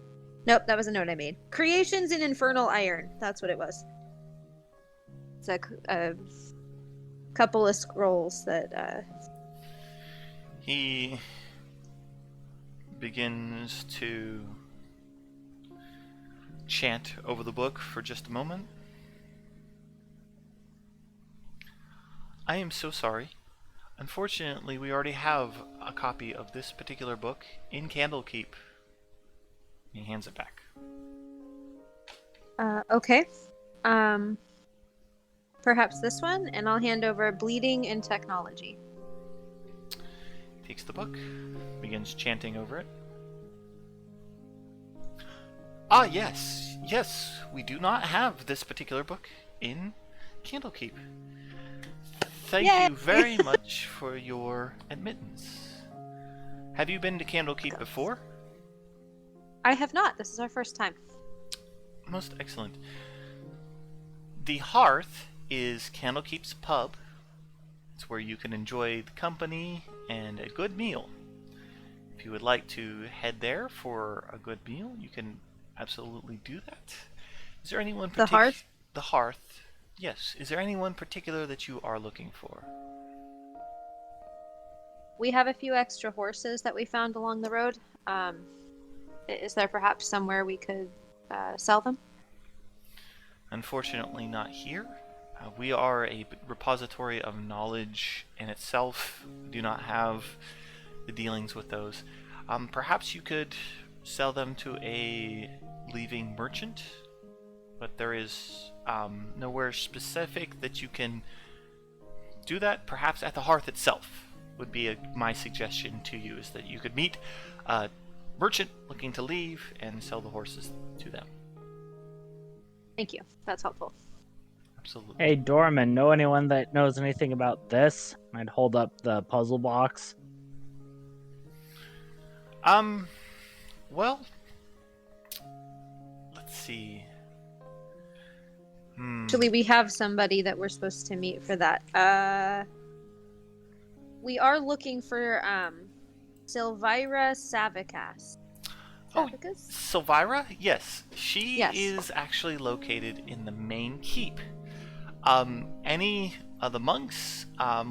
Nope, that was a note I made. Creations in Infernal Iron. That's what it was. It's a couple of scrolls that... He begins to chant over the book for just a moment. "I am so sorry. Unfortunately, we already have a copy of this particular book in Candlekeep." He hands it back. Okay. perhaps this one, and I'll hand over Bleeding and Technology. Takes the book, begins chanting over it. Ah, yes, we do not have this particular book in Candlekeep. Thank Yay! you very much for your admittance. Have you been to Candlekeep before? I have not. This is our first time. Most excellent. The Hearth is Candlekeep's pub. It's where you can enjoy the company and a good meal. If you would like to head there for a good meal, you can absolutely do that. Is there anyone The Hearth? The Hearth. Yes. Is there anyone particular that you are looking for? We have a few extra horses that we found along the road. Is there perhaps somewhere we could sell them? Unfortunately, not here. We are a repository of knowledge in itself. We do not have the dealings with those. Perhaps you could sell them to a leaving merchant, but there is nowhere specific that you can do that. Perhaps at the Hearth itself would be my suggestion to you, is that you could meet a merchant looking to leave and sell the horses to them. Thank you. That's helpful. Absolutely. Hey, Dorman, know anyone that knows anything about this? I'd hold up the puzzle box. Well, let's see. Actually, we have somebody that we're supposed to meet for that. We are looking for Silvira Savicas. Savicas? Silvira? Yes. She Yes. is actually located in the main keep. Any of the monks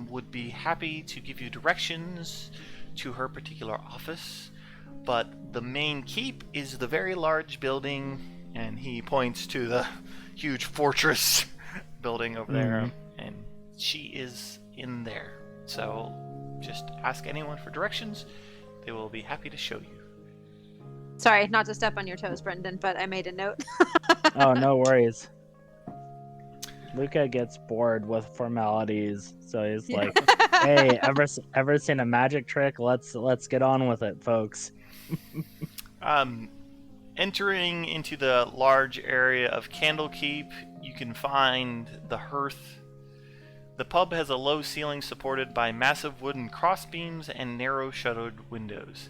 would be happy to give you directions to her particular office, but the main keep is the very large building, and he points to the huge fortress building over there, and she is in there. So just ask anyone for directions. They will be happy to show you. Sorry, not to step on your toes, Brendan, but I made a note. Oh, no worries. Luca gets bored with formalities, so he's like, "Hey, ever seen a magic trick? Let's get on with it, folks." Entering into the large area of Candlekeep, you can find the Hearth. The pub has a low ceiling supported by massive wooden crossbeams and narrow shuttered windows.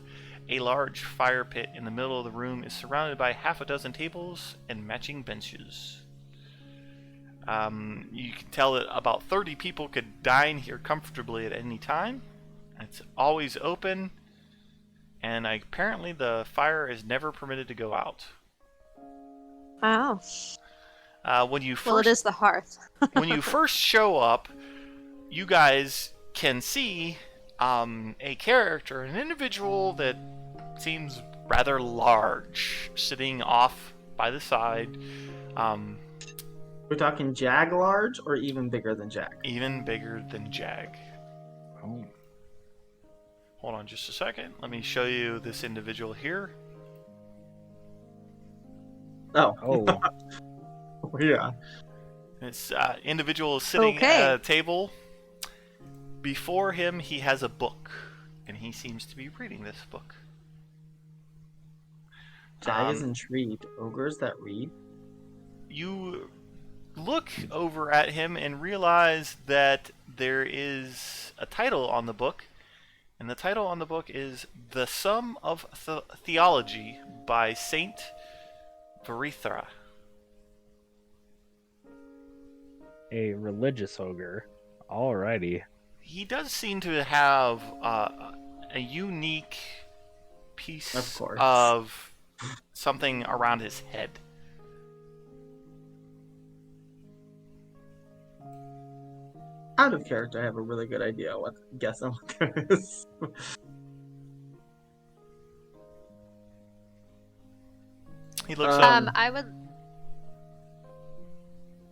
A large fire pit in the middle of the room is surrounded by half a dozen tables and matching benches. You can tell that about 30 people could dine here comfortably at any time. It's always open, and apparently the fire is never permitted to go out. Oh. When you Well, it is the Hearth. when you first show up, you guys can see a character, an individual that seems rather large, sitting off by the side. We're talking Jag large or even bigger than Jag? Even bigger than Jag. Oh. Hold on just a second. Let me show you this individual here. Oh. Yeah. This individual is sitting at a table. Before him, he has a book, and he seems to be reading this book. Jag is intrigued. Ogres that read? You look over at him and realize that there is a title on the book, and the title on the book is The Sum of Theology by Saint Verithra. A religious ogre. Alrighty. He does seem to have a unique piece Of course. of something around his head. Out of character, I have a really good idea what guess on what that is. He looks I would.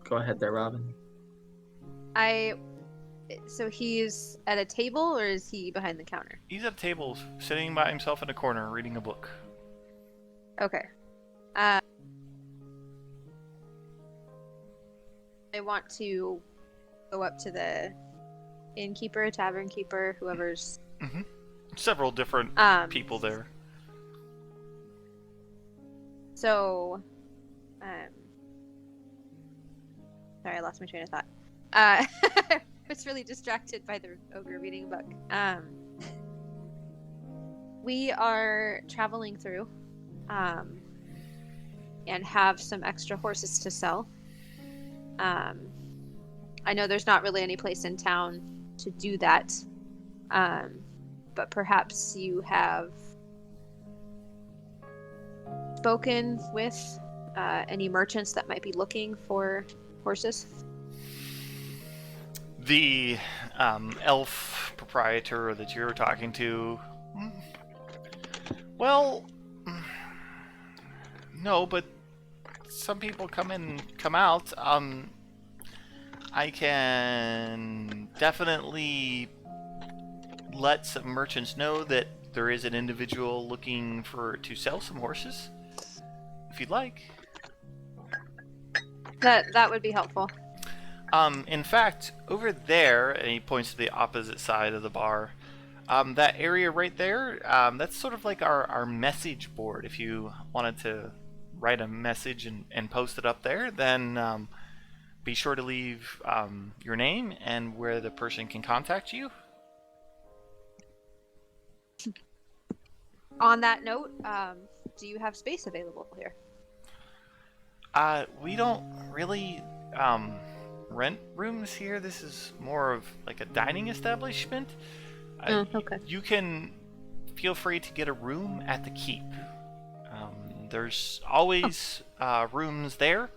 Go ahead there, Robin. So he's at a table, or is he behind the counter? He's at a table, sitting by himself in a corner, reading a book. Okay. I want to go up to the innkeeper, tavern keeper, whoever's Several different people there. So, sorry, I lost my train of thought. I was really distracted by the ogre reading a book. We are traveling through, and have some extra horses to sell. I know there's not really any place in town to do that, but perhaps you have spoken with any merchants that might be looking for horses. The elf proprietor that you're talking to, well, no, but some people come in, come out. I can definitely let some merchants know that there is an individual looking to sell some horses, if you'd like. That would be helpful. In fact, over there, and he points to the opposite side of the bar, that area right there, that's sort of like our message board. If you wanted to write a message and post it up there, then be sure to leave your name and where the person can contact you. On that note, do you have space available here? We don't really rent rooms here. This is more of like a dining establishment. Okay. You can feel free to get a room at the keep. There's always rooms there.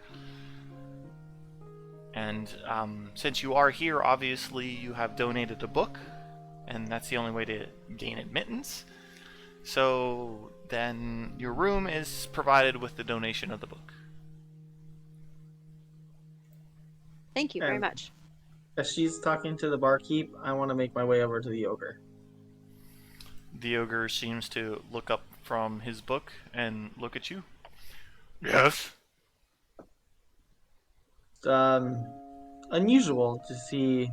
And since you are here, obviously you have donated a book, and that's the only way to gain admittance. So then your room is provided with the donation of the book. Thank you very much. As she's talking to the barkeep, I want to make my way over to the ogre. The ogre seems to look up from his book and look at you. Yes? Unusual to see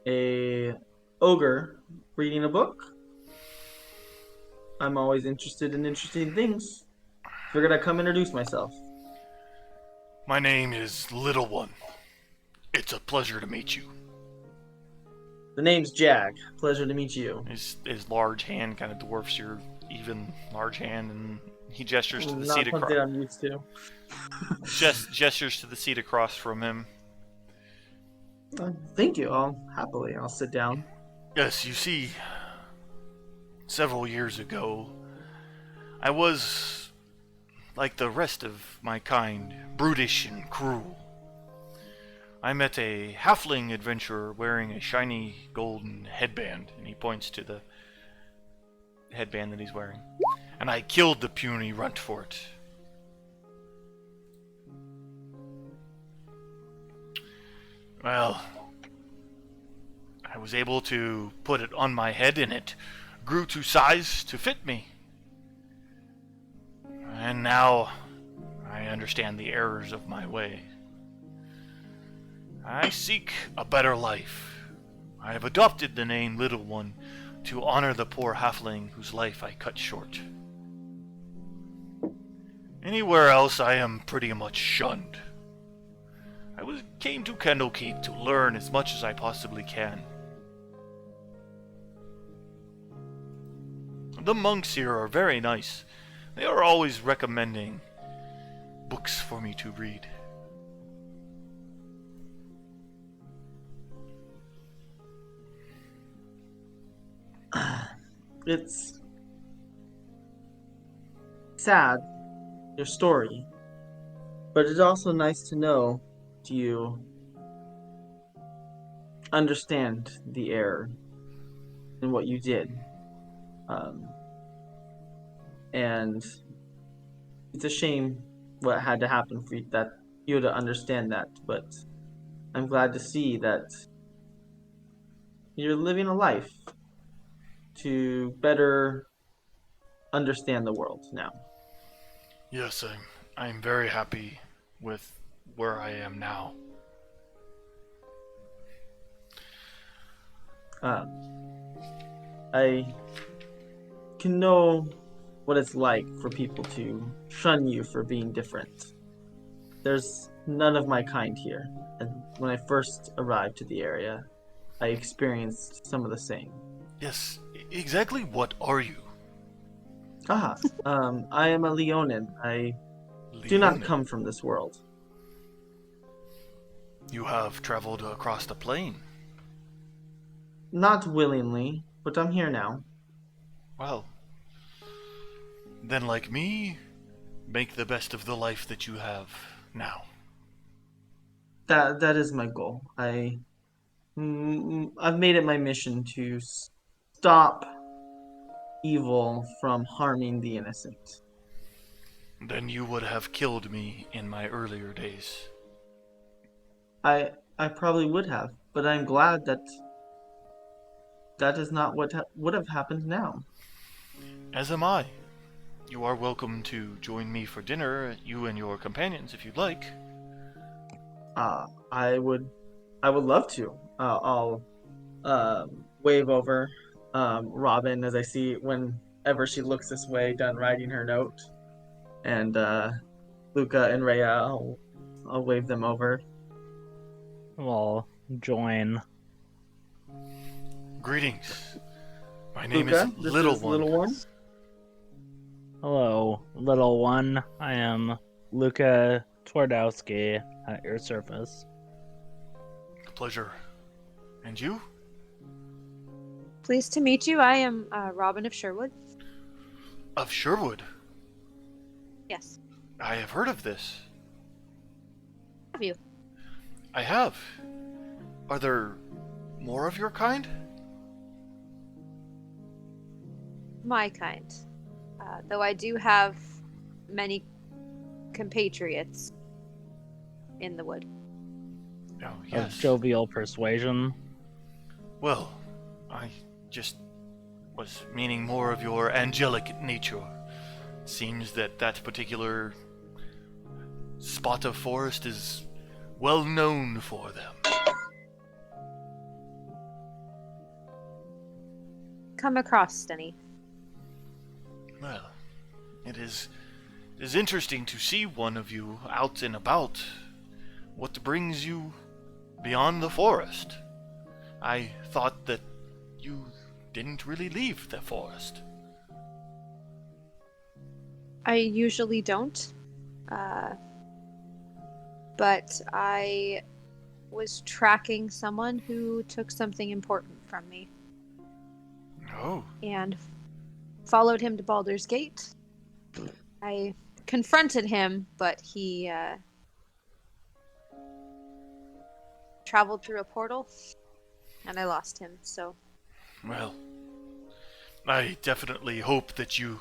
a ogre reading a book. I'm always interested in interesting things. Figured I'd come introduce myself. My name is Little One. It's a pleasure to meet you. The name's Jag. Pleasure to meet you. His large hand kind of dwarfs your even large hand, and he gestures to the Not seat something across. I'm used to. Gestures to the seat across from him. Thank you. I'll sit down. Yes, you see, several years ago, I was, like the rest of my kind, brutish and cruel. I met a halfling adventurer wearing a shiny golden headband, and he points to the headband that he's wearing. And I killed the puny runt for it. Well, I was able to put it on my head, and it grew to size to fit me. And now I understand the errors of my way. I seek a better life. I have adopted the name Little One to honor the poor halfling whose life I cut short. Anywhere else I am pretty much shunned. Came to Candlekeep to learn as much as I possibly can. The monks here are very nice. They are always recommending books for me to read. It's sad, your story, but it's also nice to know you understand the error in what you did. And it's a shame what had to happen for you to understand that, but I'm glad to see that you're living a life to better understand the world now. Yes, I'm very happy with where I am now. I can know what it's like for people to shun you for being different. There's none of my kind here, and when I first arrived to the area, I experienced some of the same. Yes, exactly what are you? I am a Leonin. I do not Leonin. come from this world. You have traveled across the plane. Not willingly, but I'm here now. Well, then like me, make the best of the life that you have now. That is my goal. I've made it my mission to stop evil from harming the innocent. Then you would have killed me in my earlier days. I probably would have, but I'm glad that that is not what would have happened now. As am I. You are welcome to join me for dinner, you and your companions, if you'd like. I would love to. I'll wave over Robin as I see whenever she looks this way, done writing her note, and Luca and Rhea, I'll wave them over. We'll join. Greetings. My name Luca, is this Little is One. Little One. Hello, little one. I am Luca Twardowski at your service. Pleasure. And you? Pleased to meet you. I am Robin of Sherwood. Of Sherwood. Yes. I have heard of this. Have you? I have. Are there more of your kind? My kind. Though I do have many compatriots in the wood. Oh, Of yes. jovial persuasion. Well, I just was meaning more of your angelic nature. Seems that that particular spot of forest is well known for them. Come across, Denny. Well, it is interesting to see one of you out and about. What brings you beyond the forest? I thought that you didn't really leave the forest. I usually don't. But I was tracking someone who took something important from me. Oh, And followed him to Baldur's Gate. I confronted him, but he traveled through a portal, and I lost him, so... well, I definitely hope that you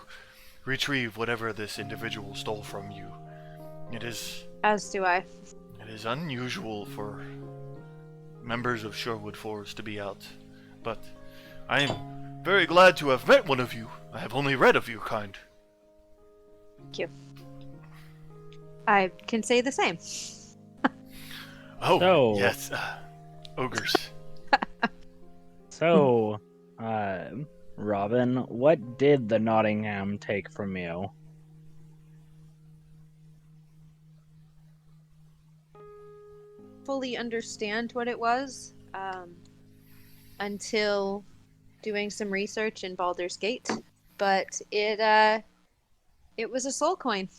retrieve whatever this individual stole from you. It is As do I. unusual for members of Sherwood Forest to be out, but I am very glad to have met one of you. I have only read of your kind. Thank you. I can say the same. Oh, So- yes, ogres. So, Robin, what did the Nottingham take from you? Fully understand what it was until doing some research in Baldur's Gate, but it was a soul coin.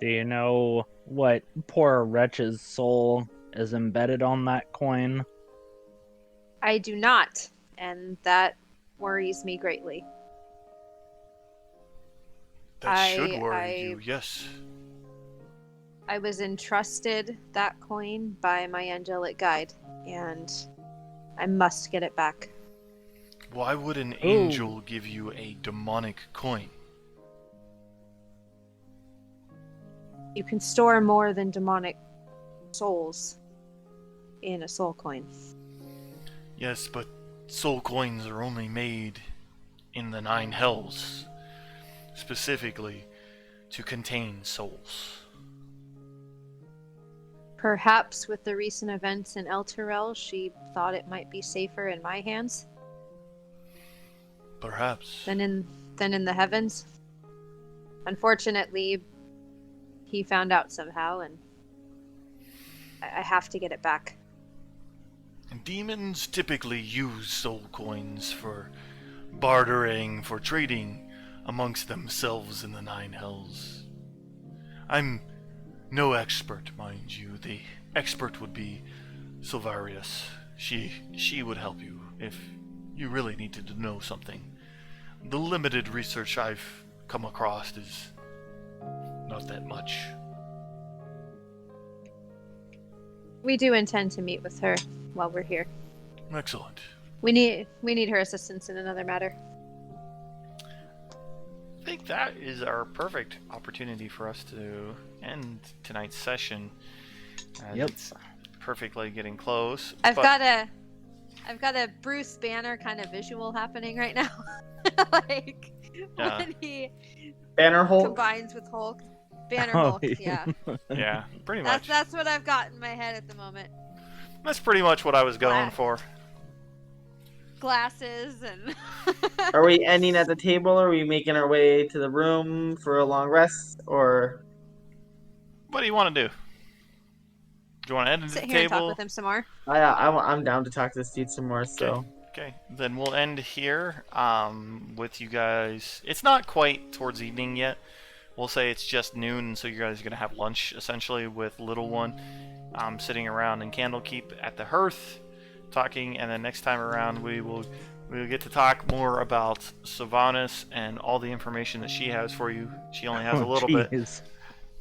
Do you know what poor wretch's soul is embedded on that coin? I do not, and that worries me greatly. That should worry you, yes. I was entrusted that coin by my angelic guide, and I must get it back. Why would an angel give you a demonic coin? You can store more than demonic souls in a soul coin. Yes, but soul coins are only made in the 9 hells, specifically to contain souls. Perhaps with the recent events in Elturel, she thought it might be safer in my hands Perhaps. than in the heavens. Unfortunately, he found out somehow, and I have to get it back. Demons typically use soul coins for bartering, for trading amongst themselves in the Nine Hells. I'm no expert, mind you. The expert would be Silvarius. She would help you if you really needed to know something. The limited research I've come across is not that much. We do intend to meet with her while we're here. Excellent. We need her assistance in another matter. I think that is our perfect opportunity for us to end tonight's session. Yep. It's perfectly getting close. I've but- got a Bruce Banner kind of visual happening right now. Like Yeah. when he Banner Hulk. combines with Hulk. Banner Oh, Hulk, yeah. Yeah, pretty much. That's what I've got in my head at the moment. That's pretty much what I was going Black. for. Glasses and Are we ending at the table? Are we making our way to the room for a long rest? Or What do you want to do? Do you want to end at sit the here and talk table? with him some more. I'm down to talk to this dude some more. So Okay, then we'll end here with you guys. It's not quite towards evening yet. We'll say it's just noon, so you guys are going to have lunch, essentially, with Little One sitting around in Candlekeep at the hearth, talking, and then next time around we'll get to talk more about Sylvanas and all the information that she has for you. She only has a little bit. Jeez.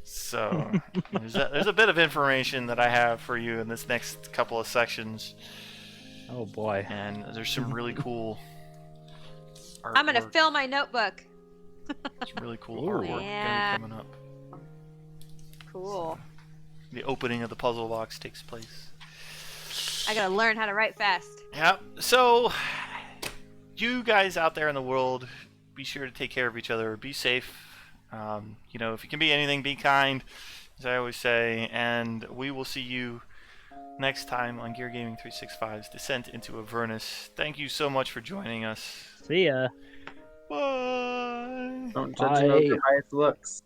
So there's a bit of information that I have for you in this next couple of sections, Oh boy. and there's some really cool artwork. I'm gonna fill my notebook. Some really cool Ooh. artwork Yeah. coming up. Cool. The opening of the puzzle box takes place. I gotta learn how to write fast. Yep. So, you guys out there in the world, be sure to take care of each other. Be safe. If you can be anything, be kind, as I always say. And we will see you next time on Gear Gaming 365's Descent into Avernus. Thank you so much for joining us. See ya. Bye. don't judge another by its looks.